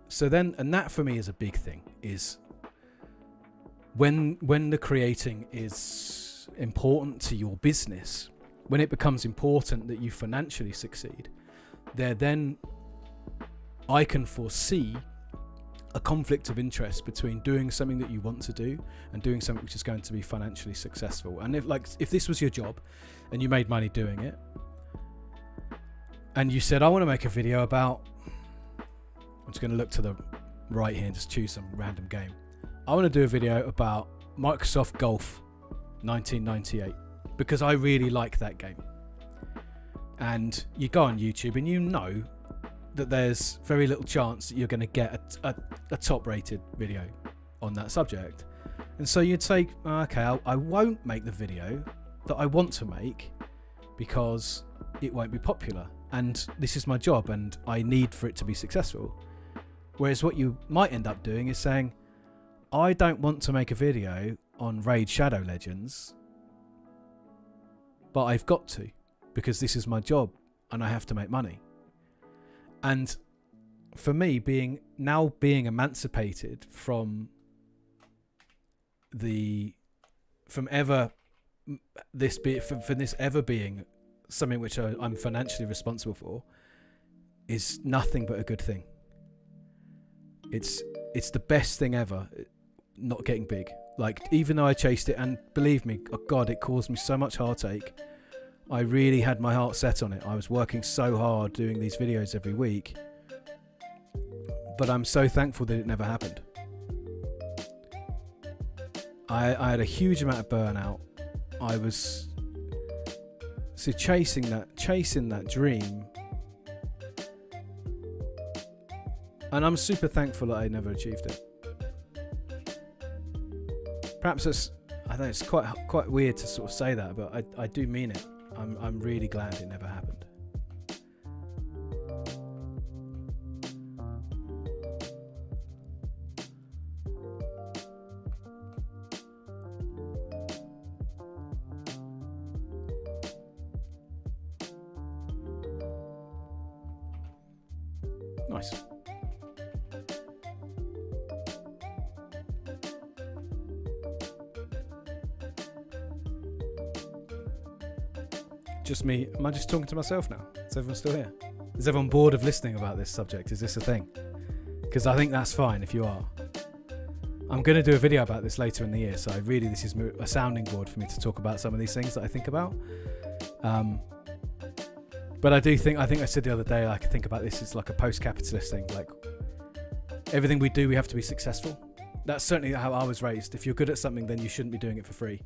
So then, and that for me is a big thing, is when the creating is important to your business, when it becomes important that you financially succeed, then I can foresee a conflict of interest between doing something that you want to do and doing something which is going to be financially successful. And if this was your job and you made money doing it, and you said, I want to make a video about, I'm just going to look to the right here and just choose some random game. I want to do a video about Microsoft Golf 1998 because I really like that game. And you go on YouTube and you know that there's very little chance that you're going to get a top rated video on that subject. And so you'd say, okay, I won't make the video that I want to make because it won't be popular. And this is my job and I need for it to be successful. Whereas what you might end up doing is saying, I don't want to make a video on Raid Shadow Legends, but I've got to because this is my job and I have to make money. And for me, being emancipated from this ever being something which I'm financially responsible for, is nothing but a good thing. It's the best thing ever, not getting big. Like, even though I chased it, and believe me, oh God, it caused me so much heartache. I really had my heart set on it. I was working so hard doing these videos every week. But I'm so thankful that it never happened. I had a huge amount of burnout. I was chasing that dream. And I'm super thankful that I never achieved it. Perhaps I know it's quite weird to sort of say that, but I do mean it. I'm really glad it never happened. Nice. Just me? Am I just talking to myself now? Is everyone still here? Is everyone bored of listening about this subject? Is this a thing? Because I think that's fine if you are. I'm going to do a video about this later in the year, so this is a sounding board for me to talk about some of these things that I think about. But I think I said the other day, I could think about this as like a post-capitalist thing. Like, everything we do, we have to be successful. That's certainly how I was raised. If you're good at something, then you shouldn't be doing it for free.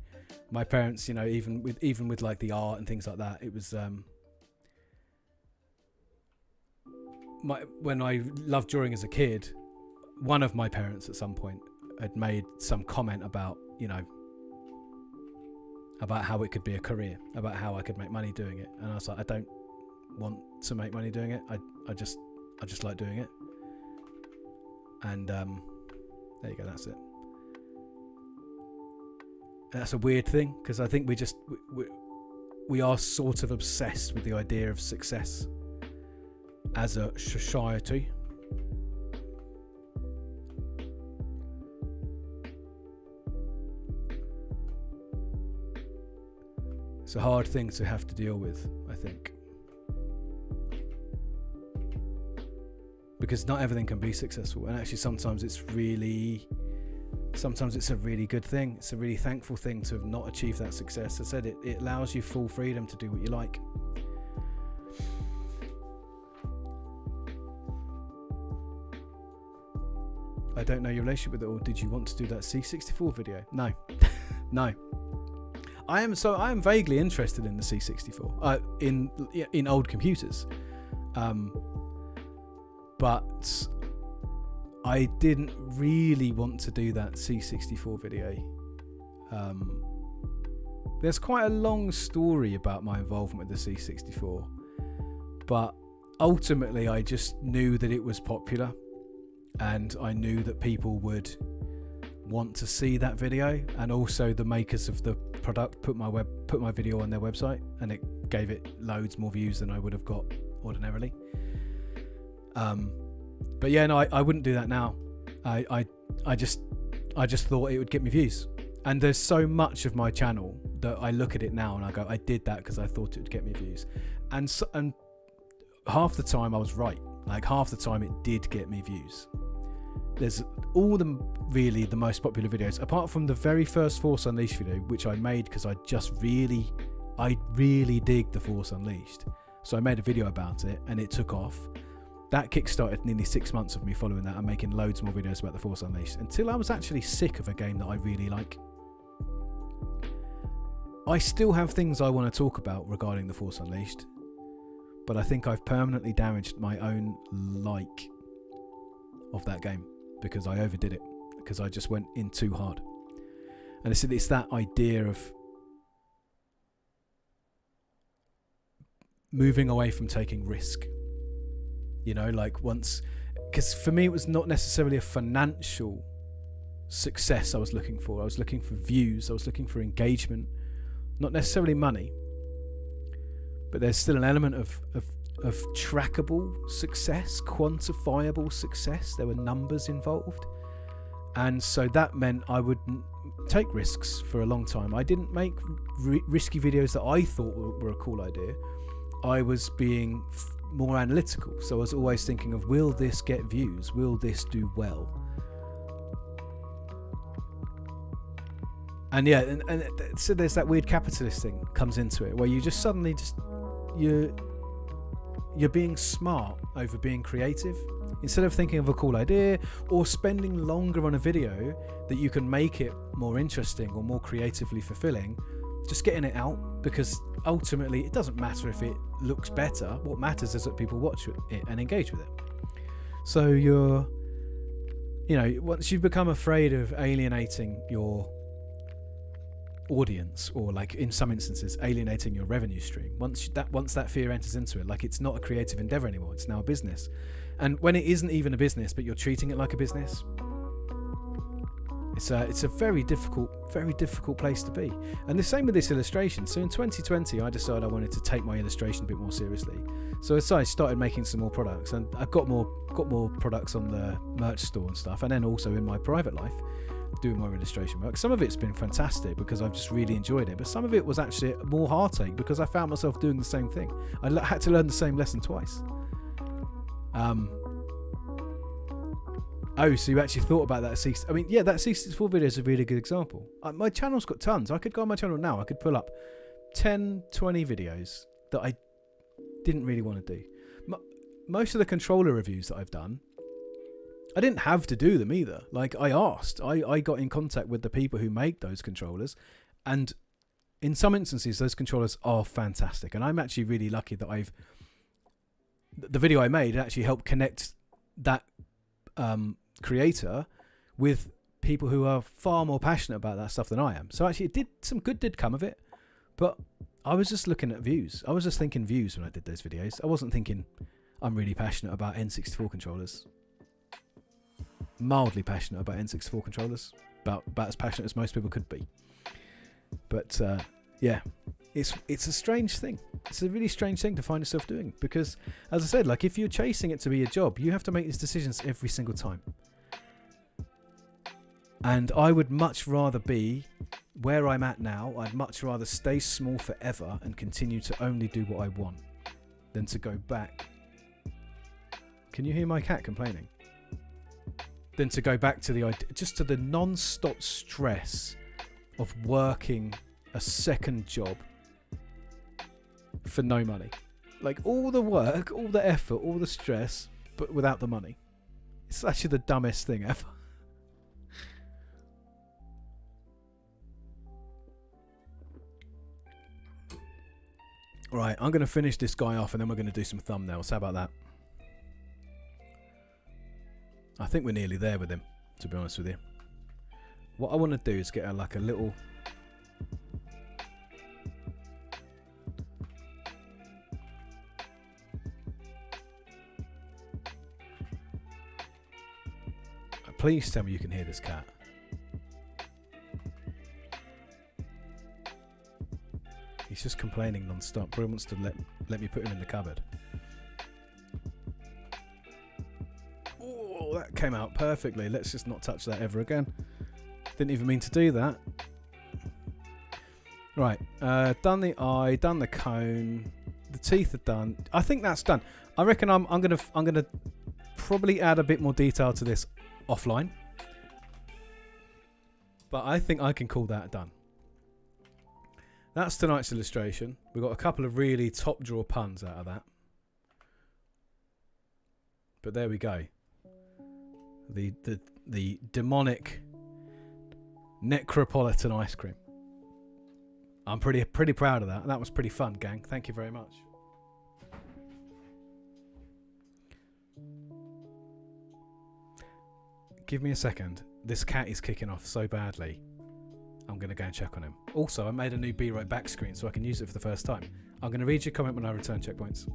My parents, even with like the art and things like that, it was when I loved drawing as a kid, one of my parents at some point had made some comment about how it could be a career, about how I could make money doing it, and I was like, I don't want to make money doing it. I just like doing it, and there you go. That's it. That's a weird thing because I think we are sort of obsessed with the idea of success as a society. It's a hard thing to have to deal with, I think, because not everything can be successful, and actually sometimes it's really sometimes it's a really good thing. It's a really thankful thing to have not achieved that success. I said it allows you full freedom to do what you like. I don't know your relationship with it, or did you want to do that C64 video? No. No. I am vaguely interested in the C64, in old computers. But I didn't really want to do that C64 video. There's quite a long story about my involvement with the C64, but ultimately I just knew that it was popular, and I knew that people would want to see that video, and also the makers of the product put my video on their website, and it gave it loads more views than I would have got ordinarily. But yeah, no, I wouldn't do that now. I just thought it would get me views, and there's so much of my channel that I look at it now and I go, I did that because I thought it would get me views, and half the time I was right. Like half the time it did get me views. There's all the most popular videos, apart from the very first Force Unleashed video, which I made because I really dig the Force Unleashed. So I made a video about it and it took off. That kickstarted nearly 6 months of me following that and making loads more videos about the Force Unleashed, until I was actually sick of a game that I really like. I still have things I want to talk about regarding the Force Unleashed, but I think I've permanently damaged my own like of that game because I overdid it, because I just went in too hard. And it's that idea of moving away from taking risk. You know, like once, because for me it was not necessarily a financial success I was looking for. I was looking for views, I was looking for engagement, not necessarily money. But there's still an element of trackable success, quantifiable success. There were numbers involved. And so that meant I would take risks for a long time. I didn't make risky videos that I thought were a cool idea. I was being more analytical. So I was always thinking of, will this get views? Will this do well? And yeah, and so there's that weird capitalist thing comes into it, where you just suddenly you're being smart over being creative. Instead of thinking of a cool idea or spending longer on a video that you can make it more interesting or more creatively fulfilling, just getting it out, because ultimately it doesn't matter if it looks better. What matters is that people watch it and engage with it. So once you've become afraid of alienating your audience, or like in some instances alienating your revenue stream, once that fear enters into it, like it's not a creative endeavor anymore, it's now a business. And when it isn't even a business but you're treating it like a business, it's a very difficult place to be. And the same with this illustration. So in 2020 I decided I wanted to take my illustration a bit more seriously, so I started making some more products, and I got more products on the merch store and stuff, and then also in my private life doing more illustration work. Some of it's been fantastic because I've just really enjoyed it, but some of it was actually more heartache because I found myself doing the same thing. I had to learn the same lesson twice. Oh, so you actually thought about that? I mean, yeah, that C64 video is a really good example. My channel's got tons. I could go on my channel now, I could pull up 10, 20 videos that I didn't really want to do. Most of the controller reviews that I've done, I didn't have to do them either. Like, I asked. I got in contact with the people who make those controllers, and in some instances those controllers are fantastic, and I'm actually really lucky that the video I made actually helped connect that creator with people who are far more passionate about that stuff than I am. So actually some good did come of it, but I was just looking at views. I was just thinking views when I did those videos. I wasn't thinking I'm really passionate about N64 controllers. Mildly passionate about N64 controllers, about as passionate as most people could be. But yeah, it's a strange thing. It's a really strange thing to find yourself doing, because as I said, like, if you're chasing it to be a job, you have to make these decisions every single time. And I would much rather be where I'm at now. I'd much rather stay small forever and continue to only do what I want than to go back. Can you hear my cat complaining? than to go back to the idea, just to the non-stop stress of working a second job for no money. Like all the work, all the effort, all the stress, but without the money. It's actually the dumbest thing ever. Right, I'm going to finish this guy off and then we're going to do some thumbnails. How about that? I think we're nearly there with him, to be honest with you. What I want to do is get like a little... Please tell me you can hear this cat. He's just complaining non-stop. Probably wants to let me put him in the cupboard. Oh, that came out perfectly. Let's just not touch that ever again. Didn't even mean to do that. Right, done the eye, done the cone. The teeth are done. I think that's done. I reckon I'm gonna probably add a bit more detail to this offline, but I think I can call that done. That's tonight's illustration. We've got a couple of really top drawer puns out of that, but there we go. The demonic Necropolitan ice cream. I'm pretty proud of that. That was pretty fun, gang. Thank you very much. Give me a second. This cat is kicking off so badly. I'm going to go and check on him. Also, I made a new Be Right Back screen so I can use it for the first time. I'm going to read your comment when I return checkpoints.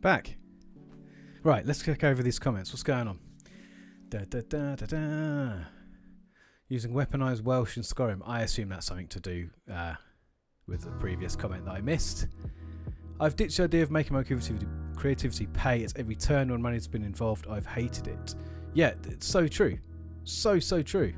Back. Right, let's click over these comments. What's going on? Using weaponized Welsh and Skyrim. I assume that's something to do with the previous comment that I missed. I've ditched the idea of making my creativity pay at every turn when money's been involved. I've hated it. Yeah, it's so true. So true.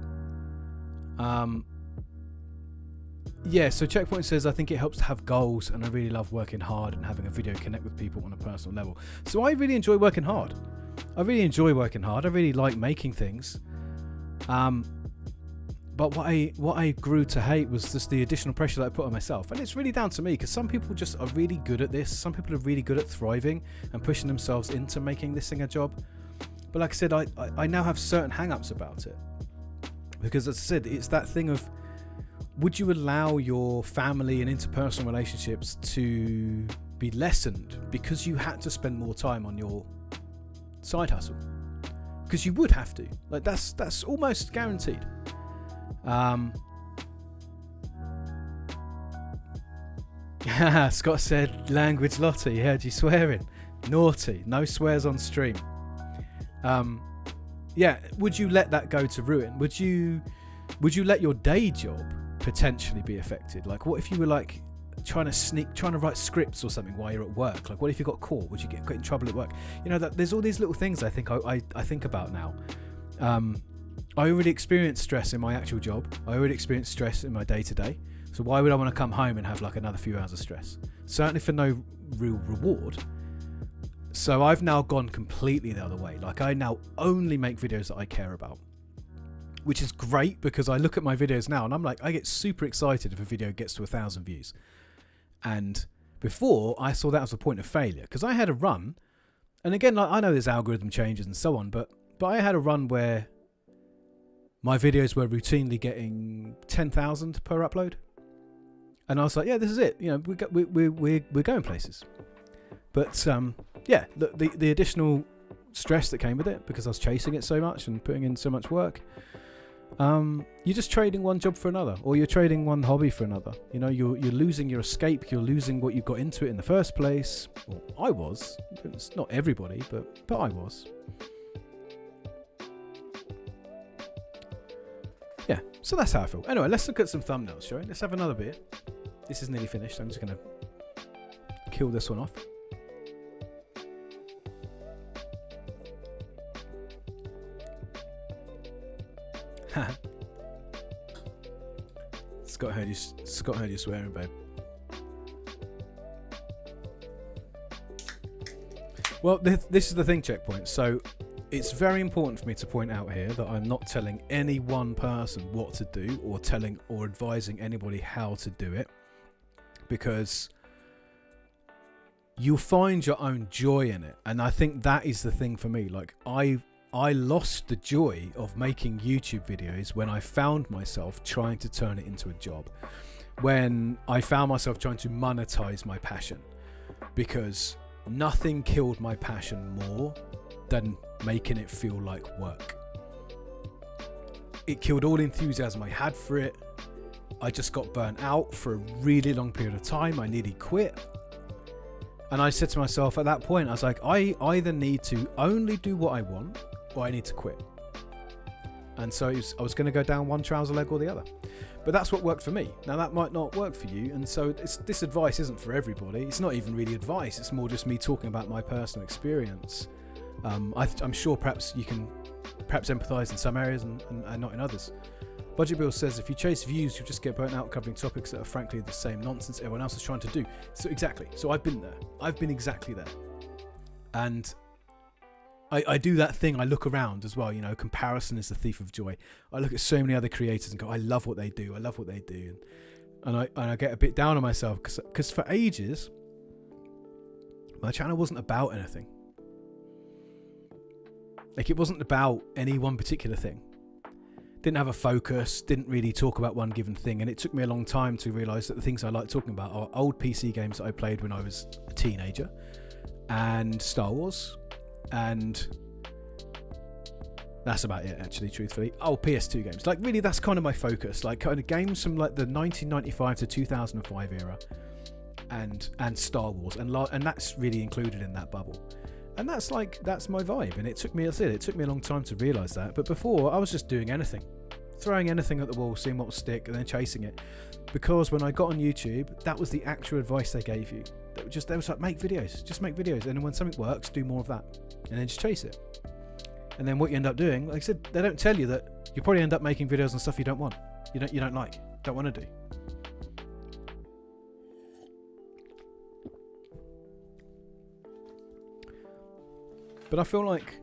Yeah, so Checkpoint says, I think it helps to have goals, and I really love working hard and having a video connect with people on a personal level. So I really enjoy working hard. I really like making things. But what I grew to hate was just the additional pressure that I put on myself. And it's really down to me, because some people just are really good at this. Some people are really good at thriving and pushing themselves into making this thing a job. But like I said, I now have certain hang-ups about it. Because as I said, it's that thing of, would you allow your family and interpersonal relationships to be lessened because you had to spend more time on your side hustle? Because you would have to. Like that's almost guaranteed. Scott said, language Lottie, heard you swearing. Naughty. No swears on stream. Yeah, would you let that go to ruin? Would you let your day job potentially be affected? Like, what if you were like trying to write scripts or something while you're at work? Like, what if you got caught? Would you get in trouble at work? You know, that there's all these little things I think I think about now. I already experience stress in my actual job. I already experience stress in my day-to-day. So why would I want to come home and have like another few hours of stress? Certainly for no real reward. So I've now gone completely the other way. Like, I now only make videos that I care about, which is great because I look at my videos now and I'm like, I get super excited if a video gets to 1,000 views. And before, I saw that as a point of failure because I had a run. And again, like, I know there's algorithm changes and so on, but I had a run where my videos were routinely getting 10,000 per upload. And I was like, yeah, this is it. You know, we're going places. But yeah, the additional stress that came with it because I was chasing it so much and putting in so much work. You're just trading one job for another, or you're trading one hobby for another. You know, you're losing your escape. You're losing what you got into it in the first place. Well, I was. It's not everybody, but I was. Yeah, so that's how I feel. Anyway, let's look at some thumbnails, shall we? Let's have another beer. This is nearly finished. I'm just going to kill this one off. Scott heard you swearing, babe. Well, this is the thing, Checkpoint. So it's very important for me to point out here that I'm not telling any one person what to do or telling or advising anybody how to do it, because you'll find your own joy in it. And I think that is the thing for me. Like, I lost the joy of making YouTube videos when I found myself trying to turn it into a job, when I found myself trying to monetize my passion, because nothing killed my passion more than making it feel like work. It killed all enthusiasm I had for it. I just got burnt out for a really long period of time. I nearly quit. And I said to myself at that point, I was like, I either need to only do what I want or I need to quit. And so I was going to go down one trouser leg or the other. But that's what worked for me. Now, that might not work for you. And so this advice isn't for everybody. It's not even really advice. It's more just me talking about my personal experience. I'm sure perhaps you can empathize in some areas and not in others. Budget Bill says if you chase views, you'll just get burnt out covering topics that are frankly the same nonsense everyone else is trying to do. So exactly. So I've been there. I've been exactly there. And I do that thing. I look around as well. You know, comparison is the thief of joy. I look at so many other creators and go, I love what they do. I love what they do. And I get a bit down on myself because for ages, my channel wasn't about anything. Like, it wasn't about any one particular thing. Didn't have a focus, didn't really talk about one given thing. And it took me a long time to realise that the things I like talking about are old PC games that I played when I was a teenager, and Star Wars, and that's about it, actually, truthfully. Oh, PS2 games. Like, really, that's kind of my focus. Like, kind of games from like the 1995 to 2005 era, and Star Wars, and that's really included in that bubble. And that's my vibe. And it took me a long time to realise that. But before, I was just doing anything, throwing anything at the wall, seeing what would stick, and then chasing it. Because when I got on YouTube, that was the actual advice they gave you. They was like, make videos, just make videos. And when something works, do more of that. And then just chase it. And then what you end up doing, like I said, they don't tell you that you probably end up making videos on stuff you don't want, you don't like, don't want to do. But I feel like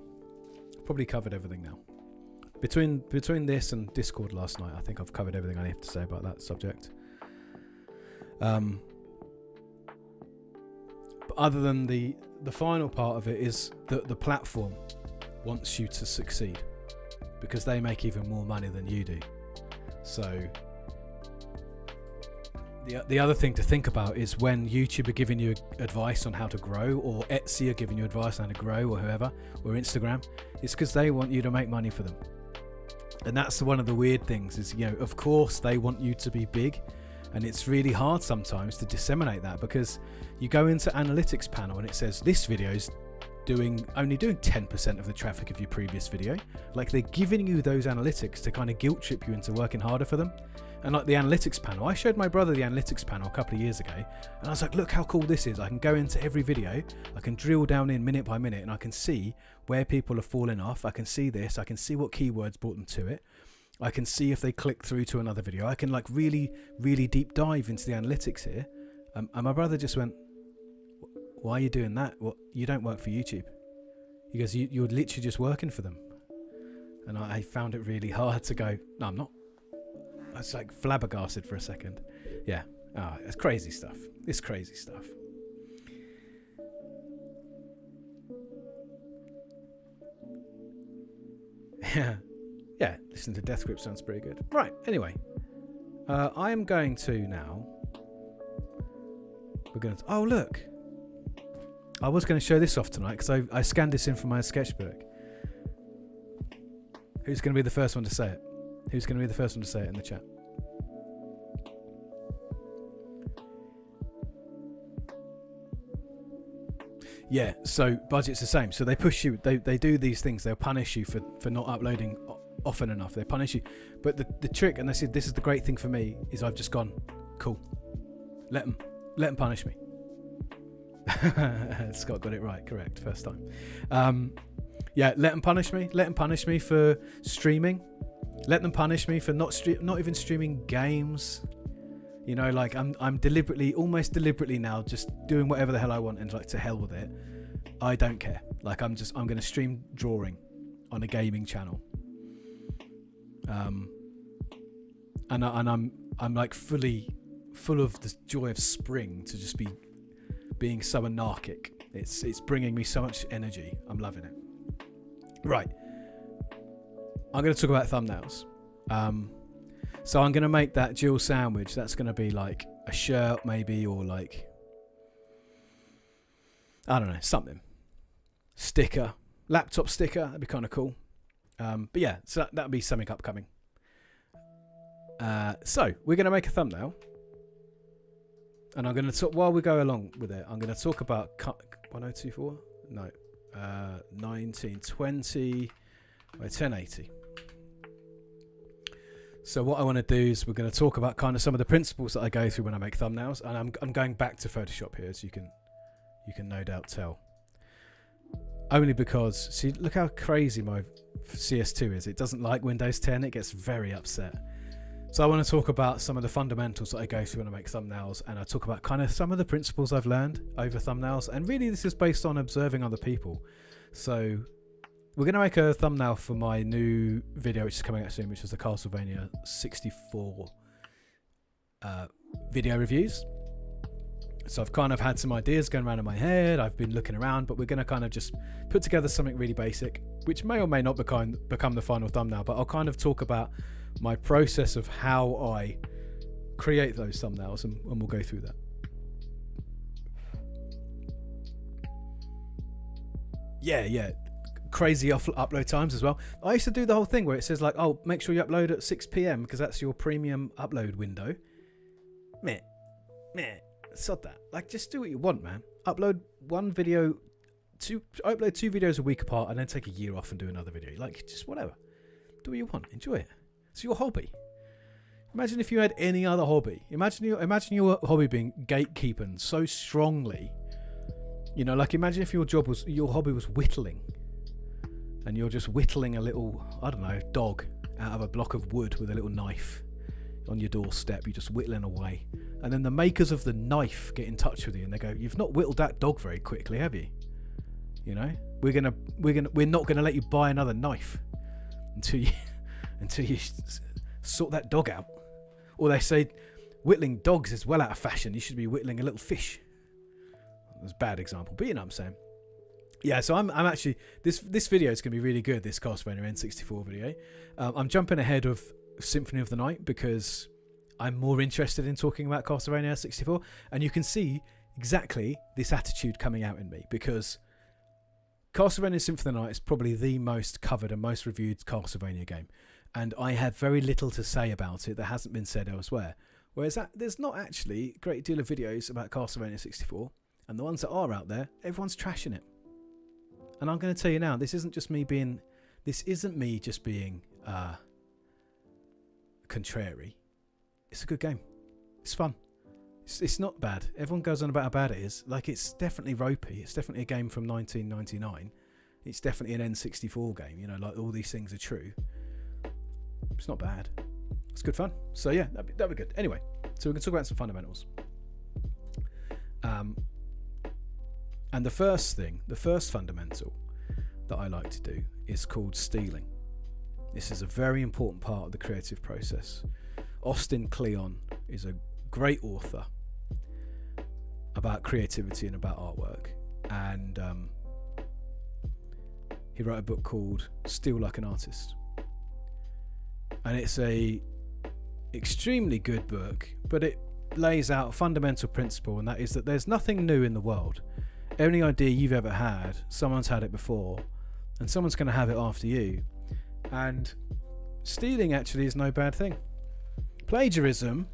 I've probably covered everything now. Between this and Discord last night, I think I've covered everything I have to say about that subject. But other than the final part of it is that the platform wants you to succeed because they make even more money than you do. So the other thing to think about is when YouTube are giving you advice on how to grow, or Etsy are giving you advice on how to grow, or whoever, or Instagram, it's because they want you to make money for them. And that's one of the weird things is, you know, of course they want you to be big, and it's really hard sometimes to disseminate that because you go into analytics panel and it says this video's only doing 10% of the traffic of your previous video. Like, they're giving you those analytics to kind of guilt trip you into working harder for them. And like the analytics panel, I showed my brother the analytics panel a couple of years ago, and I was like, look how cool this is. I can go into every video, I can drill down in minute by minute, and I can see where people are falling off. I can see this, I can see what keywords brought them to it. I can see if they click through to another video. I can like really, really deep dive into the analytics here. And my brother just went, why are you doing that? Well, you don't work for YouTube. He goes, you're literally just working for them. And I found it really hard to go, no, I'm not. I was like flabbergasted for a second. Yeah. It's crazy stuff. It's crazy stuff. Yeah. Yeah. Listen to Death Grip sounds pretty good. Right. Anyway. I am going to now. We're going to. Oh, look. I was going to show this off tonight because I scanned this in from my sketchbook. Who's going to be the first one to say it? Who's going to be the first one to say it in the chat? Yeah, so budget's the same. So they push you, they do these things. They'll punish you for not uploading often enough. They punish you. But the trick, and I said, this is the great thing for me, is I've just gone, cool. Let them punish me. Scott got it right, correct, first time. Yeah, let them punish me. Let them punish me for streaming. Let them punish me for not even streaming games. You know, like I'm almost deliberately now just doing whatever the hell I want, and like to hell with it. I don't care. Like I'm going to stream drawing on a gaming channel. And I'm like full of the joy of spring to just be being so anarchic. It's bringing me so much energy. I'm loving it. Right. I'm going to talk about thumbnails. So I'm going to make that Jill sandwich. That's going to be like a shirt maybe, or like, I don't know, something. Sticker. Laptop sticker. That'd be kind of cool. But yeah, so that'll be something upcoming. So we're going to make a thumbnail. And I'm going to talk, while we go along with it, I'm going to talk about 1024? No. 1920 by 1080. So what I want to do is we're going to talk about kind of some of the principles that I go through when I make thumbnails, and I'm going back to Photoshop here, as you can no doubt tell. Only because, see, look how crazy my CS2 is. It doesn't like Windows 10. It gets very upset. So I want to talk about some of the fundamentals that I go through when I make thumbnails, and I talk about kind of some of the principles I've learned over thumbnails, and really this is based on observing other people. So we're going to make a thumbnail for my new video, which is coming out soon, which is the Castlevania 64 video reviews. So I've kind of had some ideas going around in my head. I've been looking around, but we're going to kind of just put together something really basic, which may or may not become the final thumbnail, but I'll kind of talk about my process of how I create those thumbnails, and we'll go through that. Yeah. Crazy upload times as well. I used to do the whole thing where it says like, oh, make sure you upload at 6 p.m. because that's your premium upload window. Meh, sod that. Like, just do what you want, man. Upload one video, upload 2 videos a week apart, and then take a year off and do another video. Like, just whatever. Do what you want. Enjoy it. It's your hobby. Imagine if you had any other hobby. Imagine your hobby being gatekeeping so strongly. You know, like imagine if your hobby was whittling. And you're just whittling a little, I don't know, dog out of a block of wood with a little knife on your doorstep. You're just whittling away. And then the makers of the knife get in touch with you and they go, you've not whittled that dog very quickly, have you? You know, we're not gonna let you buy another knife until you sort that dog out. Or they say whittling dogs is well out of fashion. You should be whittling a little fish. That's a bad example, but you know what I'm saying. Yeah, so I'm actually, this video is going to be really good, this Castlevania N64 video. I'm jumping ahead of Symphony of the Night because I'm more interested in talking about Castlevania 64, and you can see exactly this attitude coming out in me because Castlevania Symphony of the Night is probably the most covered and most reviewed Castlevania game, and I have very little to say about it that hasn't been said elsewhere. Whereas there's not actually a great deal of videos about Castlevania 64, and the ones that are out there, everyone's trashing it. And I'm going to tell you now, this isn't me just being contrary. It's a good game. It's fun. It's not bad. Everyone goes on about how bad it is. Like, it's definitely ropey. It's definitely a game from 1999. It's definitely an N64 game. You know, like, all these things are true. It's not bad. It's good fun. So yeah, that'd be good. Anyway, so we can talk about some fundamentals. And the first fundamental that I like to do is called stealing. This is a very important part of the creative process. Austin Kleon is a great author about creativity and about artwork, and he wrote a book called Steal Like an Artist, and it's a extremely good book, but it lays out a fundamental principle, and that is that there's nothing new in the world. Any idea you've ever had, someone's had it before, and someone's going to have it after you. And stealing actually is no bad thing. Plagiarism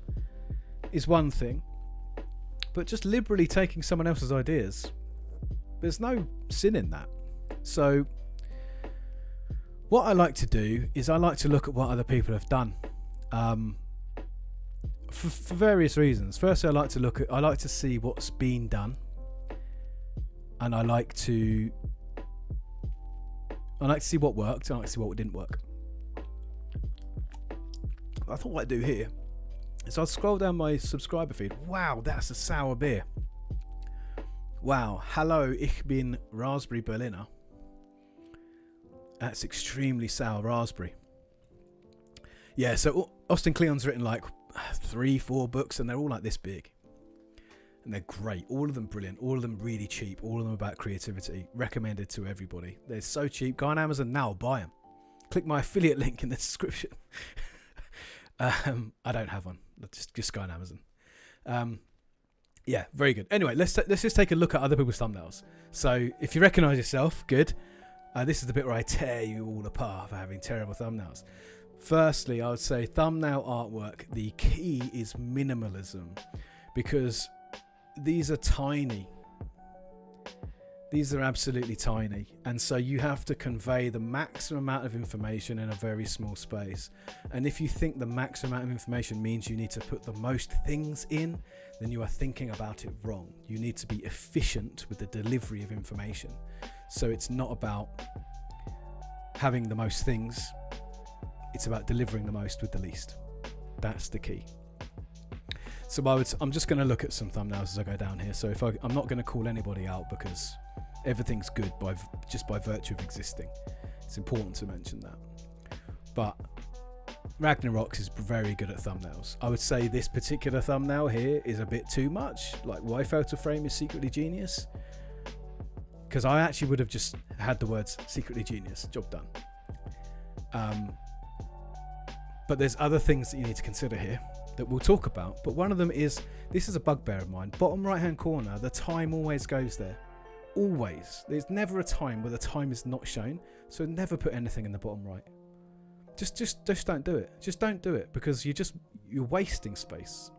is one thing, but just liberally taking someone else's ideas, there's no sin in that. So what I like to do is I like to look at what other people have done, for various reasons. Firstly, I like to see what's been done, and I like to see what worked, and I like to see what didn't work. I thought what I'd do here is I'll scroll down my subscriber feed. Wow, that's a sour beer. Wow, hallo, ich bin Raspberry Berliner. That's extremely sour raspberry. Yeah, so Austin Kleon's written like 3-4 books, and they're all like this big. And they're great. All of them brilliant. All of them really cheap. All of them about creativity. Recommended to everybody. They're so cheap. Go on Amazon now. Buy them. Click my affiliate link in the description. I don't have one. Just go on Amazon. Yeah, very good. Anyway, let's just take a look at other people's thumbnails. So if you recognise yourself, good. This is the bit where I tear you all apart for having terrible thumbnails. Firstly, I would say thumbnail artwork. The key is minimalism, because these are tiny. These are absolutely tiny, and so you have to convey the maximum amount of information in a very small space. And if you think the maximum amount of information means you need to put the most things in, then you are thinking about it wrong. You need to be efficient with the delivery of information. So it's not about having the most things, it's about delivering the most with the least. That's the key. So I'm just going to look at some thumbnails as I go down here. So I'm not going to call anybody out, because everything's good just by virtue of existing. It's important to mention that. But Ragnarox is very good at thumbnails. I would say this particular thumbnail here is a bit too much. Like, why Photo Frame is secretly genius? Because I actually would have just had the words secretly genius, job done. But there's other things that you need to consider here that we'll talk about. But one of them is, this is a bugbear of mine, bottom right hand corner, the time always goes there. Always. There's never a time where the time is not shown, so never put anything in the bottom right. Just don't do it. Just don't do it, because you're wasting space.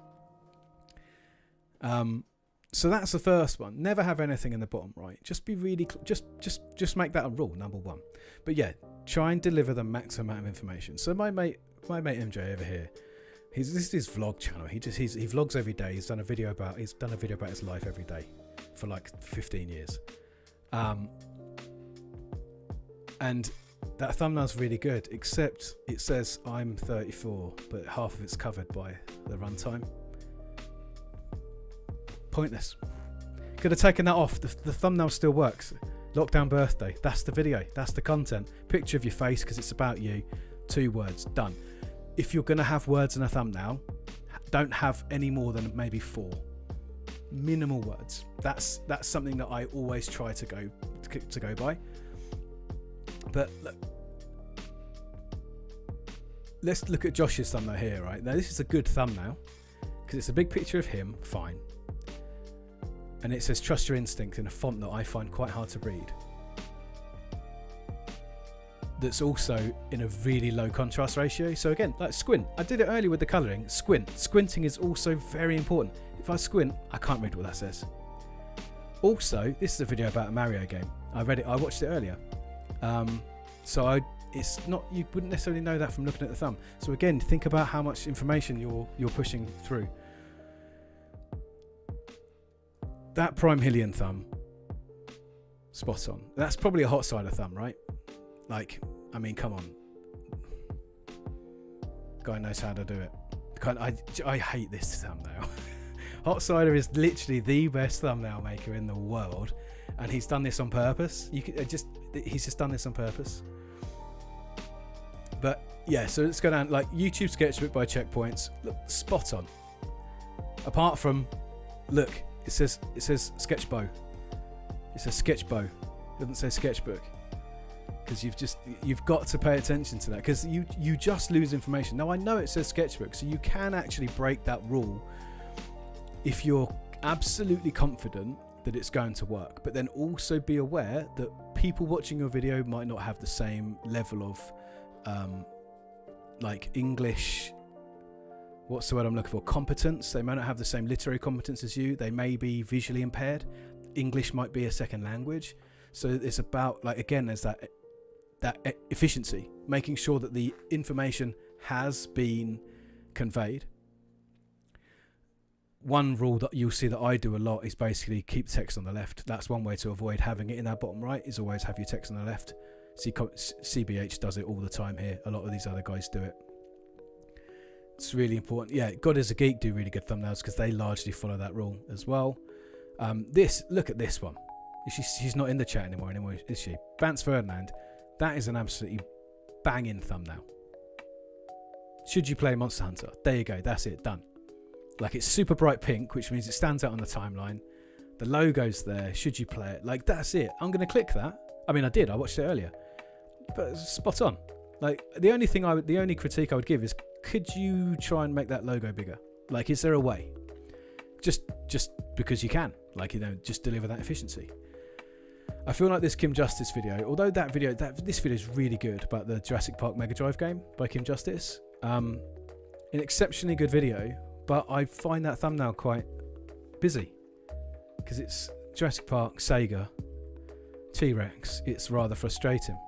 So that's the first one. Never have anything in the bottom right. Just be really just make that a rule, number one. But yeah, try and deliver the maximum amount of information. So my mate MJ over here, this is his vlog channel. He vlogs every day. He's done a video about his life every day for like 15 years. And that thumbnail's really good, except it says I'm 34, but half of it's covered by the runtime. Pointless. Could have taken that off. The thumbnail still works. Lockdown birthday. That's the video. That's the content. Picture of your face because it's about you. 2 words. Done. If you're going to have words in a thumbnail, don't have any more than maybe 4. Minimal words. That's something that I always try to go by. But look, let's look at Josh's thumbnail here, right? Now this is a good thumbnail because it's a big picture of him, fine. And it says trust your instinct in a font that I find quite hard to read. That's also in a really low contrast ratio. So again, like squint. I did it earlier with the colouring. Squinting is also very important. If I squint, I can't read what that says. Also, this is a video about a Mario game. I read it. I watched it earlier. It's not, you wouldn't necessarily know that from looking at the thumb. So again, think about how much information you're pushing through. That Prime Hillian thumb, spot on. That's probably a hot cider thumb, right? Like, I mean, come on. Guy knows how to do it. I hate this thumbnail. Hot Cider is literally the best thumbnail maker in the world, and he's done this on purpose. He's just done this on purpose. But yeah, so let's go down like YouTube Sketchbook by checkpoints. Look, spot on. Apart from, look, it says Sketchbow. It says Sketchbow. It doesn't say Sketchbook. Because you've got to pay attention to that, because you just lose information. Now I know it says Sketchbook, so you can actually break that rule if you're absolutely confident that it's going to work. But then also be aware that people watching your video might not have the same level of like English, what's the word I'm looking for, competence. They might not have the same literary competence as you. They may be visually impaired. English might be a second language. So it's about, like, again, there's that efficiency, making sure that the information has been conveyed. One rule that you'll see that I do a lot is basically keep text on the left. That's one way to avoid having it in our bottom right, is always have your text on the left. CBH does it all the time here. A lot of these other guys do it. It's really important. Yeah, God is a Geek do really good thumbnails because they largely follow that rule as well. Look at this one. She's not in the chat anymore, is she? Bance Ferdinand. That is an absolutely banging thumbnail. Should you play Monster Hunter? There you go. That's it. Done. Like, it's super bright pink, which means it stands out on the timeline. The logo's there. Should you play it? Like, that's it. I'm going to click that. I mean, I did. I watched it earlier. But it's spot on. Like, the only critique I would give is, could you try and make that logo bigger? Like, is there a way? Just because you can. Like, just deliver that efficiency. I feel like this Kim Justice video, although this video is really good about the Jurassic Park Mega Drive game by Kim Justice, an exceptionally good video, but I find that thumbnail quite busy because it's Jurassic Park, Sega, T-Rex. It's rather frustrating.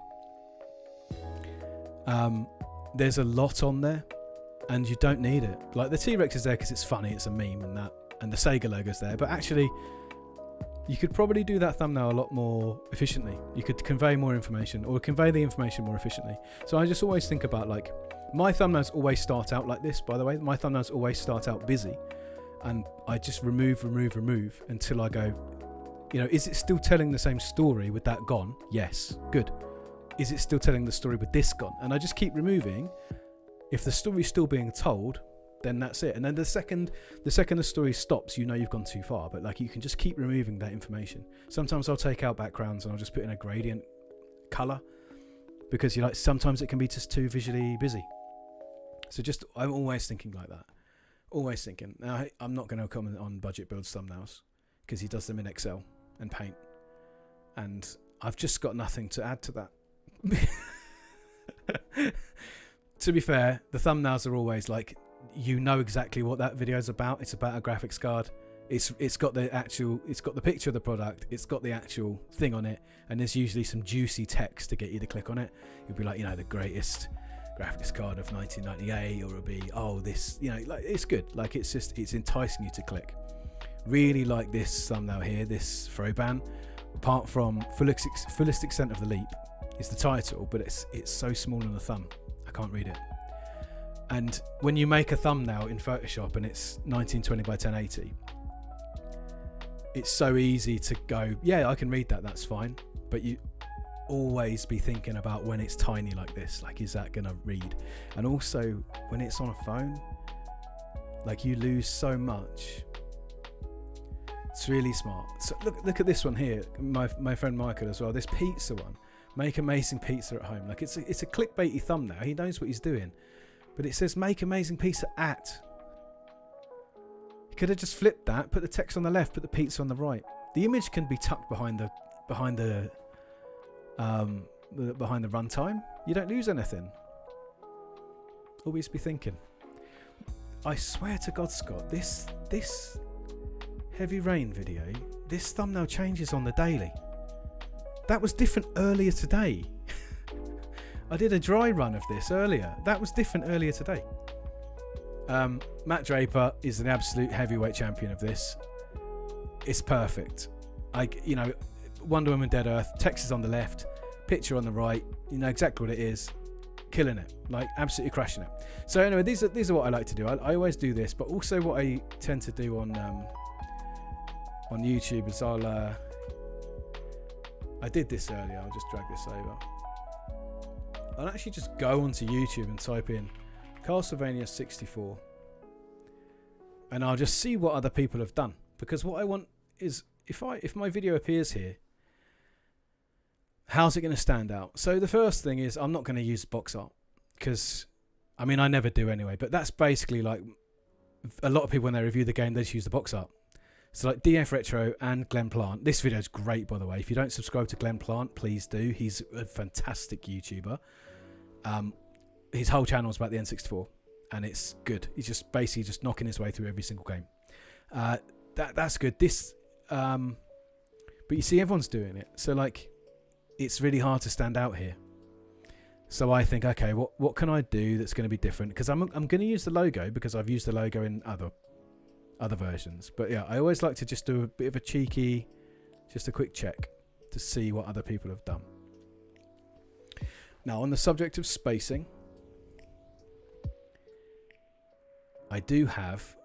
There's a lot on there, and you don't need it. Like, the T-Rex is there because it's funny, it's a meme, and the Sega logo's there, but actually, you could probably do that thumbnail a lot more efficiently. You could convey more information, or convey the information more efficiently. So I just always think about, like, my thumbnails always start out like this, by the way. My thumbnails always start out busy. And I just remove until I go, is it still telling the same story with that gone? Yes. Good. Is it still telling the story with this gone? And I just keep removing. If the story's still being told, then that's it. And then the second the story stops, you've gone too far. But, like, you can just keep removing that information. Sometimes I'll take out backgrounds and I'll just put in a gradient color, because sometimes it can be just too visually busy. So I'm always thinking like that. Always thinking. Now, I'm not going to comment on Budget Builds thumbnails because he does them in Excel and Paint, and I've just got nothing to add to that. To be fair, the thumbnails are always like, exactly what that video is about. It's about a graphics card. It's got the picture of the product. It's got the actual thing on it, and there's usually some juicy text to get you to click on it. You'll be like, the greatest graphics card of 1998, or it'll be, this, like, it's good. Like, it's enticing you to click. Really like this thumbnail here, this Froban. Apart from Fullest Extent of the Leap is the title, but it's so small on the thumb, I can't read it. And when you make a thumbnail in Photoshop and it's 1920 by 1080, it's so easy to go, yeah, I can read that, that's fine. But you always be thinking about when it's tiny like this, like, is that gonna read? And also when it's on a phone, like, you lose so much. It's really smart. So look at this one here, my friend Michael as well, this pizza one. Make amazing pizza at home. Like, it's a clickbaity thumbnail. He knows what he's doing. But it says make amazing pizza at. He could have just flipped that, put the text on the left, put the pizza on the right. The image can be tucked behind the runtime. You don't lose anything. Always be thinking. I swear to God, Scott, this Heavy Rain video, this thumbnail changes on the daily. That was different earlier today. I did a dry run of this earlier. That was different earlier today. Matt Draper is an absolute heavyweight champion of this. It's perfect. Wonder Woman Dead Earth, text is on the left, picture on the right. You know exactly what it is. Killing it, like absolutely crashing it. So anyway, these are what I like to do. I always do this, but also what I tend to do on YouTube is I did this earlier. I'll just drag this over. I'll actually just go onto YouTube and type in Castlevania 64, and I'll just see what other people have done. Because what I want is, if my video appears here, how's it going to stand out? So the first thing is, I'm not going to use box art, because I never do anyway, but that's basically like a lot of people when they review the game, they just use the box art. So like DF Retro and Glenn Plant. This video is great, by the way. If you don't subscribe to Glenn Plant, please do. He's a fantastic YouTuber. His whole channel is about the N64, and it's good. He's just basically just knocking his way through every single game. That's good. This, but you see, everyone's doing it. So like, it's really hard to stand out here. So I think, okay, what can I do that's going to be different? Because I'm going to use the logo, because I've used the logo in other versions. But yeah, I always like to just do a bit of a cheeky, just a quick check to see what other people have done. Now, on the subject of spacing, I do have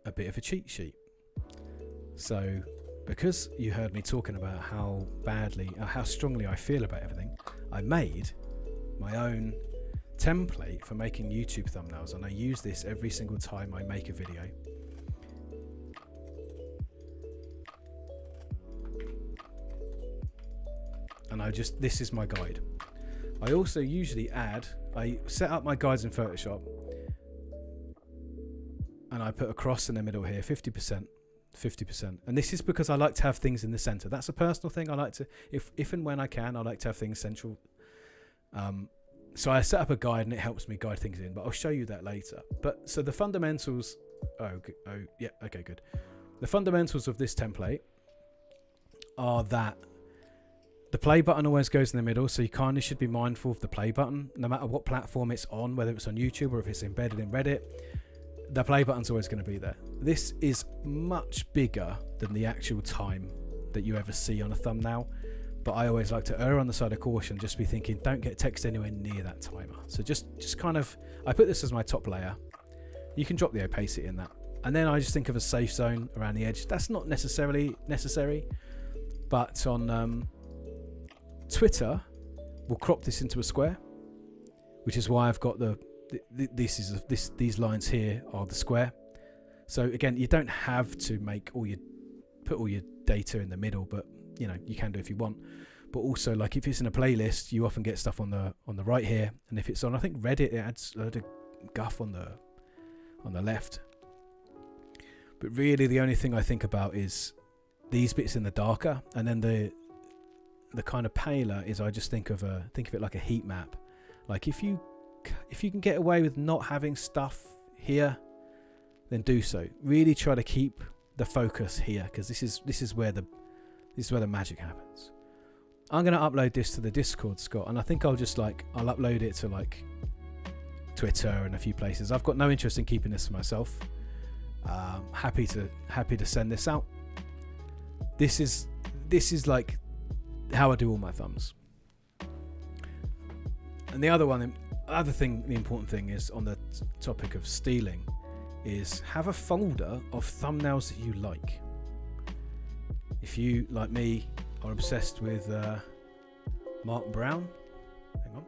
a bit of a cheat sheet. So because you heard me talking about how strongly I feel about everything, I made my own template for making YouTube thumbnails, and I use this every single time I make a video. And this is my guide. I also usually I set up my guides in Photoshop, and I put a cross in the middle here, 50%, 50%. And this is because I like to have things in the center. That's a personal thing. I like to, if and when I can, I like to have things central. So I set up a guide, and it helps me guide things in, but I'll show you that later. But so the fundamentals, yeah, okay, good. The fundamentals of this template are that the play button always goes in the middle, so you kind of should be mindful of the play button, no matter what platform it's on, whether it's on YouTube or if it's embedded in Reddit. The play button's always going to be there. This is much bigger than the actual time that you ever see on a thumbnail, but I always like to err on the side of caution, just be thinking, don't get text anywhere near that timer. So just kind of, I put this as my top layer. You can drop the opacity in that. And then I just think of a safe zone around the edge. That's not necessarily necessary, but on Twitter, we'll crop this into a square, which is why I've got these lines here are the square. So again, you don't have to put all your data in the middle, but you know, you can do if you want. But also, like if it's in a playlist, you often get stuff on the right here, and if it's on, I think Reddit, it adds a load of guff on the left. But really, the only thing I think about is these bits in the darker, and then the kind of paler is, I just think of it like a heat map. Like if you can get away with not having stuff here, then do so. Really try to keep the focus here, because this is where the magic happens. I'm going to upload this to the Discord, Scott, and I think I'll upload it to like Twitter and a few places. I've got no interest in keeping this for myself. Happy to send this out. This is like how I do all my thumbs. And the important thing is, on the topic of stealing, is have a folder of thumbnails that you like. If you, like me, are obsessed with Mark Brown, hang on,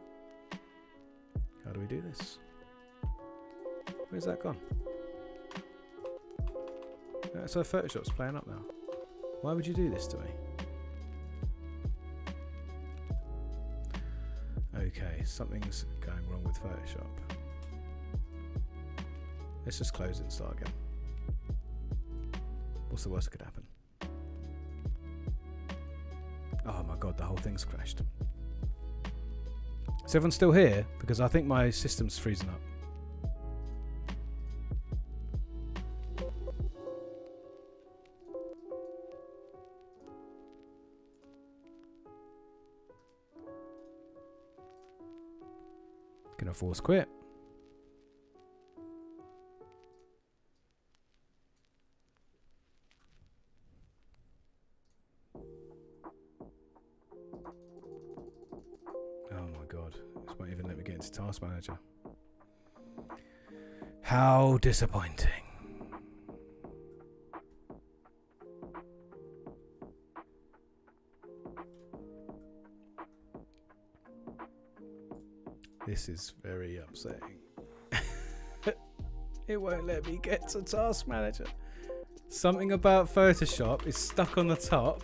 how do we do this? Where's that gone? So Photoshop's playing up now. Why would you do this to me? Okay, something's going wrong with Photoshop. Let's just close it and start again. What's the worst that could happen? Oh my god, the whole thing's crashed. Is everyone still here? Because I think my system's freezing up. gonna force quit. Oh my god, this won't even let me get into Task Manager. How disappointing. This is very upsetting. It won't let me get to Task Manager. Something about Photoshop is stuck on the top,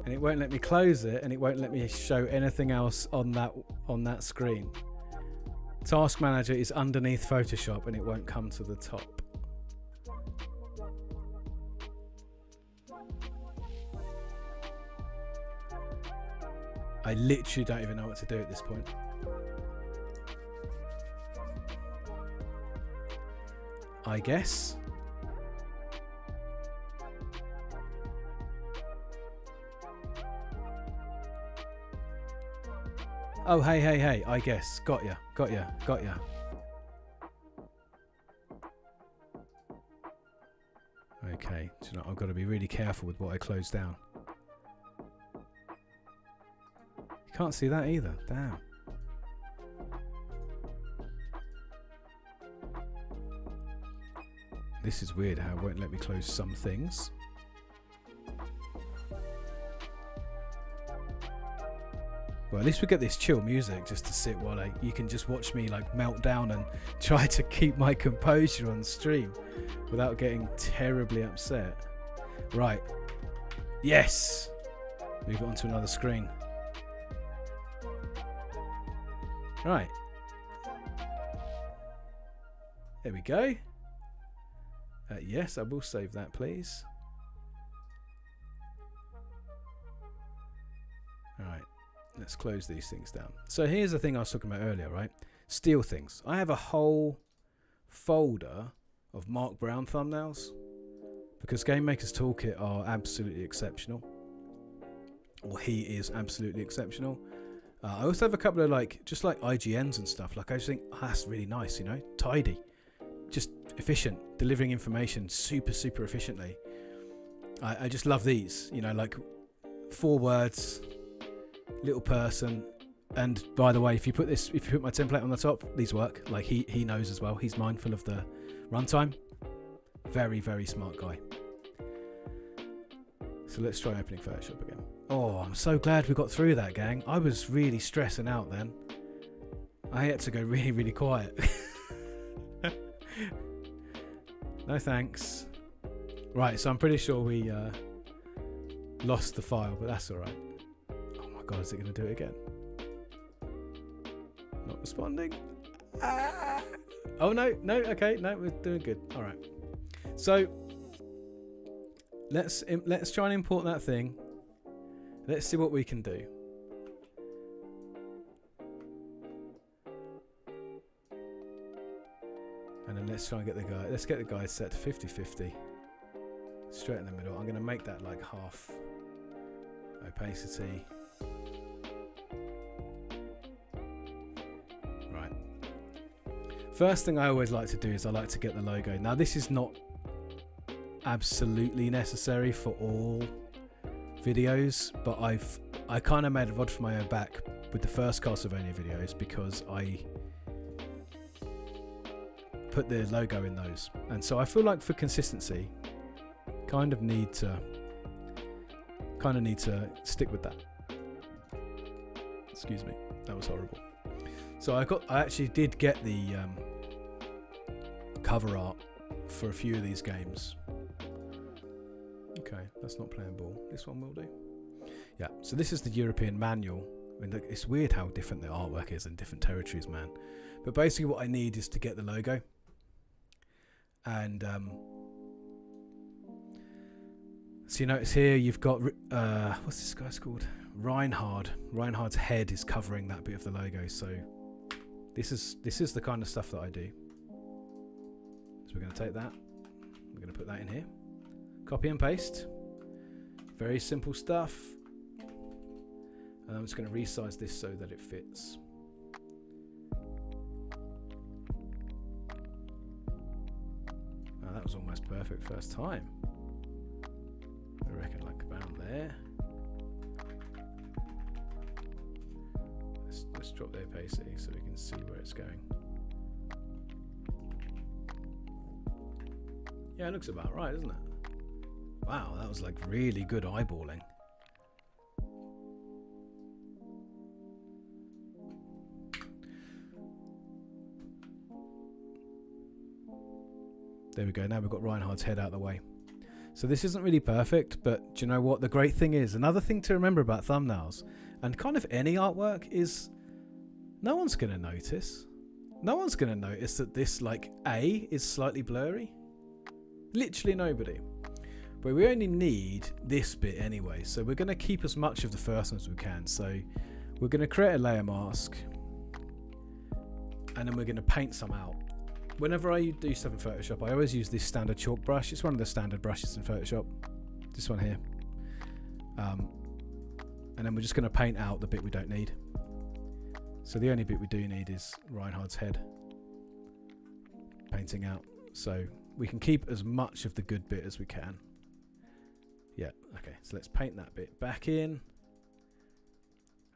and it won't let me close it, and it won't let me show anything else on that screen. Task Manager is underneath Photoshop, and it won't come to the top. I literally don't even know what to do at this point. I guess. Oh, hey, I guess. Got ya. Okay, do you know, I've got to be really careful with what I close down. You can't see that either. Damn. This is weird how it won't let me close some things. Well, at least we get this chill music just to sit while you can just watch me like melt down and try to keep my composure on stream without getting terribly upset. Right. Yes! Move it onto another screen. Right. There we go. Yes, I will save that, please. Alright, let's close these things down. So here's the thing I was talking about earlier, right? Steal things. I have a whole folder of Mark Brown thumbnails because Game Maker's Toolkit are absolutely exceptional. Or he is absolutely exceptional. I also have a couple of just like IGNs and stuff. Like I just think, that's really nice, you know? Tidy. Just efficient, delivering information super efficiently. I just love these, you know, like 4 words, little person. And by the way, if you put my template on the top, these work. Like he knows as well. He's mindful of the runtime. Very smart guy. So let's try opening Photoshop again. Oh, I'm so glad we got through that, gang. I was really stressing out then. I had to go really quiet. No thanks. Right, so I'm pretty sure we lost the file, but that's alright. Oh my god, is it going to do it again? Not responding. Ah! Oh no, okay, no, we're doing good. Alright. So let's try and import that thing. Let's see what we can do. And then let's try and get the guide. Let's get the guide set to 50-50. Straight in the middle. I'm going to make that like half opacity. Right. First thing I always like to do is I like to get the logo. Now this is not absolutely necessary for all videos, but I kind of made a rod for my own back with the first Castlevania videos because I put the logo in those, and so I feel like for consistency kind of need to stick with that. Excuse me, that was horrible. So I actually did get the cover art for a few of these games. Okay, that's not playing ball. This one will do. Yeah, so this is the European manual. I mean, it's weird how different the artwork is in different territories, man. But basically what I need is to get the logo. And so you notice here you've got what's this guy's called? Reinhard. Reinhard's head is covering that bit of the logo. So this is the kind of stuff that I do. So we're going to take that. We're going to put that in here. Copy and paste. Very simple stuff. And I'm just going to resize this so that it fits. was almost perfect first time. I reckon like around there. Let's drop the opacity so we can see where it's going. Yeah, it looks about right, doesn't it? Wow, that was like really good eyeballing. There we go. Now we've got Reinhard's head out of the way. So this isn't really perfect, but do you know what? The great thing is, another thing to remember about thumbnails and kind of any artwork is no one's going to notice. No one's going to notice that this like A is slightly blurry. Literally nobody. But we only need this bit anyway, so we're going to keep as much of the first one as we can. So we're going to create a layer mask and then we're going to paint some out. Whenever I do stuff in Photoshop, I always use this standard chalk brush. It's one of the standard brushes in Photoshop. This one here. And then we're just going to paint out the bit we don't need. So the only bit we do need is Reinhard's head. Painting out. So we can keep as much of the good bit as we can. Yeah, okay. So let's paint that bit back in.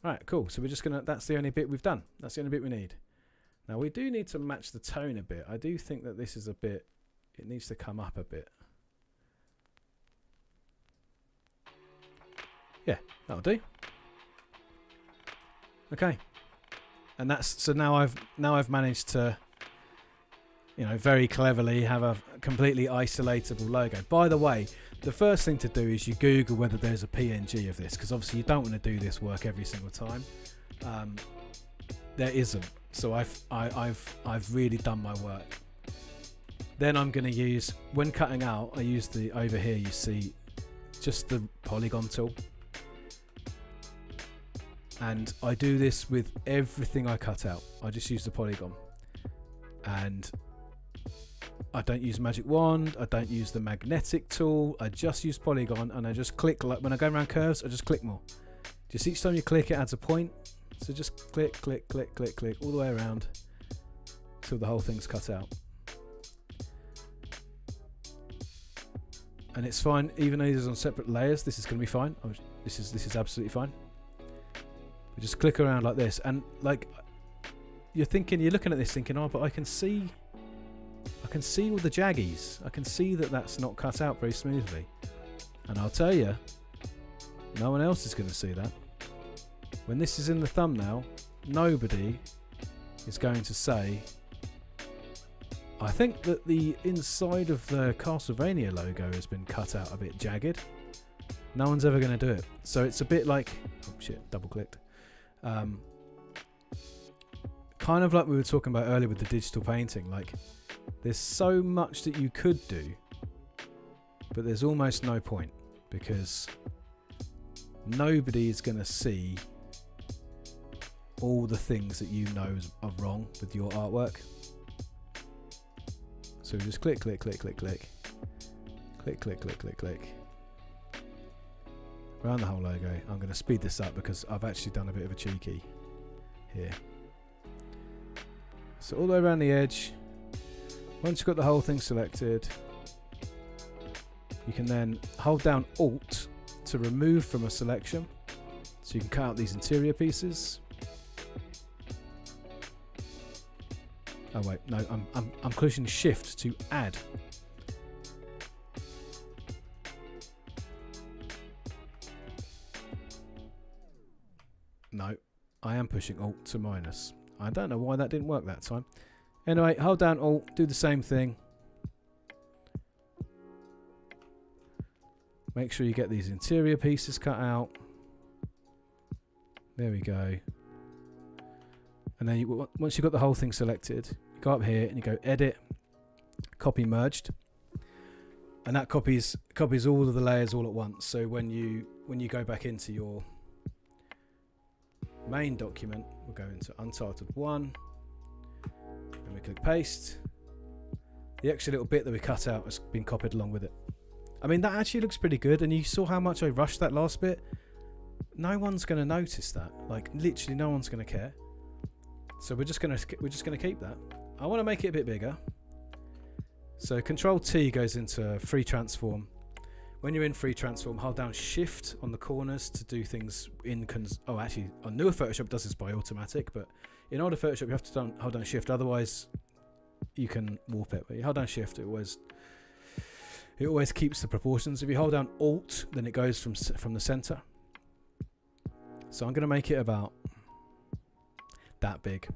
Alright, cool. So we're just going to... That's the only bit we've done. That's the only bit we need. Now we do need to match the tone a bit. I do think that this is a bit, it needs to come up a bit. Yeah, that'll do. Okay. And that's, so now I've managed to, you know, very cleverly have a completely isolatable logo. By the way, the first thing to do is you Google whether there's a PNG of this, because obviously you don't want to do this work every single time. There isn't. So I've really done my work. Then I'm going to use, when cutting out, I use the, over here you see just the polygon tool. And I do this with everything I cut out. I just use the polygon. And I don't use magic wand, I don't use the magnetic tool, I just use polygon and I just click, like when I go around curves, I just click more. Just each time you click it adds a point. So just click, click, click, click, click all the way around till the whole thing's cut out. And it's fine, even though these are on separate layers, this is going to be fine. This is absolutely fine. We just click around like this, and like you're looking at this thinking, oh, but I can see all the jaggies. I can see that that's not cut out very smoothly. And I'll tell you, no one else is going to see that. When this is in the thumbnail, nobody is going to say, I think that the inside of the Castlevania logo has been cut out a bit jagged. No one's ever going to do it. So it's a bit like, oh shit, double clicked. Kind of like we were talking about earlier with the digital painting, like there's so much that you could do, but there's almost no point because nobody is going to see all the things that you know are wrong with your artwork. So we just click, click, click, click, click, click, click, click, click, click around the whole logo. I'm going to speed this up because I've actually done a bit of a cheeky here. So all the way around the edge. Once you've got the whole thing selected, you can then hold down Alt to remove from a selection. So you can cut out these interior pieces. Oh wait, no, I'm clicking Shift to add. No, I am pushing Alt to minus. I don't know why that didn't work that time. Anyway, hold down Alt, do the same thing. Make sure you get these interior pieces cut out. There we go. And then once you've got the whole thing selected, you go up here and you go Edit, Copy Merged. And that copies all of the layers all at once. So when you go back into your main document, we'll go into Untitled 1 and we click Paste. The extra little bit that we cut out has been copied along with it. I mean, that actually looks pretty good, and you saw how much I rushed that last bit. No one's going to notice that. Like, literally no one's going to care. So we're just going to keep that. I want to make it a bit bigger. So Control T goes into free transform. When you're in free transform, hold down Shift on the corners to do things in. Actually, on newer Photoshop it does this by automatic, but in older Photoshop you have to hold down Shift. Otherwise, you can warp it. But you hold down Shift, it always keeps the proportions. If you hold down Alt, then it goes from the center. So I'm going to make it about that big.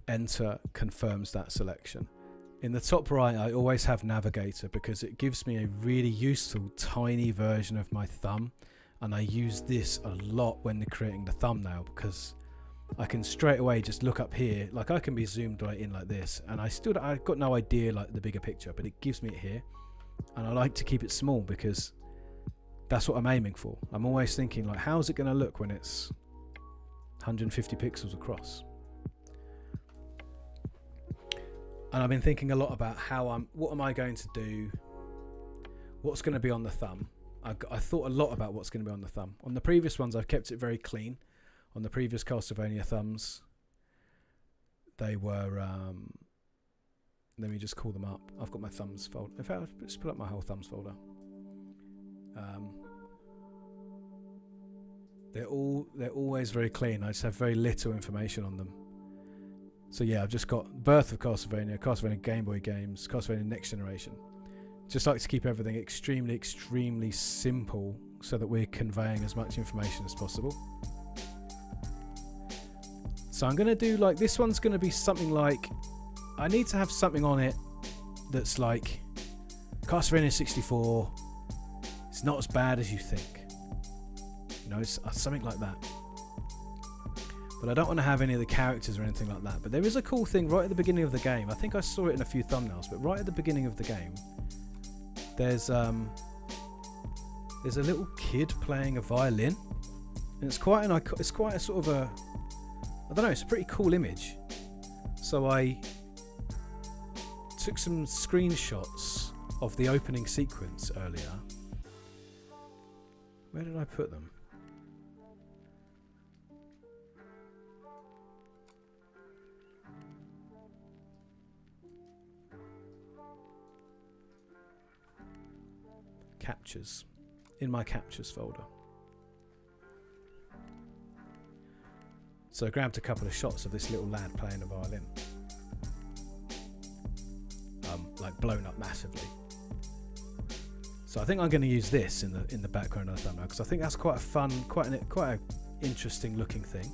Enter confirms that selection. In the top right, I always have Navigator because it gives me a really useful tiny version of my thumb, and I use this a lot when creating the thumbnail because I can straight away just look up here, like I can be zoomed right in like this, and I've got no idea like the bigger picture, but it gives me it here, and I like to keep it small because that's what I'm aiming for. I'm always thinking like, how's it going to look when it's 150 pixels across? And I've been thinking a lot about what am I going to do? What's going to be on the thumb? I thought a lot about what's going to be on the thumb. On the previous ones, I've kept it very clean. On the previous Castlevania thumbs, they were, let me just call them up. I've got my thumbs folder. In fact, I'll just put up my whole thumbs folder. They're always very clean. I just have very little information on them. So yeah, I've just got Birth of Castlevania, Castlevania Game Boy games, Castlevania Next Generation. Just like to keep everything extremely, extremely simple so that we're conveying as much information as possible. So I'm going to do like, this one's going to be something like, I need to have something on it that's like Castlevania 64, it's not as bad as you think. You know, it's something like that. But I don't want to have any of the characters or anything like that. But there is a cool thing right at the beginning of the game. I think I saw it in a few thumbnails, but right at the beginning of the game, there's a little kid playing a violin, and it's quite a sort of a, I don't know, it's a pretty cool image. So I took some screenshots of the opening sequence earlier. Where did I put them? Captures, in my captures folder. So I grabbed a couple of shots of this little lad playing a violin, like blown up massively. So I think I'm going to use this in the background of the thumbnail because I think that's quite a fun, quite an interesting looking thing.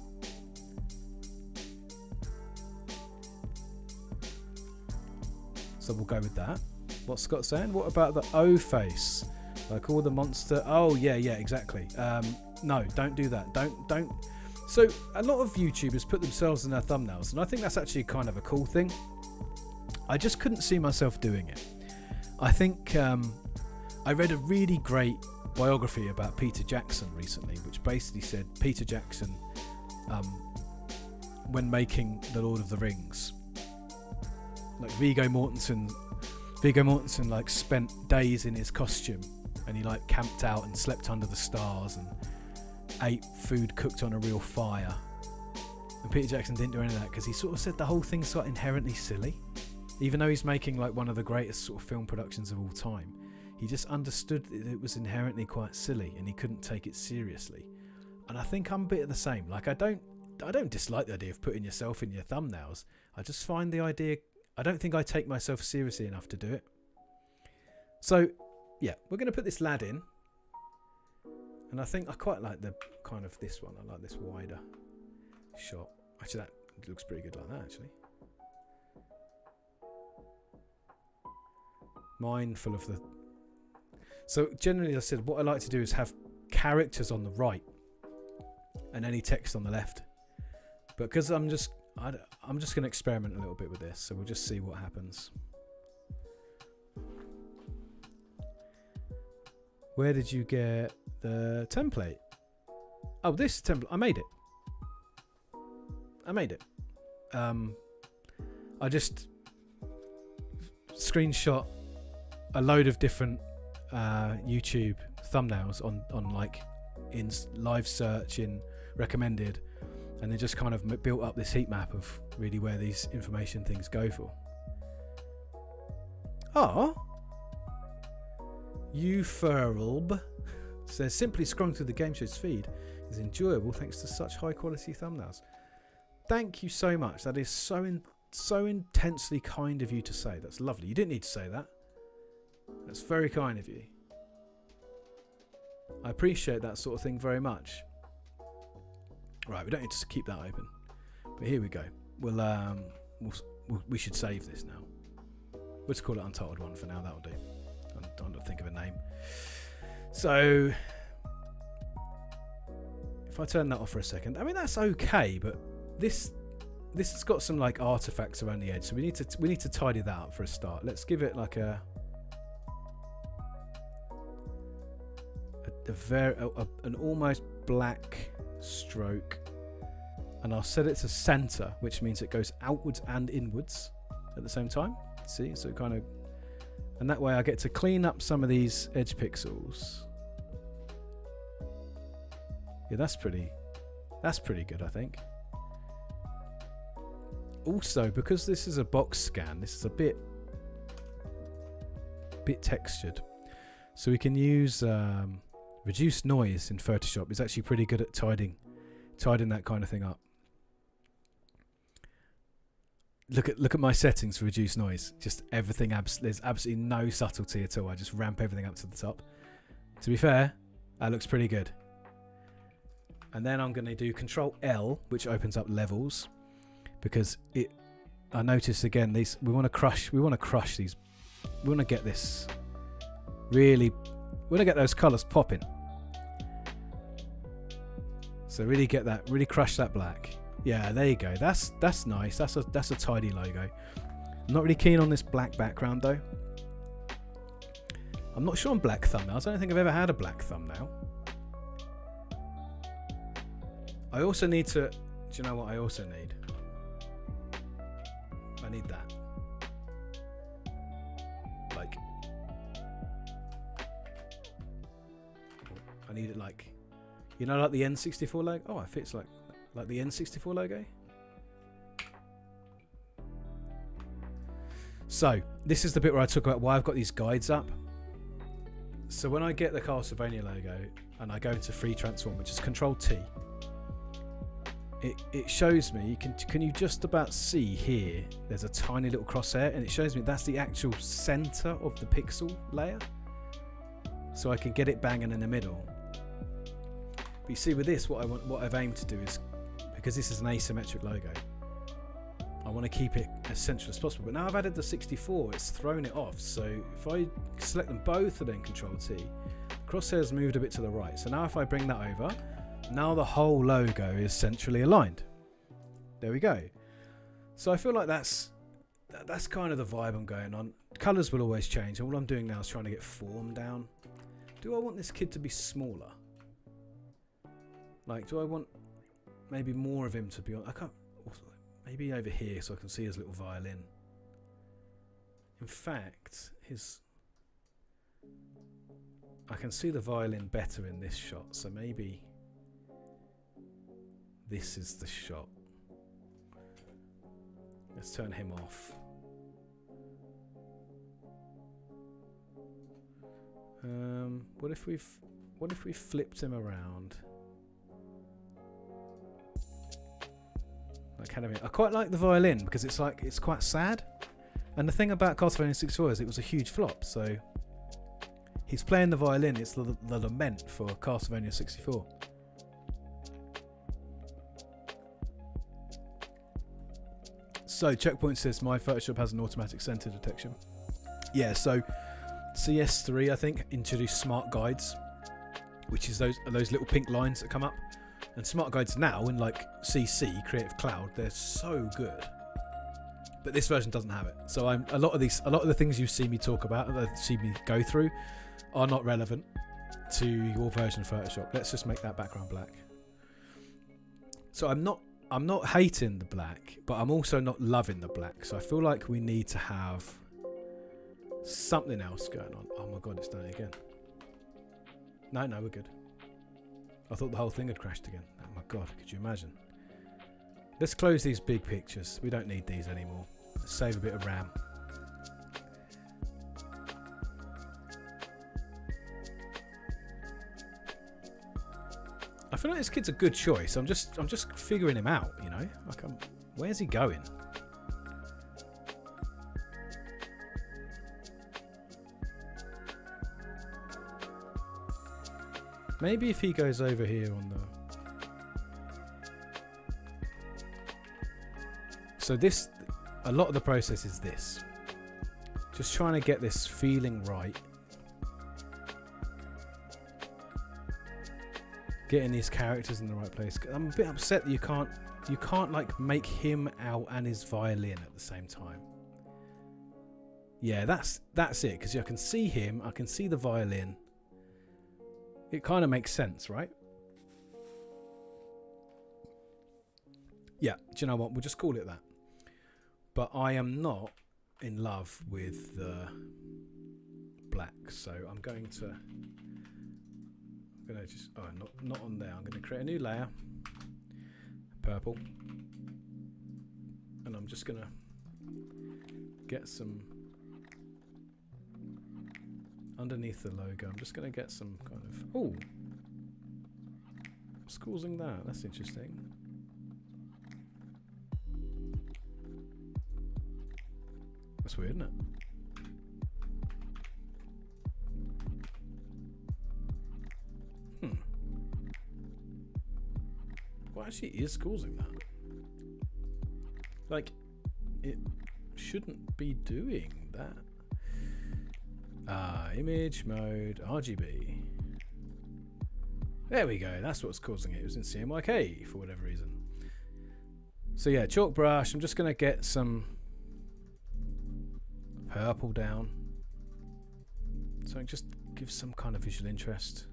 So we'll go with that. What's Scott saying? What about the O face? Like all the monster. Oh yeah, exactly. No, don't do that. Don't. So a lot of YouTubers put themselves in their thumbnails, and I think that's actually kind of a cool thing. I just couldn't see myself doing it. I think I read a really great biography about Peter Jackson recently, which basically said Peter Jackson, when making The Lord of the Rings, like Viggo Mortensen like spent days in his costume, and he like camped out and slept under the stars and ate food cooked on a real fire. And Peter Jackson didn't do any of that because he sort of said the whole thing's sort of inherently silly, even though he's making like one of the greatest sort of film productions of all time. He just understood that it was inherently quite silly and he couldn't take it seriously. And I think I'm a bit of the same. Like I don't dislike the idea of putting yourself in your thumbnails. I just find the idea, I don't think I take myself seriously enough to do it. So yeah, we're going to put this lad in, and I think I quite like the kind of this one. I like this wider shot. Actually, that looks pretty good like that, actually. Mindful of the... So generally, as I said, what I like to do is have characters on the right and any text on the left. But because I'm just going to experiment a little bit with this, so we'll just see what happens. Where did you get the template? Oh, this template. I made it. I just screenshot a load of different YouTube thumbnails on like in live search, in recommended, and then just kind of built up this heat map of really where these information things go for. Oh. Uferlb says, simply scrolling through the game show's feed is enjoyable thanks to such high quality thumbnails. Thank you so much. That is so intensely kind of you to say. That's lovely. You didn't need to say that. That's very kind of you. I appreciate that sort of thing very much. Right, we don't need to keep that open. But here we go. We should save this now. We'll just call it Untitled 1 for now. That'll do. I don't think of a name. So if I turn that off for a second, I mean that's okay, but this has got some like artifacts around the edge, so we need to tidy that up for a start. Let's give it like an almost black stroke, and I'll set it to center, which means it goes outwards and inwards at the same time. See, so kind of, and that way I get to clean up some of these edge pixels. Yeah, that's pretty good, I think. Also, because this is a box scan, this is a bit textured, so we can use reduce noise in Photoshop. It's actually pretty good at tidying that kind of thing up. Look at my settings for reduce noise. Just everything. There's absolutely no subtlety at all. I just ramp everything up to the top. To be fair, that looks pretty good. And then I'm going to do Control L, which opens up levels, because I noticed again these. We want to crush these. We want to get this really. We want to get those colours popping. So really crush that black. Yeah, there you go. That's nice. That's a tidy logo. I'm not really keen on this black background though. I'm not sure on black thumbnails. I don't think I've ever had a black thumbnail. I also need to. Do you know what I also need? I need that. Like, I need it like, you know, like the N64 logo. Oh, it fits like the N64 logo. So this is the bit where I talk about why I've got these guides up. So when I get the Castlevania logo and I go into free transform, which is Control T, it shows me, can you just about see here, there's a tiny little crosshair, and it shows me that's the actual center of the pixel layer, so I can get it banging in the middle. But you see with this, what I've aimed to do is, because this is an asymmetric logo, I want to keep it as central as possible. But now I've added the 64, it's thrown it off. So if I select them both and then Control T, the crosshair's moved a bit to the right. So now if I bring that over, now the whole logo is centrally aligned. There we go. So I feel like that's kind of the vibe I'm going on. Colours will always change. All I'm doing now is trying to get form down. Do I want this kid to be smaller? Like, do I want maybe more of him to be on? I can't. Maybe over here so I can see his little violin. In fact, I can see the violin better in this shot, so maybe this is the shot. Let's turn him off. What if we flipped him around? I quite like the violin because it's quite sad. And the thing about Castlevania 64 is it was a huge flop, so he's playing the violin. It's the lament for Castlevania 64. So Checkpoint says my Photoshop has an automatic center detection. Yeah, so CS3 I think introduced smart guides, which is those little pink lines that come up. And smart guides now in like CC, Creative Cloud, they're so good. But this version doesn't have it. So a lot of the things you see me talk about, that see me go through, are not relevant to your version of Photoshop. Let's just make that background black. So I'm not hating the black, but I'm also not loving the black. So I feel like we need to have something else going on. Oh my god, it's done it again. No, we're good. I thought the whole thing had crashed again. Oh my god, could you imagine? Let's close these big pictures. We don't need these anymore. Let's save a bit of RAM. feel like this kid's a good choice. I'm just figuring him out, you know. Like, where's he going? Maybe if he goes over here on the... So this, a lot of the process is this. Just trying to get this feeling right. Getting these characters in the right place. I'm a bit upset that you can't like make him out and his violin at the same time. Yeah, that's it. Because I can see him, I can see the violin. It kind of makes sense, right? Yeah, do you know what? We'll just call it that. But I am not in love with the black, so I'm going to just not on there. I'm going to create a new layer, purple, and I'm just going to get some underneath the logo. I'm just going to get some kind of what's causing that? That's interesting. That's weird, isn't it? What actually is causing that? Like, it shouldn't be doing that. Image mode, RGB. There we go. That's what's causing it. It was in CMYK for whatever reason. So yeah, chalk brush. I'm just going to get some purple down, so it just gives some kind of visual interest.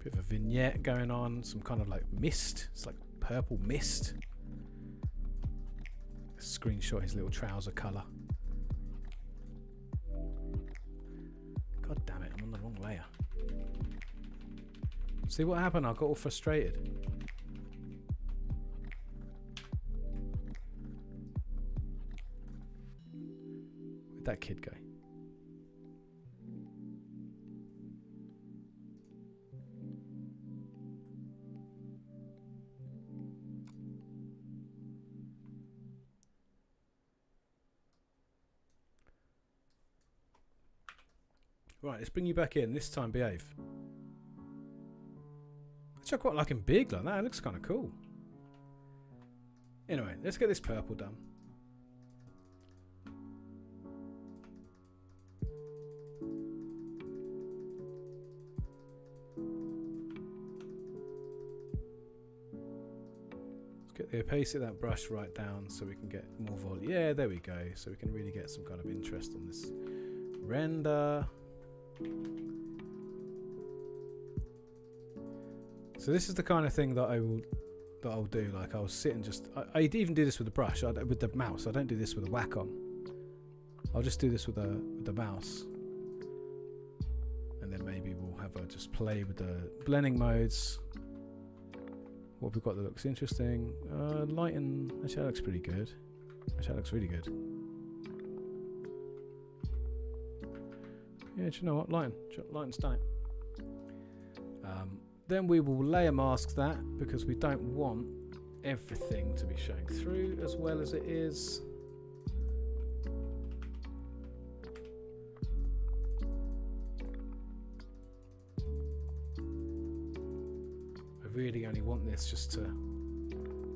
Bit of a vignette going on, some kind of like mist. It's like purple mist. Screenshot his little trouser colour. God damn it, I'm on the wrong layer. See what happened? I got all frustrated. Where'd that kid go? Right, let's bring you back in. This time, behave. Actually, I quite like him big like that. It looks kind of cool. Anyway, let's get this purple done. Let's get the opacity of that brush right down so we can get more volume. Yeah, there we go. So we can really get some kind of interest on this render. So this is the kind of thing that I'll do. Like I'll sit and just I even do this with the brush, with the mouse. I don't do this with a Wacom. I'll just do this with the mouse, and then maybe we'll have a just play with the blending modes. What we've got that looks interesting. Lighten. Actually, that looks pretty good. Actually, that looks really good. Yeah, do you know what? Lighten stunning. Then we will layer mask that because we don't want everything to be showing through as well as it is. I really only want this just to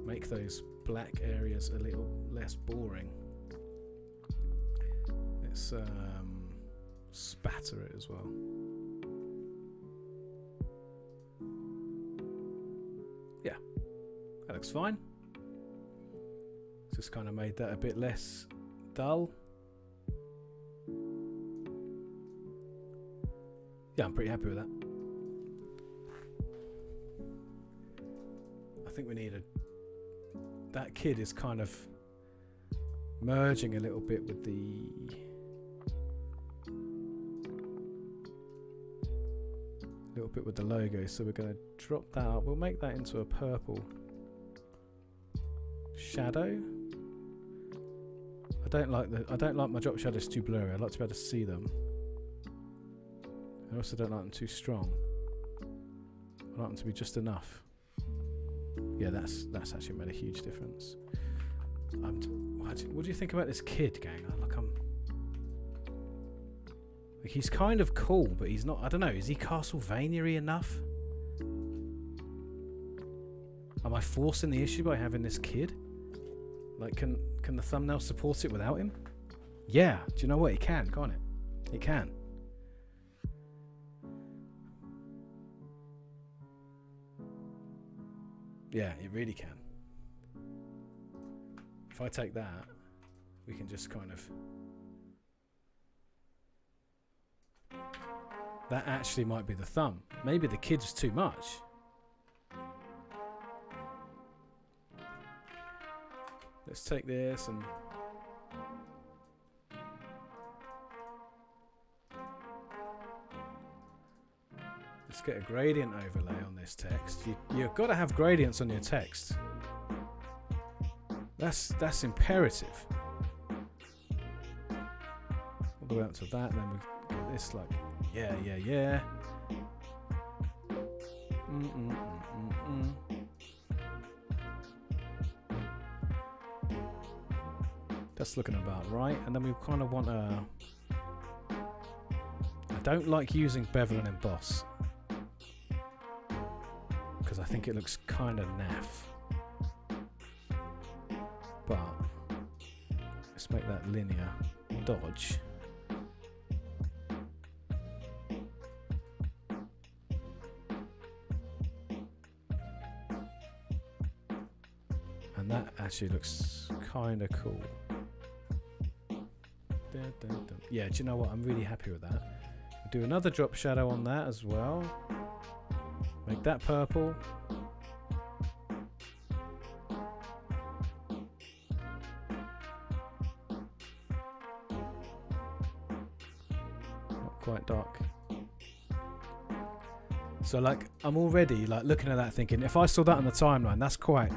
make those black areas a little less boring. Let's spatter it as well. Yeah, that looks fine. Just kind of made that a bit less dull. Yeah, I'm pretty happy with that. I think we need that kid is kind of merging a little bit with the little bit with the logo, so we're going to drop that out. We'll make that into a purple shadow. I don't like my drop shadows too blurry. I'd like to be able to see them. I also don't like them too strong. I like them to be just enough. Yeah, that's actually made a huge difference. What do you think about this kid, gang? He's kind of cool, but he's not. I don't know. Is he Castlevania-y enough? Am I forcing the issue by having this kid? Like, can the thumbnail support it without him? Yeah. Do you know what? It can, can't it? It can. Yeah, it really can. If I take that, we can just kind of... That actually might be the thumb. Maybe the kid's too much. Let's take this and... Let's get a gradient overlay on this text. You've got to have gradients on your text. That's imperative. All the way up to that, and then we get this like... Yeah. That's looking about right. And then we kind of want a... I don't like using bevel and emboss, because I think it looks kind of naff. But let's make that linear dodge. And that actually looks kind of cool. Yeah, do you know what? I'm really happy with that. I'll do another drop shadow on that as well. Make that purple. Not quite dark. So like, I'm already like looking at that thinking, if I saw that on the timeline, that's quite...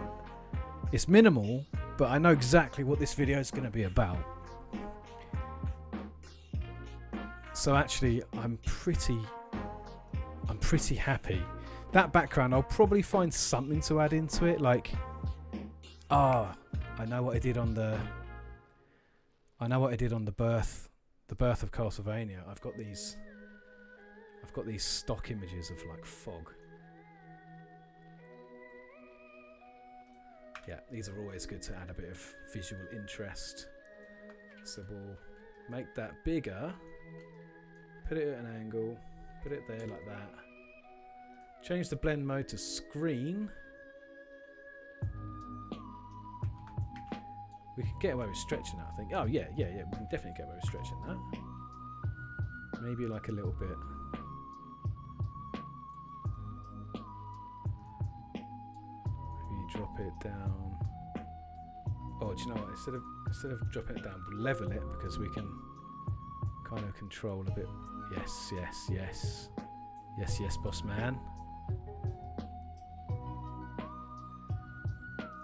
It's minimal, but I know exactly what this video is going to be about. So actually, I'm pretty happy. That background, I'll probably find something to add into it, like, I know what I did on the birth of Castlevania. I've got these stock images of like fog. Yeah, these are always good to add a bit of visual interest. So we'll make that bigger, put it at an angle, put it there like that. Change the blend mode to screen. We can get away with stretching that, I think. Oh, yeah, we can definitely get away with stretching that. Maybe like a little bit. Maybe drop it down. Oh, do you know what? Instead of dropping it down, we'll level it, because we can kind of control a bit. Yes, boss man.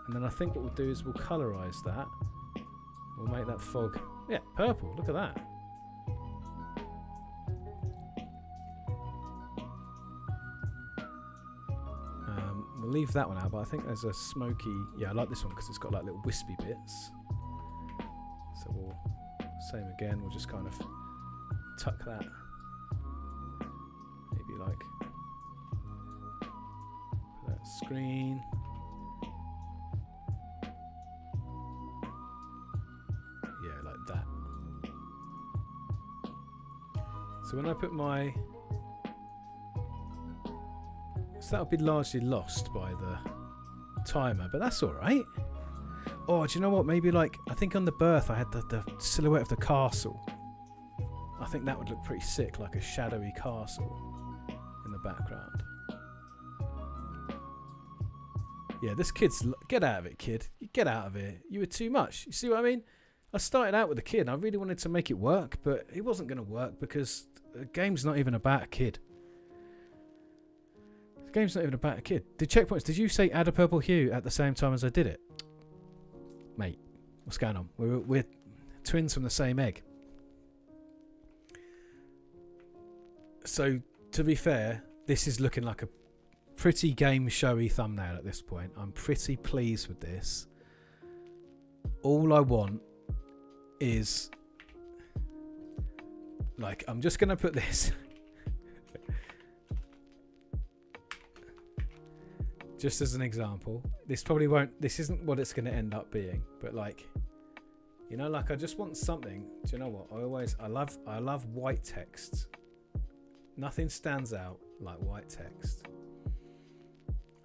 And then I think what we'll do is we'll colorize that. We'll make that fog, yeah, purple. Look at that. We'll leave that one out, but I think there's a smoky... Yeah, I like this one because it's got like little wispy bits. So we'll... Same again, we'll just kind of tuck that. Maybe like... Put that screen. Yeah, like that. So when I put my... So that'll be largely lost by the timer, but that's alright. Oh, do you know what? Maybe like, I think on the birth I had the silhouette of the castle. I think that would look pretty sick, like a shadowy castle in the background. Yeah, this kid's... Get out of it, kid. Get out of it. You were too much. You see what I mean? I started out with a kid and I really wanted to make it work, but it wasn't going to work because the game's not even about a kid. The game's not even about a kid. Did Checkpoints, did you say add a purple hue at the same time as I did it? Mate, what's going on? We're twins from the same egg. So, to be fair, this is looking like a pretty game showy thumbnail at this point. I'm pretty pleased with this. All I want is, like, I'm just going to put this just as an example. This probably won't, this isn't what it's going to end up being, but like, you know, like I just want something. Do you know what? I love white text. Nothing stands out like white text.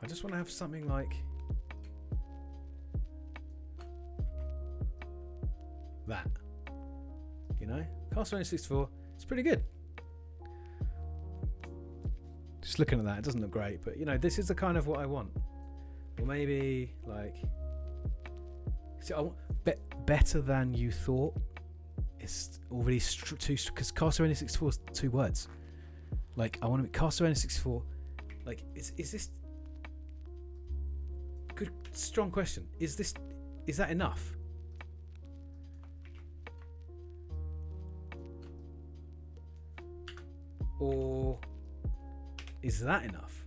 I just want to have something like that. You know? Castlevania 64, it's pretty good. Just looking at that, it doesn't look great, but you know, this is the kind of what I want. Or maybe like, see, I want better than you thought. It's already too, because Castlevania 64 is 2 words. Like, I want to be Castlevania 64. Like, is this good? Strong question. Is that enough? Or is that enough?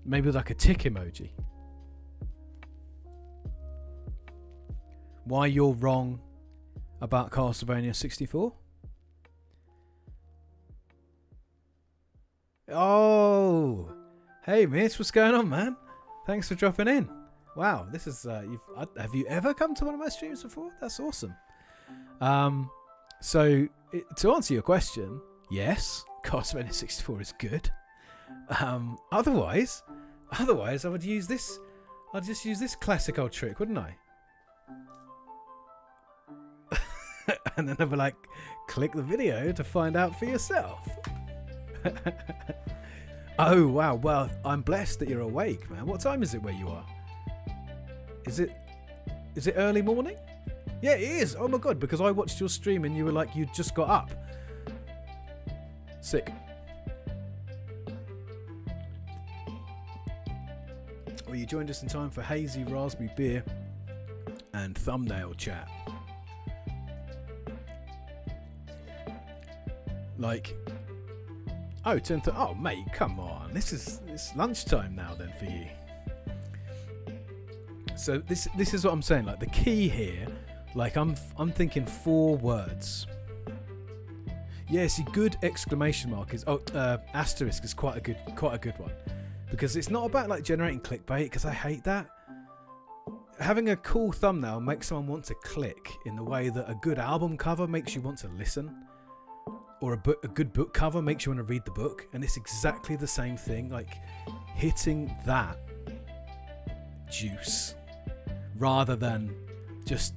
Maybe like a tick emoji. Why you're wrong about Castlevania 64? Oh, hey Mitch, what's going on, man? Thanks for dropping in. Wow, this is have you ever come to one of my streams before? That's awesome. So to answer your question, yes, Castlevania 64 is good. Otherwise I would use this. I'd just use this classic old trick, wouldn't I? And then I'd be like, click the video to find out for yourself. Oh wow, well, I'm blessed that you're awake, man. What time is it where you are? Is it early morning? Yeah, it is. Oh my god, because I watched your stream and you were like, you just got up. Sick. Well, you joined us in time for hazy raspberry beer and thumbnail chat. Like, oh, oh mate, come on. It's lunchtime now then for you. So this is what I'm saying. Like the key here, like I'm thinking 4 words. Yeah, see, good exclamation mark is asterisk is quite a good one, because it's not about like generating clickbait, because I hate that. Having a cool thumbnail makes someone want to click in the way that a good album cover makes you want to listen. Or a good book cover makes you want to read the book, and it's exactly the same thing. Like hitting that juice rather than just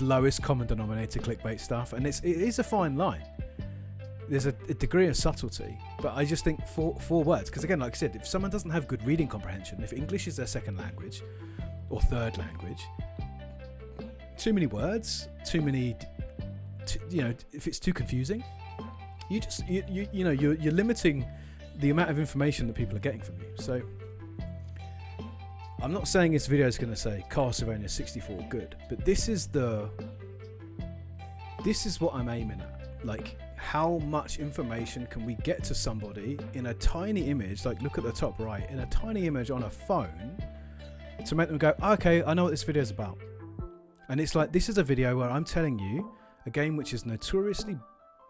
lowest common denominator clickbait stuff. And it is a fine line. There's a degree of subtlety, but I just think 4 words. Because again, like I said, if someone doesn't have good reading comprehension, if English is their second language or third language, too many words, too many. You know, if it's too confusing, you're limiting the amount of information that people are getting from you. So I'm not saying this video is going to say Castlevania 64 good, but this is what I'm aiming at. Like, how much information can we get to somebody in a tiny image? Like, look at the top right, in a tiny image on a phone, to make them go, okay, I know what this video is about. And it's like, this is a video where I'm telling you a game which is notoriously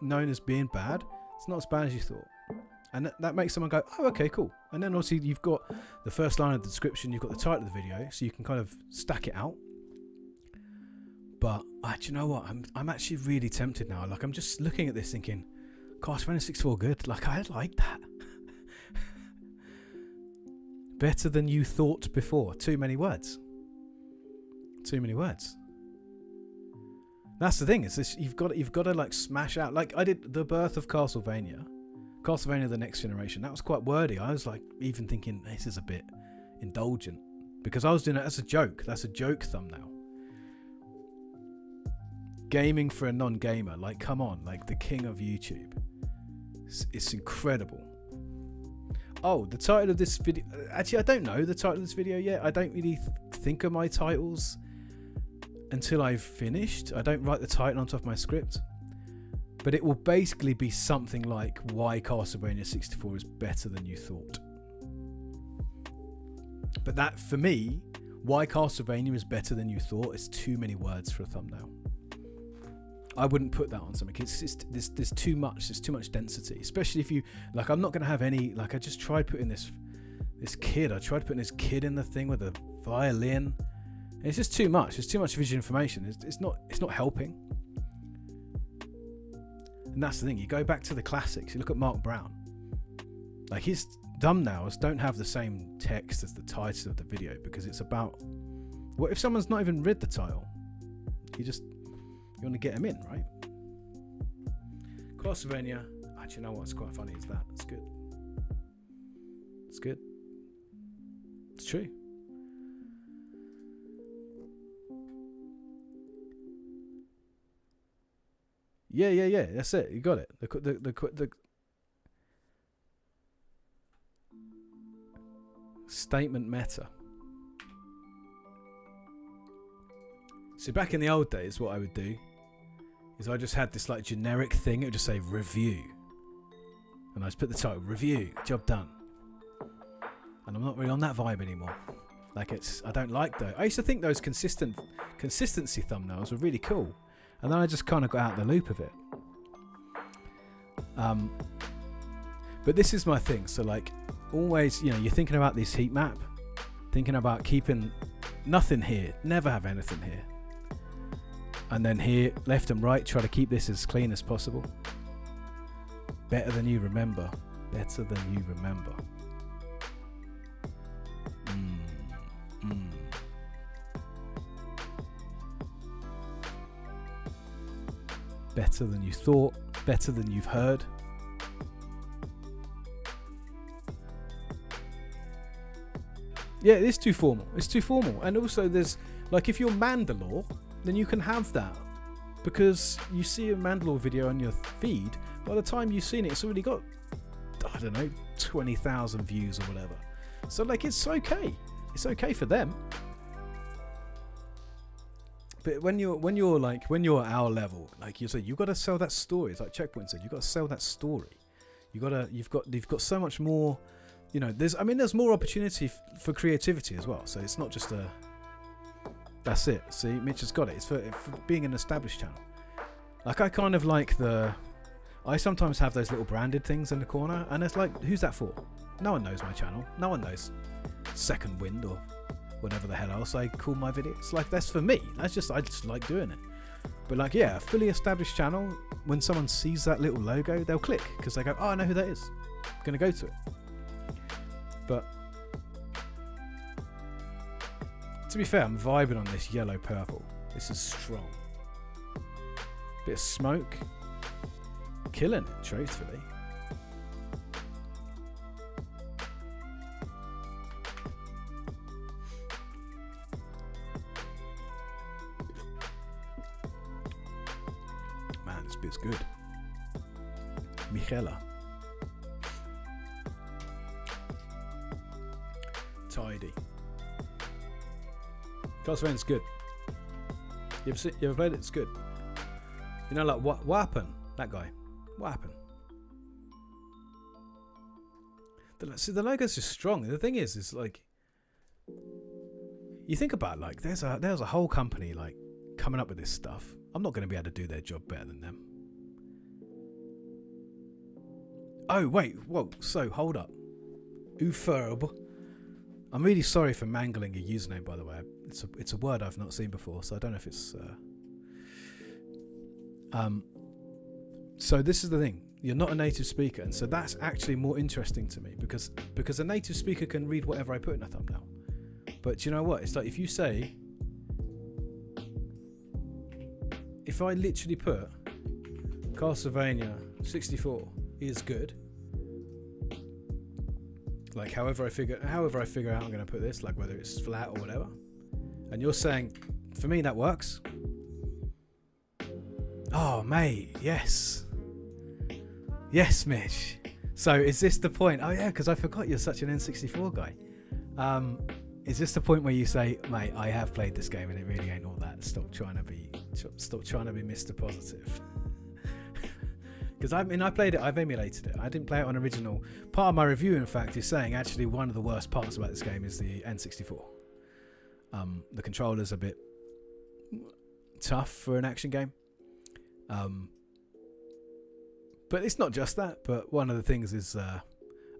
known as being bad. It's not as bad as you thought, and that makes someone go, oh, okay, cool. And then obviously you've got the first line of the description, you've got the title of the video, so you can kind of stack it out. But do you know what, I'm actually really tempted now. Like, I'm just looking at this thinking, Castlevania 64 good. Like, I like that. Better than you thought before. Too many words. That's the thing. Is this, you've got to like smash out. Like I did the birth of Castlevania the Next Generation. That was quite wordy. I was like even thinking this is a bit indulgent, because I was doing it as a joke. That's a joke thumbnail. gaming for a non-gamer. Like, come on, like the king of YouTube. It's incredible. Oh, the title of this video. Actually, I don't know the title of this video yet. I don't really think of my titles until I've finished. I don't write the title on top of my script. But it will basically be something like why Castlevania 64 is better than you thought. But that, for me, why Castlevania is better than you thought is too many words for a thumbnail. I wouldn't put that on something. There's too much. There's too much density, especially if you like. I'm not going to have any. Like, I just tried putting this kid. I tried putting this kid in the thing with a violin. And it's just too much. There's too much visual information. It's not helping. And that's the thing. You go back to the classics. You look at Mark Brown. Like, his thumbnails don't have the same text as the title of the video because it's about. What if someone's not even read the title? You want to get them in, right? Castlevania. Actually, you know what's quite funny is that. It's good. It's good. It's true. Yeah. That's it. You got it. The statement meta. So back in the old days, what I would do is I just had this like generic thing. It would just say review, and I just put the title review, job done. And I'm not really on that vibe anymore. Like, I don't like those. I used to think those consistency thumbnails were really cool, and then I just kind of got out of the loop of it. But this is my thing. So like, always, you're thinking about this heat map, thinking about keeping nothing here, never have anything here. And then here, left and right, try to keep this as clean as possible. Better than you remember. Better than you remember. Better than you thought. Better than you've heard. Yeah, it is too formal. It's too formal. And also there's, like, if you're Mandalore, then you can have that. Because you see a Mandalore video on your feed, by the time you've seen it, it's already got, I don't know, 20,000 views or whatever. So, like, it's okay. It's okay for them. But when you're at our level, like you say, you've got to sell that story. It's like Checkpoint said, you've got to sell that story. You've got so much more. There's more opportunity for creativity as well. So it's not just that's it. See, Mitch has got it. It's for being an established channel. Like, I kind of like I sometimes have those little branded things in the corner, and it's like, who's that for? No one knows my channel. No one knows Second Wind or whatever the hell else I call my video. It's like, that's for me. I just like doing it. But like, yeah, a fully established channel, when someone sees that little logo, they'll click because they go, oh, I know who that is. I'm gonna go to it. But to be fair, I'm vibing on this yellow purple. This is strong. Bit of smoke. Killing it, truthfully. Man, this bit's good. Michela. Tidy. Castlevania's good. You ever played it? It's good. Like, what happened? That guy. What happened? The logo's just strong. The thing is like, you think about, like, there's a whole company like coming up with this stuff. I'm not going to be able to do their job better than them. Oh wait, whoa. So hold up. Uferb. I'm really sorry for mangling a username, by the way. It's a word I've not seen before, so I don't know if it's. So this is the thing. You're not a native speaker, and so that's actually more interesting to me because a native speaker can read whatever I put in a thumbnail. But you know what? It's like, if you say, if I literally put Castlevania 64 is good. Like, however I figure out I'm going to put this, like whether it's flat or whatever, and you're saying, for me that works, Oh, mate, yes. Yes, Mitch. So is this the point? Oh, yeah, because I forgot you're such an N64 guy. Is this the point where you say, mate, I have played this game and it really ain't all that. Stop trying to be Mr. Positive. Because I played it, I've emulated it. I didn't play it on original. Part of my review, in fact, is saying actually one of the worst parts about this game is the N64. The controller's a bit tough for an action game. But it's not just that. But one of the things is, you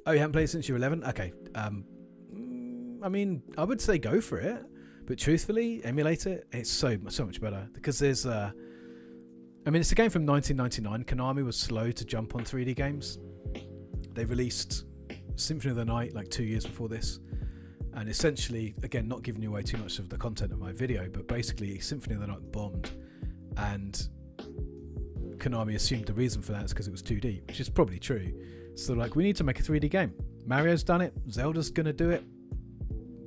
haven't played since you were 11? Okay. I mean, I would say go for it. But truthfully, emulate it. It's so much better. Because there's... it's a game from 1999. Konami was slow to jump on 3D games. They released Symphony of the Night like 2 years before this. And essentially, again, not giving you away too much of the content of my video, but basically Symphony of the Night bombed. And Konami assumed the reason for that is because it was 2D, which is probably true. So like, we need to make a 3D game. Mario's done it. Zelda's going to do it.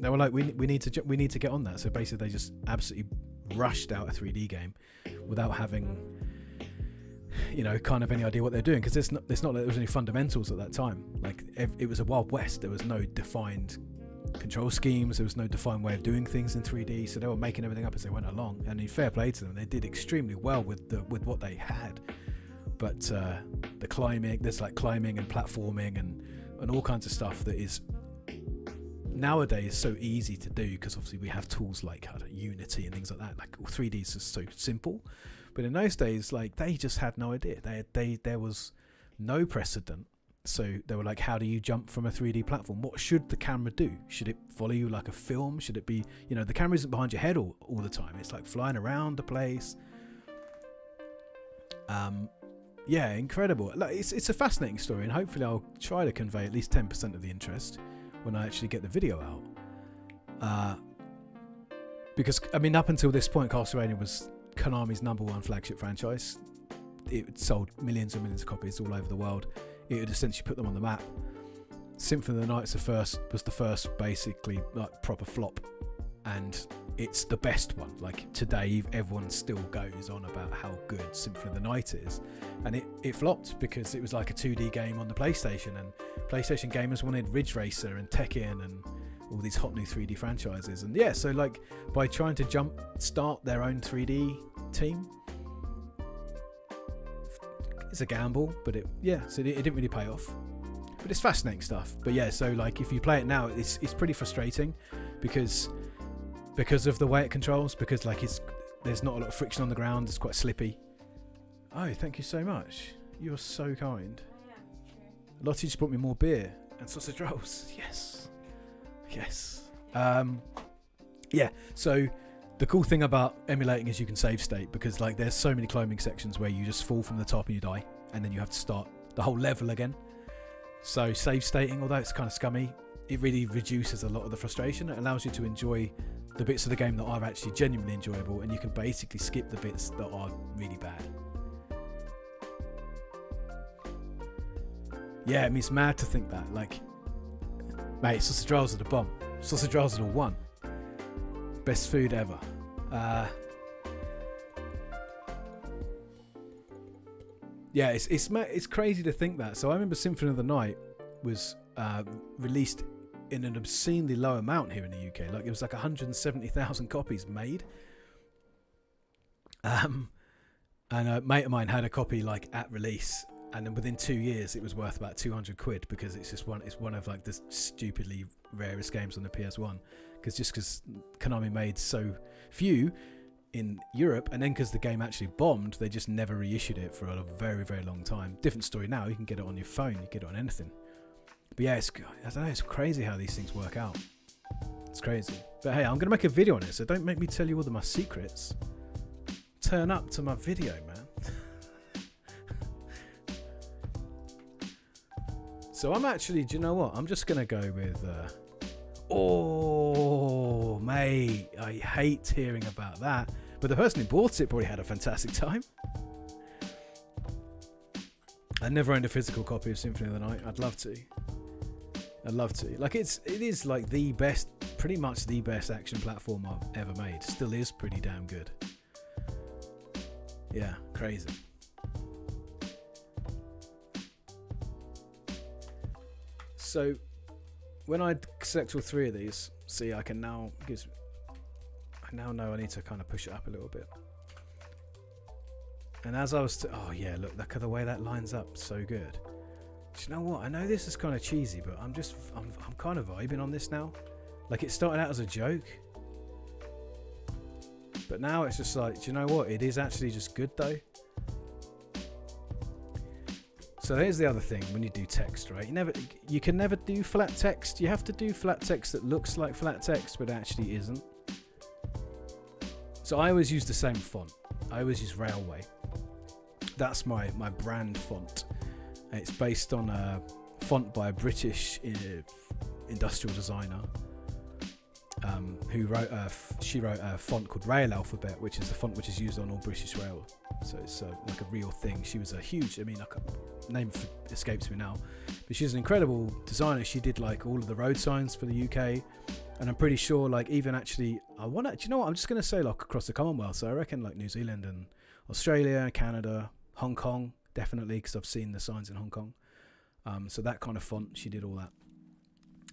They were like, we need to get on that. So basically, they just absolutely rushed out a 3D game without having, kind of any idea what they're doing, because it's not like there was any fundamentals at that time. Like it was a Wild West. There was no defined control schemes. There was no defined way of doing things in 3D. So they were making everything up as they went along. And in fair play to them, they did extremely well with what they had. But the climbing, there's like climbing and platforming and all kinds of stuff that is nowadays so easy to do, because obviously we have tools like Unity and things like that. Like 3D is just so simple. But in those days, like, they just had no idea. There was no precedent. So they were like, how do you jump from a 3D platform? What should the camera do? Should it follow you like a film? Should it be, the camera isn't behind your head all the time. It's like flying around the place. Yeah, incredible. Like, it's a fascinating story, and hopefully I'll try to convey at least 10% of the interest when I actually get the video out. Because, up until this point, Castlevania was Konami's #1 flagship franchise. It sold millions and millions of copies all over the world. It had essentially put them on the map. Symphony of the Night was the first basically like proper flop, and it's the best one. Like today, everyone still goes on about how good Symphony of the Night is, and it flopped because it was like a 2D game on the PlayStation, and PlayStation gamers wanted Ridge Racer and Tekken and all these hot new 3D franchises. And yeah, so like by trying to start their own 3D team, it's a gamble, but it didn't really pay off. But it's fascinating stuff. But yeah, so like if you play it now, it's pretty frustrating because of the way it controls, because like there's not a lot of friction on the ground. It's quite slippy. Oh, thank you so much. You're so kind. Lottie just brought me more beer and sausage rolls. Yes. Yeah, so the cool thing about emulating is you can save state, because like there's so many climbing sections where you just fall from the top and you die, and then you have to start the whole level again. So save stating, although it's kind of scummy, it really reduces a lot of the frustration. It allows you to enjoy the bits of the game that are actually genuinely enjoyable, and you can basically skip the bits that are really bad. Yeah, it's mad to think that. Like, mate, sausage rolls are the bomb. Sausage rolls are the one. Best food ever. Yeah, it's crazy to think that. So I remember Symphony of the Night was released in an obscenely low amount here in the UK. Like it was like 170,000 copies made. And a mate of mine had a copy like at release, and then within 2 years it was worth about 200 quid, because it's one of like the stupidly rarest games on the PS1. Because Konami made so few in Europe, and then because the game actually bombed, they just never reissued it for a very, very long time. Different story now. You can get it on your phone. You can get it on anything. But yeah, I don't know. It's crazy how these things work out. It's crazy. But hey, I'm gonna make a video on it, so don't make me tell you all of my secrets. Turn up to my video, man. So I'm actually, do you know what? I'm just gonna go with. Oh, mate, I hate hearing about that. But the person who bought it probably had a fantastic time. I never owned a physical copy of Symphony of the Night. I'd love to. Like it is like the best, pretty much the best action platform I've ever made. Still is pretty damn good. Yeah, crazy. So when I select all three of these, see, I now know I need to kind of push it up a little bit. And as I was, oh yeah, look at the way that lines up, so good. Do you know what? I know this is kind of cheesy, but I'm kind of vibing on this now. Like, it started out as a joke, but now it's just like, do you know what? It is actually just good though. So here's the other thing when you do text, right? You can never do flat text. You have to do flat text that looks like flat text, but actually isn't. So I always use the same font. I always use Railway. That's my brand font. It's based on a font by a British industrial designer who wrote she wrote a font called Rail Alphabet, which is the font which is used on all British Rail. So it's like a real thing. She was a huge, name escapes me now, but she's an incredible designer. She did like all of the road signs for the UK, and I'm pretty sure like even actually do you know what, I'm just going to say like across the Commonwealth. So I reckon like New Zealand and Australia, Canada, Hong Kong, definitely, because I've seen the signs in Hong Kong. So that kind of font, she did all that.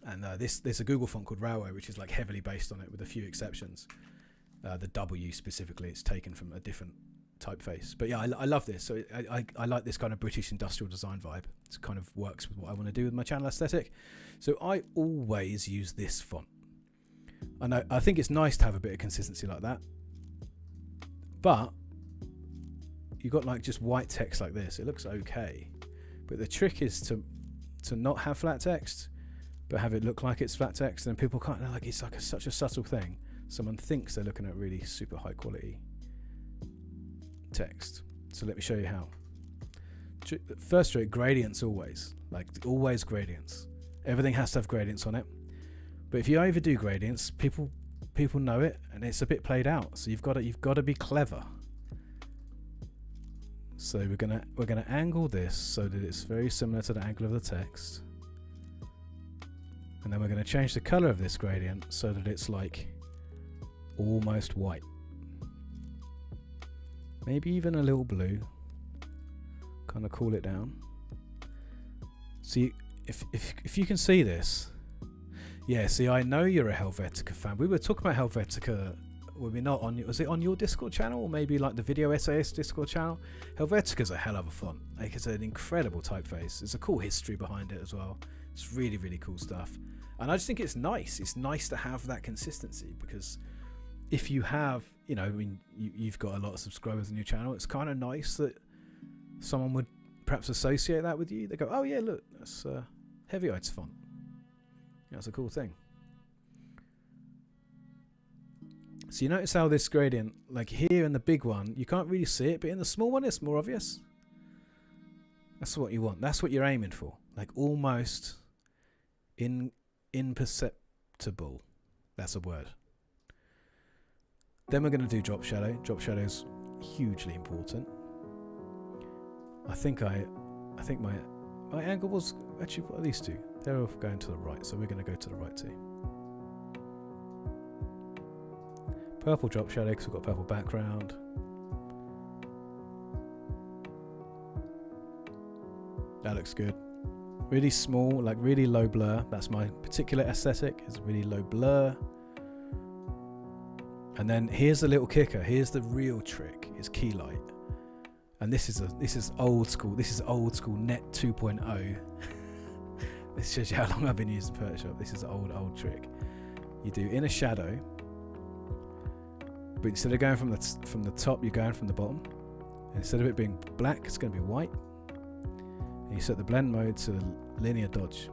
And there's a Google font called Railway, which is like heavily based on it with a few exceptions. The W specifically, it's taken from a different typeface. But yeah, I love this. So I like this kind of British industrial design vibe. It kind of works with what I want to do with my channel aesthetic. So I always use this font. I think it's nice to have a bit of consistency like that. But you got like just white text like this. It looks okay. But the trick is to not have flat text, but have it look like it's flat text, and people can't, like, it's like such a subtle thing. Someone thinks they're looking at really super high quality text. So let me show you how. First rate, gradients always gradients. Everything has to have gradients on it. But if you overdo gradients, people know it, and it's a bit played out. So you've got to be clever. So we're gonna angle this so that it's very similar to the angle of the text. And then we're going to change the color of this gradient so that it's like almost white. Maybe even a little blue. Kind of cool it down. See, if you can see this. Yeah, see, I know you're a Helvetica fan. We were talking about Helvetica, were we not? Was it on your Discord channel, or maybe like the Video SAS Discord channel? Helvetica's a hell of a font. Like, it's an incredible typeface. There's a cool history behind it as well. It's really, really cool stuff. And I just think it's nice. It's nice to have that consistency, because if you have, you've got a lot of subscribers on your channel, it's kind of nice that someone would perhaps associate that with you. They go, oh yeah, look, that's Heavyoid's font. Yeah, that's a cool thing. So you notice how this gradient, like here in the big one, you can't really see it, but in the small one, it's more obvious. That's what you want. That's what you're aiming for. Like almost imperceptible. That's a word. Then we're going to do drop shadow. Drop shadow is hugely important. I think my angle was actually, what are these two? They're all going to the right, so we're going to go to the right too. Purple drop shadow because we've got purple background. That looks good. Really small, like really low blur. That's my particular aesthetic, is really low blur. And then here's the little kicker. Here's the real trick, is key light. And this is old school. This is old school Net 2.0. This shows you how long I've been using Photoshop. This is an old trick. You do inner shadow, but instead of going from the top, you're going from the bottom. And instead of it being black, it's going to be white. And you set the blend mode to linear dodge.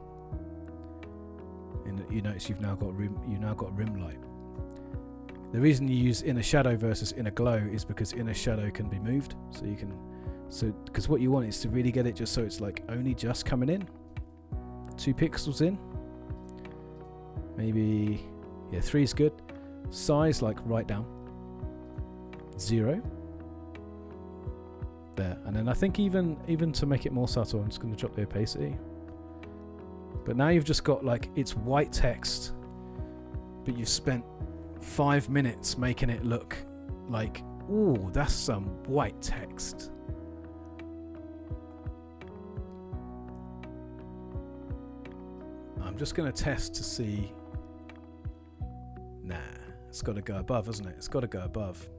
And you notice you've now got rim light. The reason you use inner shadow versus inner glow is because inner shadow can be moved. Because what you want is to really get it just so it's like only just coming in. 2 pixels in. Maybe, yeah, 3 is good. Size, like right down. 0. There. And then I think even to make it more subtle, I'm just going to drop the opacity. But now you've just got like, it's white text, but you've spent 5 minutes making it look like Ooh, that's some white text. I'm just going to test to see. Nah, it's got to go above, hasn't it? It's got to go above.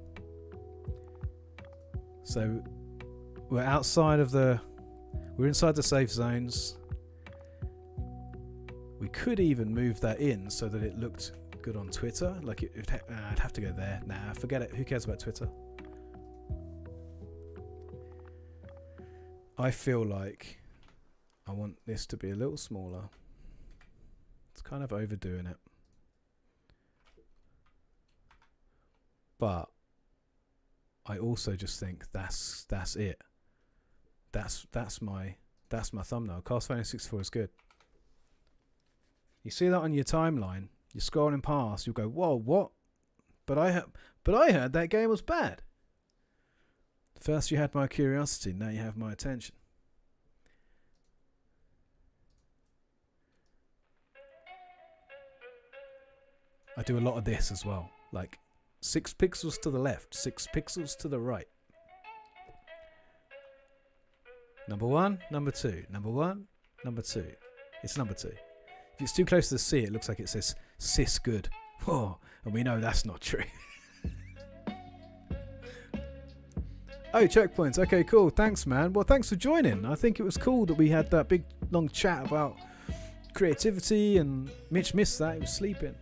So we're outside of we're inside the safe zones. We could even move that in so that it looked good on Twitter. Like I'd have to go there. Nah, forget it. Who cares about Twitter? I feel like I want this to be a little smaller. It's kind of overdoing it. But I also just think that's it. That's my thumbnail. Cast64 is good. You see that on your timeline, you're scrolling past, you'll go, whoa, what? But I heard that game was bad. First you had my curiosity, now you have my attention. I do a lot of this as well. Like 6 pixels to the left, 6 pixels to the right. Number 1, number 2. Number 1, number 2. It's number 2. If it's too close to the C, it looks like it says cis good. Oh, and we know that's not true. Oh, checkpoints. Okay, cool. Thanks, man. Well, thanks for joining. I think it was cool that we had that big, long chat about creativity, and Mitch missed that. He was sleeping.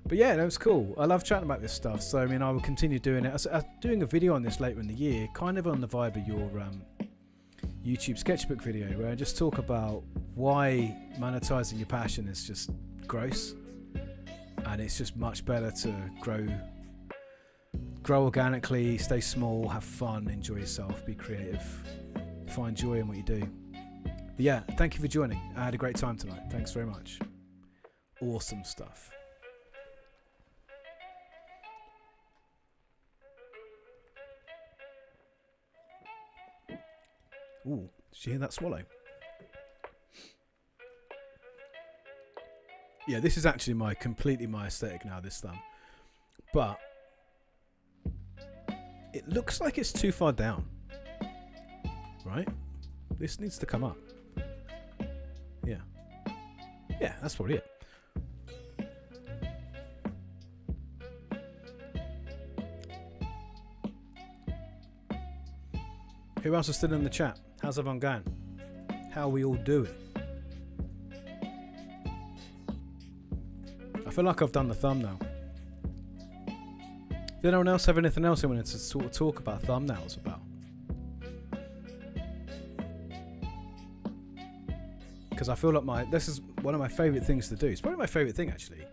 But yeah, that was cool. I love chatting about this stuff. So, I mean, I will continue doing it. I'm doing a video on this later in the year, kind of on the vibe of your YouTube sketchbook video, where I just talk about why monetizing your passion is just gross, and it's just much better to grow organically, stay small, have fun, enjoy yourself, be creative, find joy in what you do. But yeah, thank you for joining. I had a great time tonight. Thanks very much. Awesome stuff. Ooh, did you hear that swallow? Yeah, this is actually completely my aesthetic now, this thumb. But it looks like it's too far down. Right? This needs to come up. Yeah. Yeah, that's probably it. Who else is still in the chat? How's everyone going? How are we all doing? I feel like I've done the thumbnail. Did anyone else have anything else they wanted to sort of talk about thumbnails about? Because I feel like this is one of my favourite things to do. It's probably my favourite thing, actually.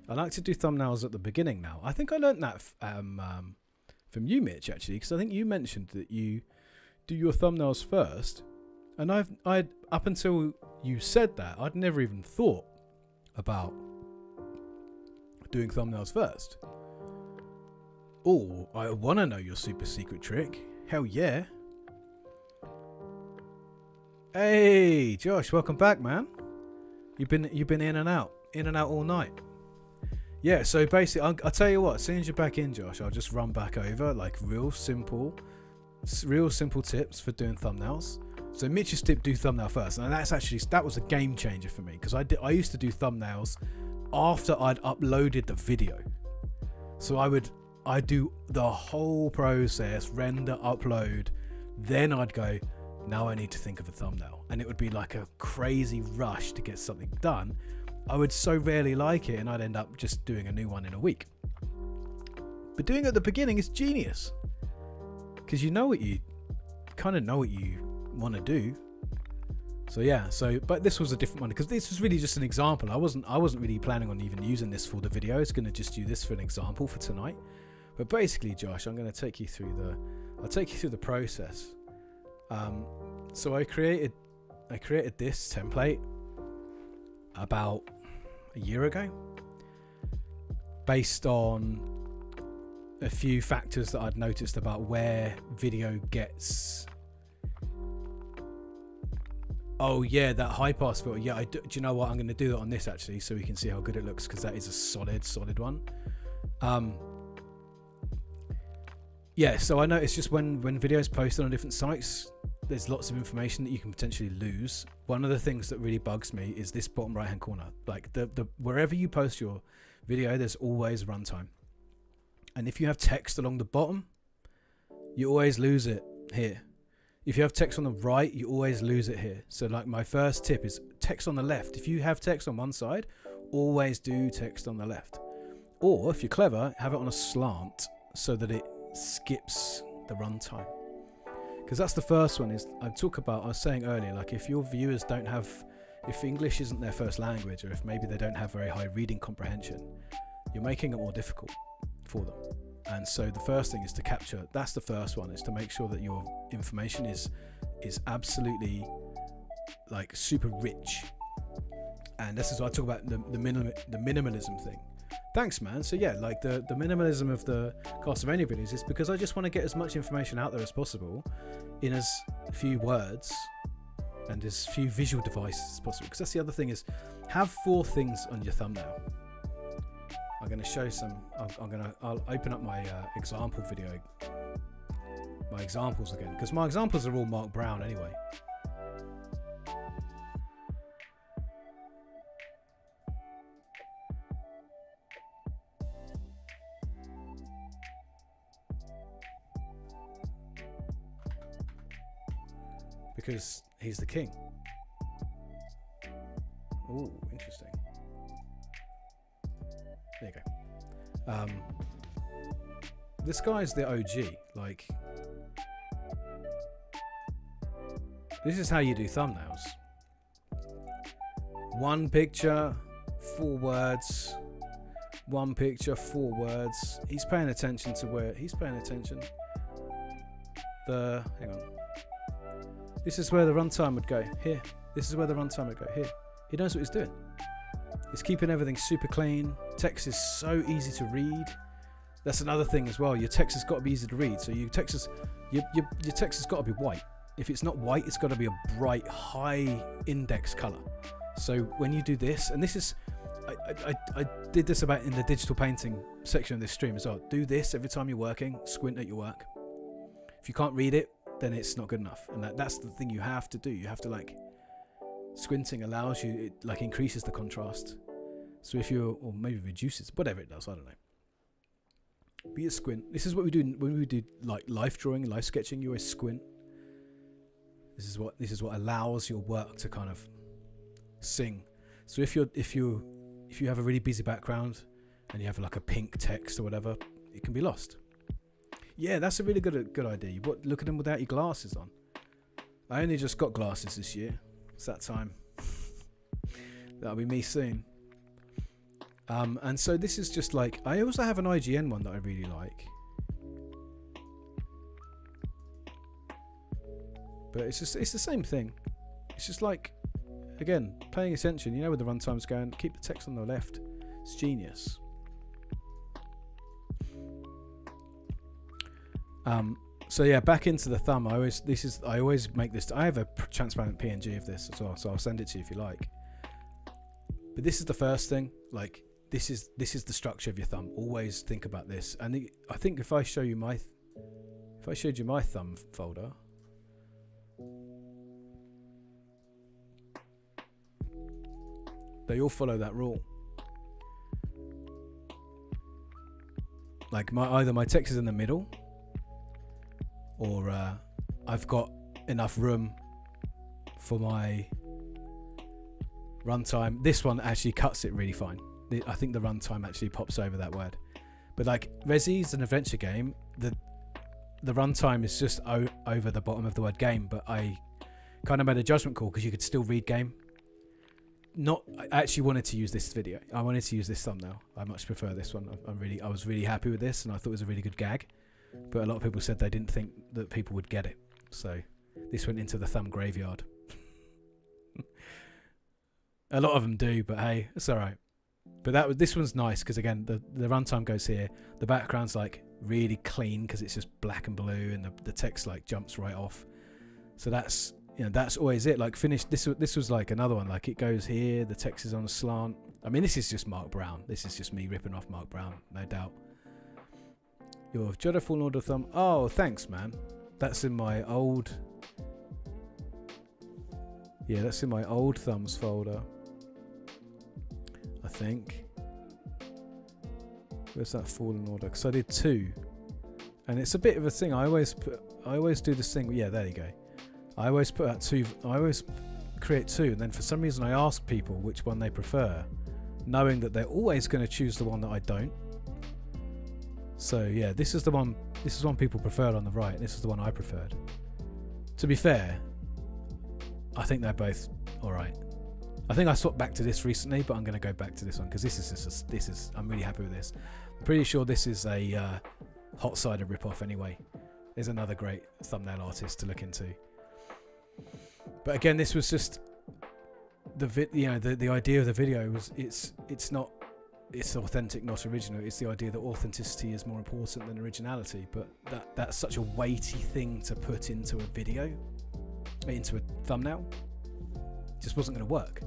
I like to do thumbnails at the beginning now. I think I learnt that from you, Mitch, actually, because I think you mentioned that you do your thumbnails first, and I'd up until you said that, I'd never even thought about doing thumbnails first. Oh, I want to know your super secret trick. Hell yeah. Hey, Josh, welcome back, man. You've been in and out all night. Yeah, so basically, I'll tell you what, as soon as you're back in, Josh, I'll just run back over like real simple tips for doing thumbnails. So Mitch's tip, do thumbnail first, and that was a game changer for me, because I used to do thumbnails after I'd uploaded the video. So I'd do the whole process, render, upload, then I'd go, now I need to think of a thumbnail, and it would be like a crazy rush to get something done. I would so rarely like it, and I'd end up just doing a new one in a week. But doing it at the beginning is genius, because you kind of know what you want to do. So yeah, but this was a different one, because this was really just an example. I wasn't really planning on even using this for the video. I was going to just do this for an example for tonight. But basically, Josh, I'm going to take you through the process. So I created this template about a year ago, based on a few factors that I'd noticed about where video gets. Oh yeah, that high pass filter. Yeah, do you know what? I'm going to do that on this actually, so we can see how good it looks, because that is a solid one. Yeah, so I noticed just when videos posted on different sites, there's lots of information that you can potentially lose. One of the things that really bugs me is this bottom right hand corner. Like the wherever you post your video, there's always runtime. And if you have text along the bottom, you always lose it here. If you have text on the right, you always lose it here. So like my first tip is text on the left. If you have text on one side, always do text on the left. Or if you're clever, have it on a slant so that it skips the runtime. Because that's the first one. Is I was saying earlier, like if your viewers don't have, if English isn't their first language, or if maybe they don't have very high reading comprehension, you're making it more difficult for them. And so the first thing is to capture, that's the first one, is to make sure that your information is absolutely like super rich. And this is what I talk about, the minimalism thing. Thanks, man. So yeah, like the minimalism of the Castlevania videos is because I just want to get as much information out there as possible in as few words and as few visual devices as possible. Because that's the other thing, is have 4 things on your thumbnail. I'm going to show some. I'll open up my example video, my examples again, because my examples are all Mark Brown anyway. Because he's the king. Oh, interesting. There you go. This guy's the OG. Like, this is how you do thumbnails. 1 picture, 4 words. 1 picture, 4 words. He's paying attention to where he's paying attention. Hang on. This is where the runtime would go. Here. This is where the runtime would go. Here. He knows what he's doing. He's keeping everything super clean. Text is so easy to read. That's another thing as well. Your text has got to be easy to read. So your text has got to be white. If it's not white, it's got to be a bright, high index color. So when you do this, and this is, I did this about in the digital painting section of this stream as well. Do this every time you're working. Squint at your work. If you can't read it, then it's not good enough. And that's the thing you have to do. You have to, like, squinting allows you, it like increases the contrast. So if you, or maybe reduces, whatever it does, I don't know. Be a squint. This is what we do when we do like life drawing, life sketching. You always squint. This is what allows your work to kind of sing. So if you have a really busy background and you have like a pink text or whatever, it can be lost. Yeah, that's a really good idea. Look at them without your glasses on. I only just got glasses this year. It's that time. That'll be me soon. And so this is just like, I also have an IGN one that I really like. But it's the same thing. It's just like, again, paying attention. You know where the runtime's going. Keep the text on the left. It's genius. So yeah, back into the thumb. I always make this. I have a transparent PNG of this as well, so I'll send it to you if you like. But this is the first thing. Like, this is the structure of your thumb. Always think about this. And I think if I showed you my thumb folder, they all follow that rule. Like either my text is in the middle, or I've got enough room for my runtime. This one actually cuts it really fine. I think the runtime actually pops over that word. But like Resi's an adventure game, the runtime is just over the bottom of the word game, but I kind of made a judgment call because you could still read game. I actually wanted to use this video. I wanted to use this thumbnail. I much prefer this one. I was really happy with this, and I thought it was a really good gag. But a lot of people said they didn't think that people would get it. So this went into the thumb graveyard. A lot of them do, but hey, it's all right. But this one's nice because, again, the runtime goes here. The background's like really clean because it's just black and blue, and the text like jumps right off. So that's always it. Like finished. This was like another one. Like it goes here. The text is on a slant. I mean, this is just Mark Brown. This is just me ripping off Mark Brown, no doubt. Your Jedi Fallen Order thumb. Oh, thanks, man. That's in my old. Yeah, that's in my old thumbs folder. I think. Where's that Fallen Order? Because I did 2, and it's a bit of a thing. I always do this thing. Yeah, there you go. I always put out 2. I always create 2, and then for some reason I ask people which one they prefer, knowing that they're always going to choose the one that I don't. So yeah, this is the one. This is one people preferred on the right. This is the one I preferred. To be fair, I think they're both all right. I think I swapped back to this recently, but I'm going to go back to this one because this is. I'm really happy with this. I'm pretty sure this is a Hot Cider ripoff anyway. There's another great thumbnail artist to look into. But again, this was just the idea of the video was it's authentic, not original. It's the idea that authenticity is more important than originality. But that's such a weighty thing to put into a video, into a thumbnail. It just wasn't going to work.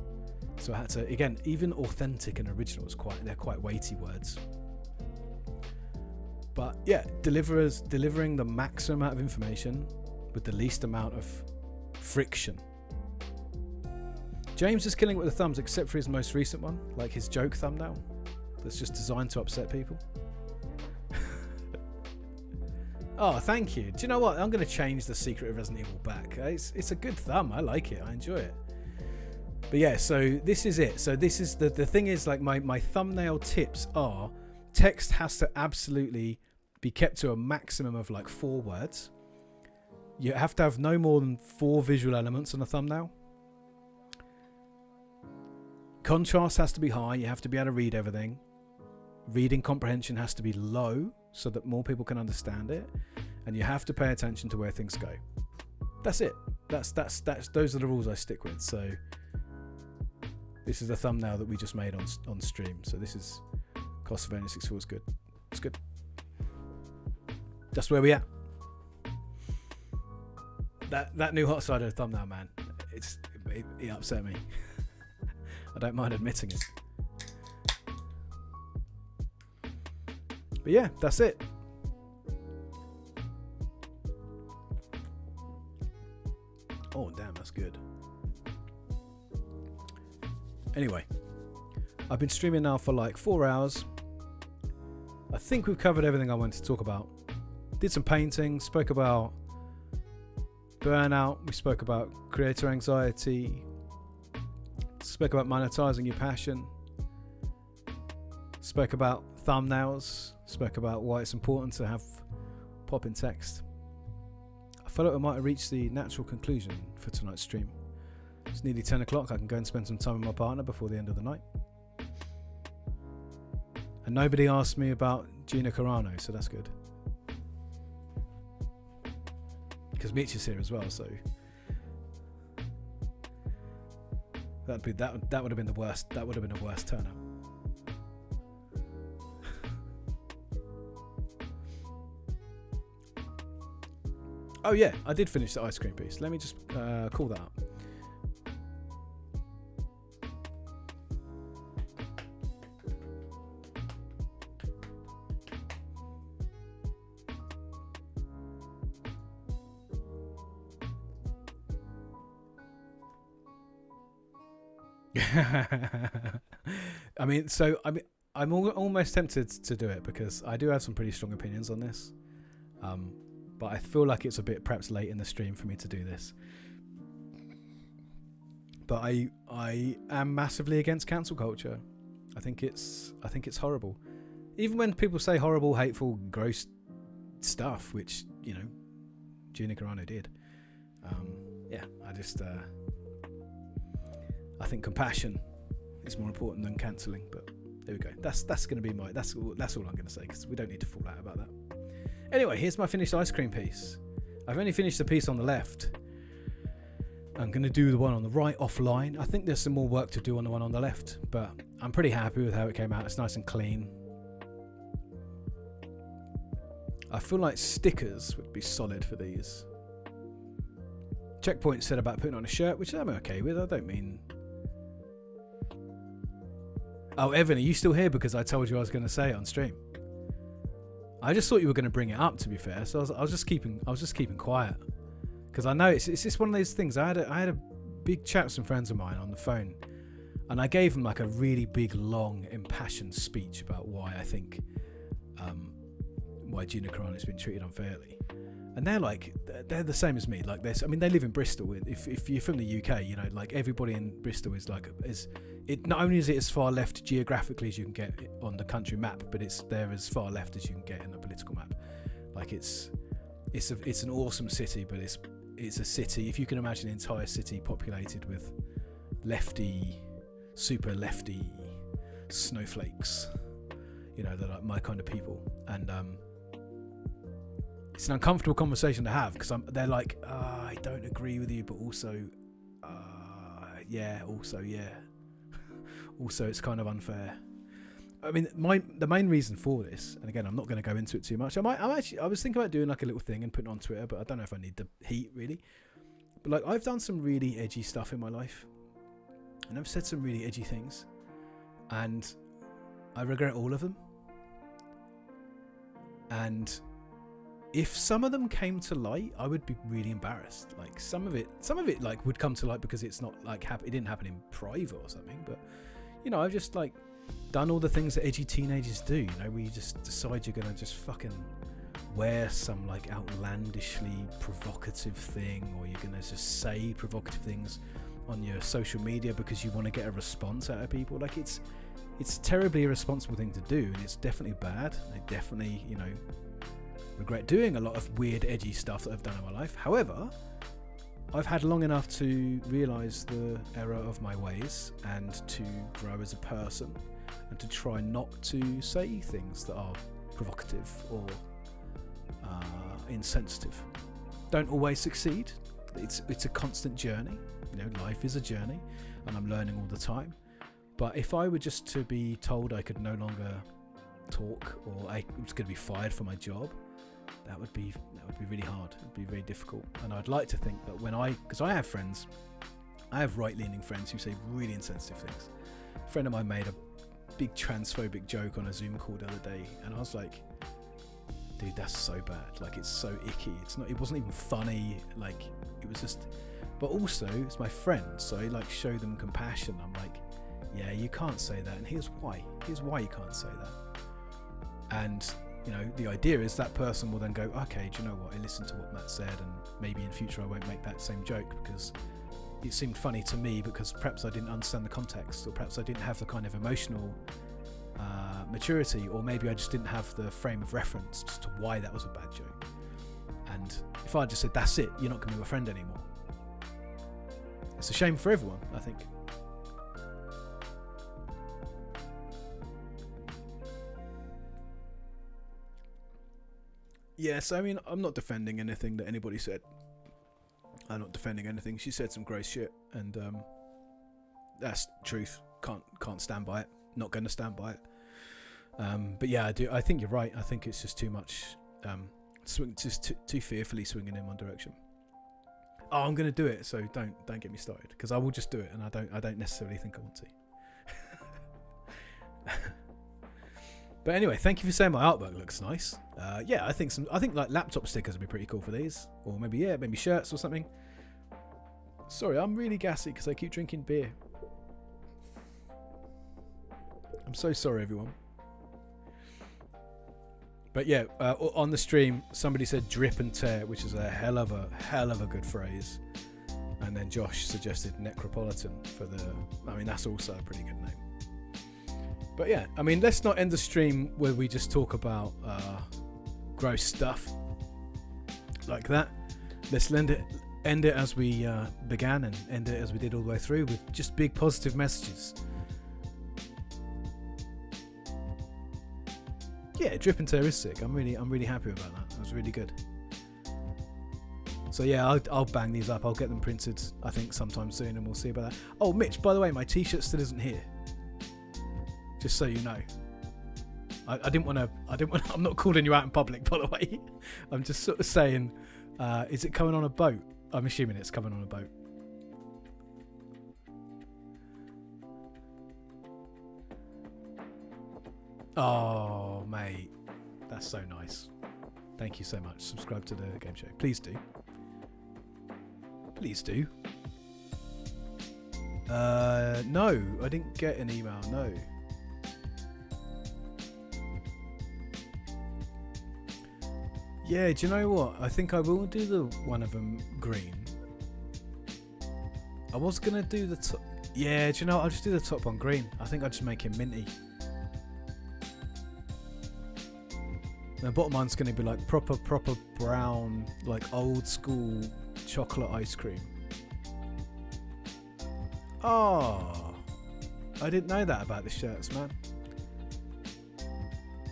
So I had to, again, even authentic and original is they're quite weighty words. But yeah, delivering the maximum amount of information with the least amount of friction. James is killing it with the thumbs, except for his most recent one, like his joke thumbnail that's just designed to upset people. Oh, thank you. Do you know what? I'm going to change the Secret of Resident Evil back. It's a good thumb. I like it. I enjoy it. But yeah, so this is it. So this is the thing is, like, my thumbnail tips are text has to absolutely be kept to a maximum of like 4 words. You have to have no more than 4 visual elements on a thumbnail. Contrast has to be high. You have to be able to read everything. Reading comprehension has to be low so that more people can understand it. And you have to pay attention to where things go. That's it. That's those are the rules I stick with. So this is the thumbnail that we just made on stream. So this is Castlevania 64 is good. It's good. That's where we at. That new Hot Cider thumbnail, man. It upset me. I don't mind admitting it. But yeah, that's it. Oh, damn, that's good. Anyway, I've been streaming now for like 4 hours. I think we've covered everything I wanted to talk about. Did some painting, spoke about burnout, we spoke about creator anxiety, spoke about monetizing your passion, spoke about thumbnails, spoke about why it's important to have pop in text. I felt like I might have reached the natural conclusion for tonight's stream. It's nearly 10 o'clock. I can go and spend some time with my partner before the end of the night. And nobody asked me about Gina Carano, so that's good. Because Mitch is here as well, so that would have been the worst. That would have been the worst turnout. Oh yeah, I did finish the ice cream piece. Let me just call that up. I'm almost tempted to do it because I do have some pretty strong opinions on this, but I feel like it's a bit perhaps late in the stream for me to do this. But I am massively against cancel culture. I think it's horrible. Even when people say horrible, hateful, gross stuff, which Gina Carano did. I think compassion is more important than cancelling, but there we go. That's going to be that's all I'm going to say, because we don't need to fall out about that. Anyway, here's my finished ice cream piece. I've only finished the piece on the left. I'm going to do the one on the right offline. I think there's some more work to do on the one on the left, but I'm pretty happy with how it came out. It's nice and clean. I feel like stickers would be solid for these. Checkpoint said about putting on a shirt, which I'm okay with. I don't mean... Oh, Evan, are you still here because I told you I was going to say it on stream? I just thought you were going to bring it up, to be fair. So I was just keeping quiet, because I know it's just one of those things. I had a big chat with some friends of mine on the phone, and I gave them like a really big, long, impassioned speech about why I think why Gina Carano has been treated unfairly. And they're the same as me. Like this, I mean, they live in Bristol. If you're from the UK, you know, like everybody in Bristol is not only is it as far left geographically as you can get on the country map, but it's there as far left as you can get in the political map. Like it's an awesome city, but it's a city. If you can imagine an entire city populated with super lefty snowflakes, you know, they're like my kind of people, and it's an uncomfortable conversation to have, because they're like, I don't agree with you, but also, also it's kind of unfair. I mean, the main reason for this, and again, I'm not going to go into it too much. I was thinking about doing like a little thing and putting it on Twitter, but I don't know if I need the heat really. But like, I've done some really edgy stuff in my life, and I've said some really edgy things, and I regret all of them. And if some of them came to light, I would be really embarrassed. Like some of it like would come to light because it's not like it didn't happen in private or something. But you know, I've just like done all the things that edgy teenagers do. You know, where you just decide you're gonna just fucking wear some like outlandishly provocative thing, or you're gonna just say provocative things on your social media because you want to get a response out of people. Like it's a terribly irresponsible thing to do, and it's definitely bad. I definitely, you know, regret doing a lot of weird, edgy stuff that I've done in my life. However, I've had long enough to realise the error of my ways and to grow as a person, and to try not to say things that are provocative or insensitive. Don't always succeed. It's a constant journey. You know, life is a journey, and I'm learning all the time. But if I were just to be told I could no longer talk, or I was going to be fired from my job, that would be really hard. It would be very difficult. And I'd like to think that because I have friends, I have right-leaning friends who say really insensitive things. A friend of mine made a big transphobic joke on a Zoom call the other day, and I was like, dude, that's so bad. Like, it's so icky. It wasn't even funny. Like, it was just, but also it's my friend, so I like show them compassion. I'm like, yeah, you can't say that, and here's why you can't say that. And you know, the idea is that person will then go, okay, do you know what, I listened to what Matt said, and maybe in future I won't make that same joke because it seemed funny to me, because perhaps I didn't understand the context, or perhaps I didn't have the kind of emotional maturity, or maybe I just didn't have the frame of reference as to why that was a bad joke. And if I just said, that's it, you're not going to be my friend anymore, it's a shame for everyone, I think. Yes, I mean, I'm not defending anything that anybody said. I'm not defending anything. She said some gross shit, and that's truth. Can't stand by it. Not going to stand by it. But yeah, I think you're right. I think it's just too much. Too fearfully swinging in one direction. Oh, I'm going to do it, so don't get me started, because I will just do it, and I don't necessarily think I want to. But anyway, thank you for saying my artwork looks nice. Yeah, I think like laptop stickers would be pretty cool for these, or maybe shirts or something. Sorry, I'm really gassy because I keep drinking beer. I'm so sorry, everyone. But yeah, on the stream, somebody said "drip and tear," which is a hell of a good phrase. And then Josh suggested "necropolitan" for the. I mean, that's also a pretty good name. But yeah, I mean, let's not end the stream where we just talk about gross stuff like that. Let's end it as we began, and end it as we did all the way through, with just big positive messages. Yeah, drip and tear is sick. I'm really happy about that. That was really good. So yeah, I'll bang these up. I'll get them printed, I think, sometime soon, and we'll see about that. Oh, Mitch, by the way, my t-shirt still isn't here. Just so you know, I didn't want to. I'm not calling you out in public, by the way. I'm just sort of saying, is it coming on a boat? I'm assuming it's coming on a boat. Oh, mate, That's so nice. Thank you so much. Subscribe to the game show. Please do. Please do. No, I didn't get an email. No. Yeah, do you know what? I think I will do the one of them green. I was gonna do the top. Yeah, do you know what? I'll just do the top one green. I think I'll just make him minty. The bottom one's gonna be like proper brown, like old school chocolate ice cream. Oh, I didn't know that about the shirts, man.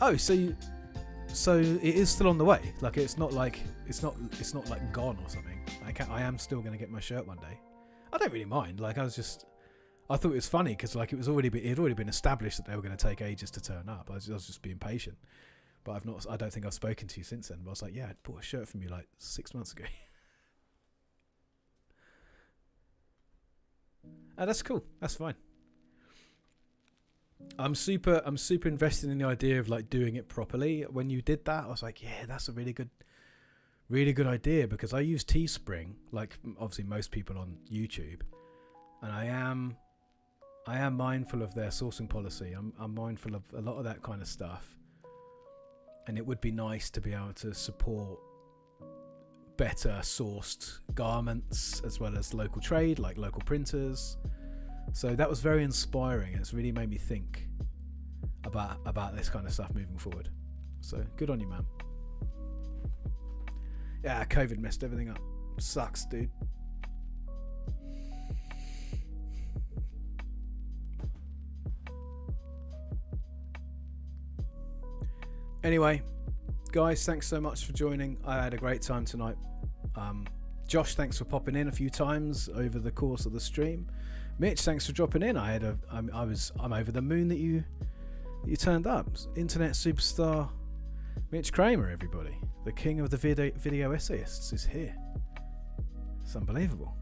Oh, so it is still on the way. Like it's not like gone or something. I am still gonna get my shirt one day. I don't really mind. Like I thought it was funny because like it had already been established that they were going to take ages to turn up. I was just being patient. But I don't think I've spoken to you since then. But I was like, yeah, I bought a shirt from you like 6 months ago. Oh, that's cool. That's fine. I'm super invested in the idea of like doing it properly. When you did that, I was like, yeah, that's a really good idea, because I use Teespring, like obviously most people on YouTube, and I am mindful of their sourcing policy. I'm mindful of a lot of that kind of stuff, and it would be nice to be able to support better sourced garments as well as local trade, like local printers. So that was very inspiring. It's really made me think about this kind of stuff moving forward. So good on you, man. Yeah, COVID messed everything up. Sucks, dude. Anyway, guys, thanks so much for joining. I had a great time tonight. Josh, thanks for popping in a few times over the course of the stream. Mitch, thanks for dropping in. I'm over the moon that you turned up. Internet superstar Mitch Kramer, everybody. The king of the video essayists is here. It's unbelievable.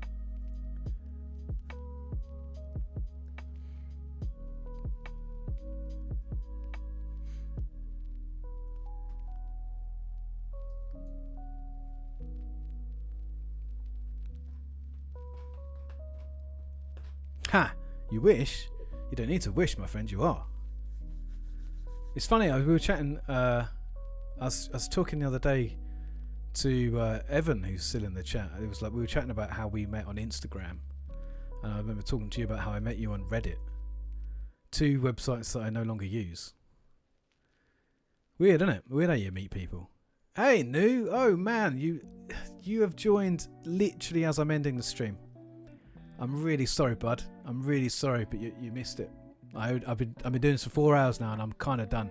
Ha! You wish? You don't need to wish, my friend, you are. It's funny, we were chatting, I was talking the other day to Evan, who's still in the chat. It was like we were chatting about how we met on Instagram, and I remember talking to you about how I met you on Reddit. 2 websites that I no longer use. Weird, isn't it? Weird how you meet people. Hey, Nu! Oh man, you have joined literally as I'm ending the stream. I'm really sorry, bud. I'm really sorry, but you missed it. I've been doing this for 4 hours now, and I'm kind of done.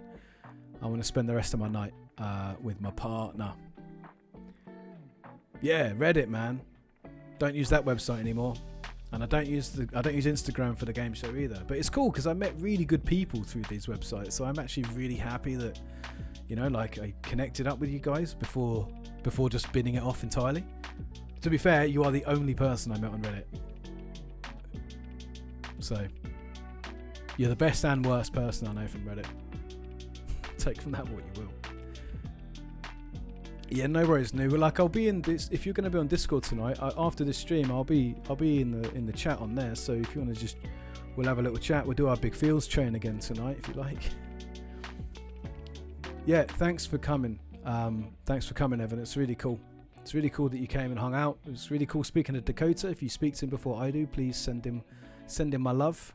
I want to spend the rest of my night with my partner. Yeah, Reddit, man. Don't use that website anymore, and I don't use Instagram for the game show either. But it's cool because I met really good people through these websites, so I'm actually really happy that like I connected up with you guys before just binning it off entirely. To be fair, you are the only person I met on Reddit. So, you're the best and worst person I know from Reddit. Take from that what you will. Yeah, no worries, Nu. Like, I'll be in this. If you're going to be on Discord tonight, after this stream, I'll be in the chat on there. So if you want to we'll have a little chat. We'll do our big fields train again tonight, if you like. Yeah, thanks for coming. Thanks for coming, Evan. It's really cool. It's really cool that you came and hung out. It was really cool speaking to Dakota. If you speak to him before I do, please send him my love.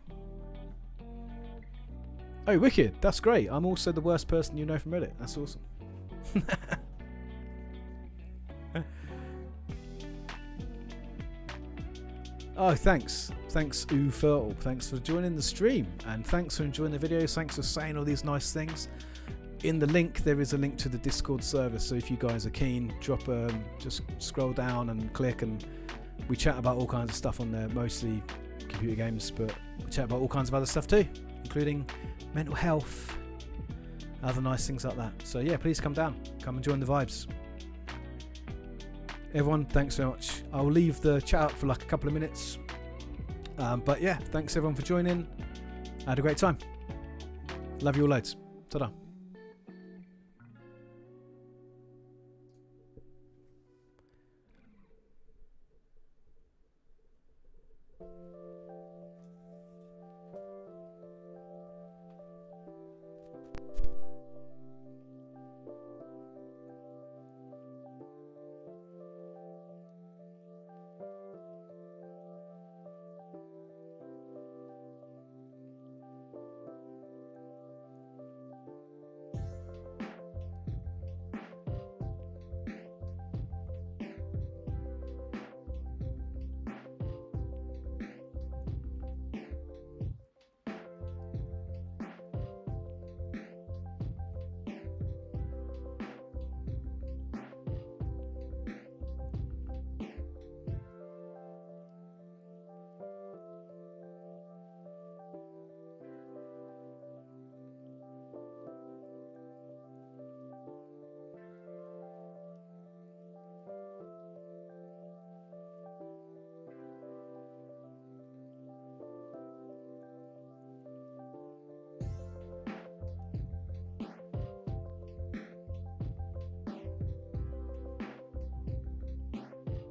Oh, wicked. That's great. I'm also the worst person you know from Reddit. That's awesome. Oh, thanks. Thanks, Fertile. Thanks for joining the stream. And thanks for enjoying the videos. Thanks for saying all these nice things. In the link, there is a link to the Discord server. So if you guys are keen, just scroll down and click, and we chat about all kinds of stuff on there. Mostly computer games, but we chat about all kinds of other stuff too, including mental health, other nice things like that. So yeah, please come down, come and join the vibes. Everyone, thanks so much. I'll leave the chat up for like a couple of minutes, but yeah, thanks everyone for joining. I had a great time. Love you all loads. Ta-da.